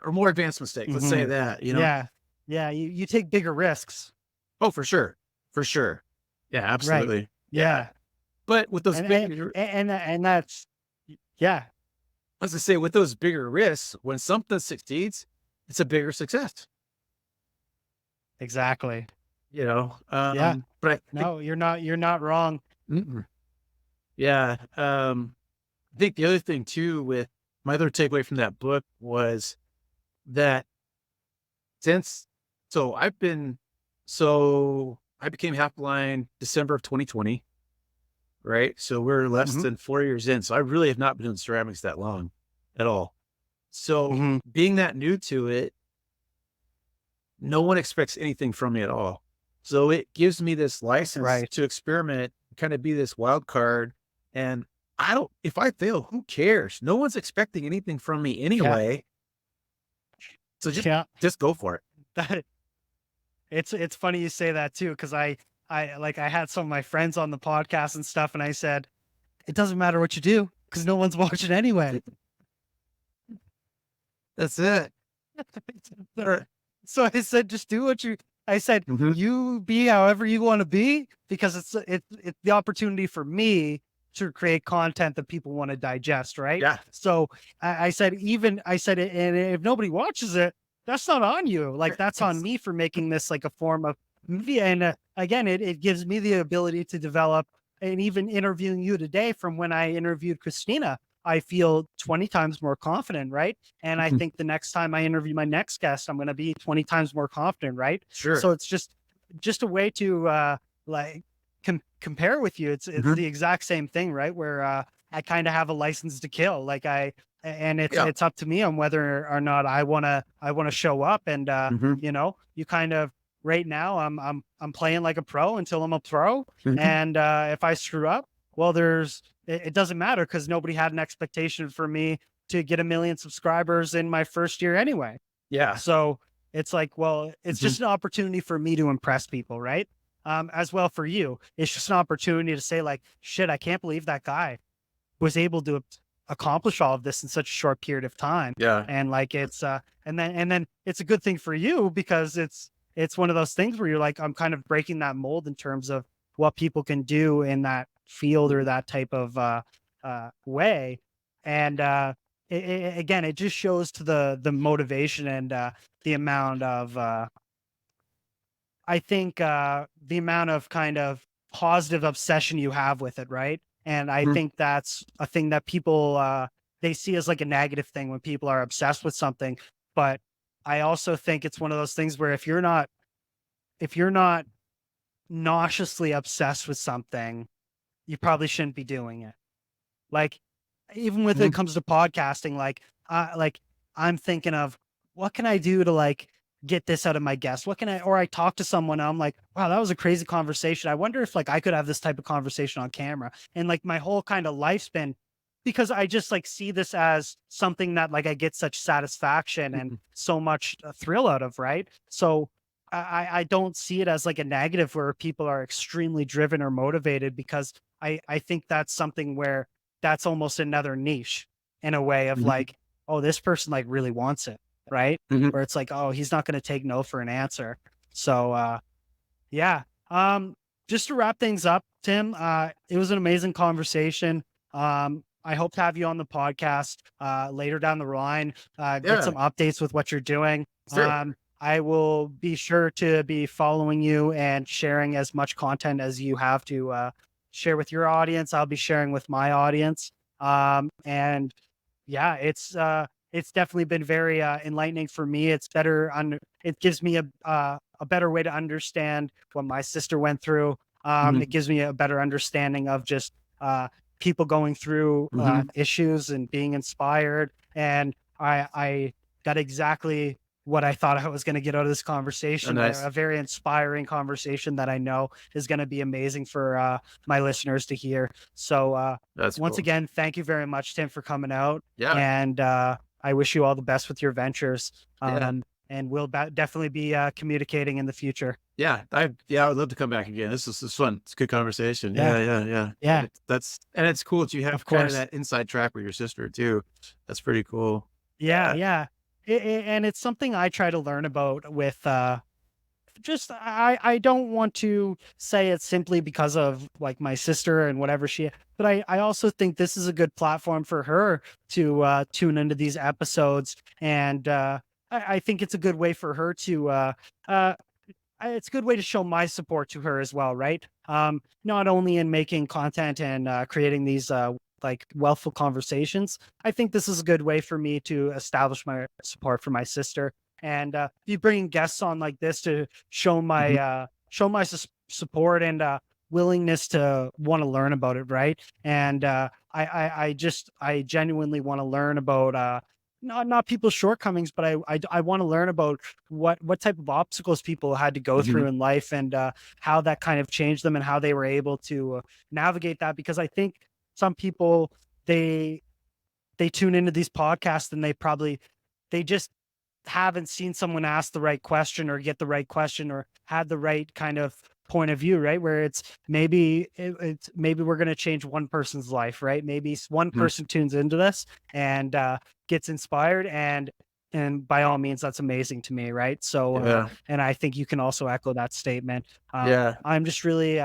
Speaker 2: or more advanced mistakes. Let's say that,
Speaker 3: Yeah. Yeah. You take bigger risks.
Speaker 2: Oh, for sure. For sure. Yeah, absolutely.
Speaker 3: Yeah.
Speaker 2: But with those
Speaker 3: And,
Speaker 2: bigger,
Speaker 3: and that's, yeah,
Speaker 2: as I say, with those bigger risks, when something succeeds, it's a bigger success,
Speaker 3: exactly.
Speaker 2: Yeah. But I think,
Speaker 3: No, you're not wrong.
Speaker 2: mm-mm. Yeah. I think the other thing too, with my other takeaway from that book was that since, so I became half blind December of 2020, right? So we're less
Speaker 3: Mhm.
Speaker 2: than 4 years in. So I really have not been doing ceramics that long at all. So
Speaker 3: Mhm.
Speaker 2: being that new to it, no one expects anything from me at all. So it gives me this license
Speaker 3: Right.
Speaker 2: to experiment, kind of be this wild card. And if I fail, who cares? No one's expecting anything from me anyway. So
Speaker 3: Yeah.
Speaker 2: just go for it.
Speaker 3: That it's funny you say that too, because I had some of my friends on the podcast and stuff, and I said, it doesn't matter what you do because no one's watching anyway.
Speaker 2: That's it.
Speaker 3: So I said, just do I said,
Speaker 2: Mhm.
Speaker 3: you be however you want to be, because it's the opportunity for me to create content that people want to digest, right?
Speaker 2: Yeah.
Speaker 3: So I said, and if nobody watches it, that's not on you. Like that's on me for making this like a form of media. And again, it gives me the ability to develop. And even interviewing you today, from when I interviewed Christina, I feel 20 times more confident, right? And I
Speaker 2: Mhm.
Speaker 3: think the next time I interview my next guest, I'm going to be 20 times more confident, right?
Speaker 2: Sure.
Speaker 3: So it's just a way to like compare with you. It's
Speaker 2: Mhm.
Speaker 3: the exact same thing, right? Where I kind of have a license to kill, and
Speaker 2: Yeah.
Speaker 3: it's up to me on whether or not I wanna show up. And
Speaker 2: Mhm.
Speaker 3: you kind of right now I'm playing like a pro until I'm a pro.
Speaker 2: Mhm.
Speaker 3: And if I screw up, well, it doesn't matter because nobody had an expectation for me to get 1 million subscribers in my first year anyway.
Speaker 2: Yeah.
Speaker 3: So it's like, well, it's
Speaker 2: Mhm.
Speaker 3: just an opportunity for me to impress people, right? As well for you. It's just an opportunity to say like, shit, I can't believe that guy was able to accomplish all of this in such a short period of time.
Speaker 2: Yeah.
Speaker 3: And like it's and then it's a good thing for you because it's one of those things where you're like, I'm kind of breaking that mold in terms of what people can do in that field or that type of way. And again, it just shows to the motivation and the amount of I think the amount of kind of positive obsession you have with it, right? And I
Speaker 2: Mhm.
Speaker 3: think that's a thing that people they see as like a negative thing when people are obsessed with something. But I also think it's one of those things where if you're not nauseously obsessed with something, you probably shouldn't be doing it. Like, even with it
Speaker 2: Mhm.
Speaker 3: comes to podcasting, like I'm thinking of what can I do to like get this out of my guest? What can I, or I talk to someone, and I'm like, wow, that was a crazy conversation. I wonder if like I could have this type of conversation on camera. And like my whole kind of lifespan, because I just like see this as something that like I get such satisfaction and
Speaker 2: Mhm.
Speaker 3: so much thrill out of, right? So I don't see it as like a negative where people are extremely driven or motivated because I think that's something where that's almost another niche in a way of
Speaker 2: Mhm.
Speaker 3: like, oh, this person like really wants it, right?
Speaker 2: Mhm.
Speaker 3: Where it's like, oh, he's not going to take no for an answer. So yeah. Just to wrap things up, Tim, it was an amazing conversation. I hope to have you on the podcast later down the line, get
Speaker 2: Yeah.
Speaker 3: some updates with what you're doing.
Speaker 2: Sure.
Speaker 3: I will be sure to be following you and sharing as much content as you have to share with your audience. I'll be sharing with my audience. And yeah, it's definitely been very enlightening for me. It's better it gives me a better way to understand what my sister went through. It
Speaker 2: Mhm.
Speaker 3: gives me a better understanding of just people going through
Speaker 2: Mhm.
Speaker 3: issues and being inspired. And I got exactly what I thought I was going to get out of this
Speaker 2: Oh,
Speaker 3: conversation, a
Speaker 2: nice.
Speaker 3: very inspiring conversation that I know is going to be amazing for my listeners to hear. So
Speaker 2: That's
Speaker 3: once
Speaker 2: cool.
Speaker 3: again, thank you very much, Tim, for coming out.
Speaker 2: Yeah.
Speaker 3: And I wish you all the best with your ventures.
Speaker 2: Yeah.
Speaker 3: And we'll definitely be communicating in the future.
Speaker 2: I would love to come back again. This is fun. It's a good conversation.
Speaker 3: Yeah.
Speaker 2: Yeah, yeah, yeah.
Speaker 3: Yeah.
Speaker 2: And it's cool that you have
Speaker 3: Of
Speaker 2: kind of
Speaker 3: course.
Speaker 2: that inside track with your sister too. That's pretty cool.
Speaker 3: Yeah.
Speaker 2: Yeah.
Speaker 3: Yeah. And it's something I try to learn about with just I don't want to say it simply because of like my sister and whatever but I also think this is a good platform for her to tune into these episodes. And I think it's a good way for her to uh it's a good way to show my support to her as well, right? Not only in making content and creating these like wealthful conversations. I think this is a good way for me to establish my support for my sister. And be bringing guests on like this to
Speaker 2: Mhm.
Speaker 3: show my support and willingness to want to learn about it, right? And I genuinely want to learn about not people's shortcomings, but I want to learn about what type of obstacles people had to go through
Speaker 2: Mhm.
Speaker 3: in life and how that kind of changed them and how they were able to navigate that. Because I think some people they they tune into these podcasts and they just haven't seen someone ask the right question or get the right question or had the right kind of point of view, right? Where it's maybe we're going to change one person's life, right? Maybe one
Speaker 2: Mhm.
Speaker 3: person tunes into this and gets inspired, and by all means, that's amazing to me, right? So,
Speaker 2: Yeah.
Speaker 3: and I think you can also echo that statement.
Speaker 2: Yeah.
Speaker 3: I'm just really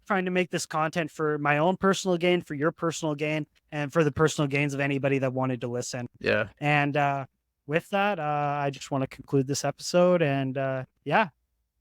Speaker 3: trying to make this content for my own personal gain, for your personal gain, and for the personal gains of anybody that wanted to listen.
Speaker 2: Yeah.
Speaker 3: And with that, I just want to conclude this episode. And yeah,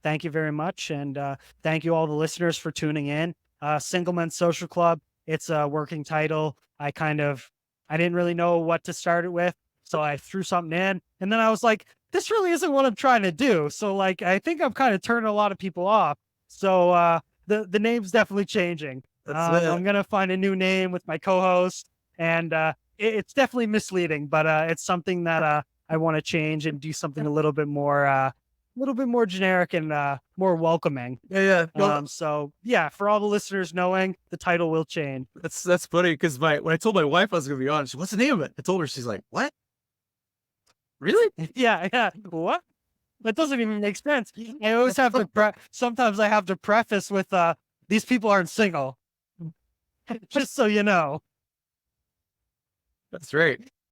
Speaker 3: thank you very much. And thank you all the listeners for tuning in. Single Men Social Club. It's a working title. I didn't really know what to start it with. So I threw something in and then I was like, this really isn't what I'm trying to do. So like, I think I'm kind of turning a lot of people off. So the name's definitely changing.
Speaker 2: That's it.
Speaker 3: I'm going to find a new name with my co-host and it's definitely misleading, but it's something that I want to change and do something a little bit more generic and more welcoming.
Speaker 2: Yeah, yeah. No,
Speaker 3: So yeah, for all the listeners knowing, the title will change.
Speaker 2: that's funny because my when I told my wife I was gonna be on, she, what's the name of it? I told her, she's like, "What? Really?"
Speaker 3: Yeah, yeah. What? That doesn't even make sense. I always have to sometimes I have to preface with these people aren't single. Just so you know.
Speaker 2: That's right.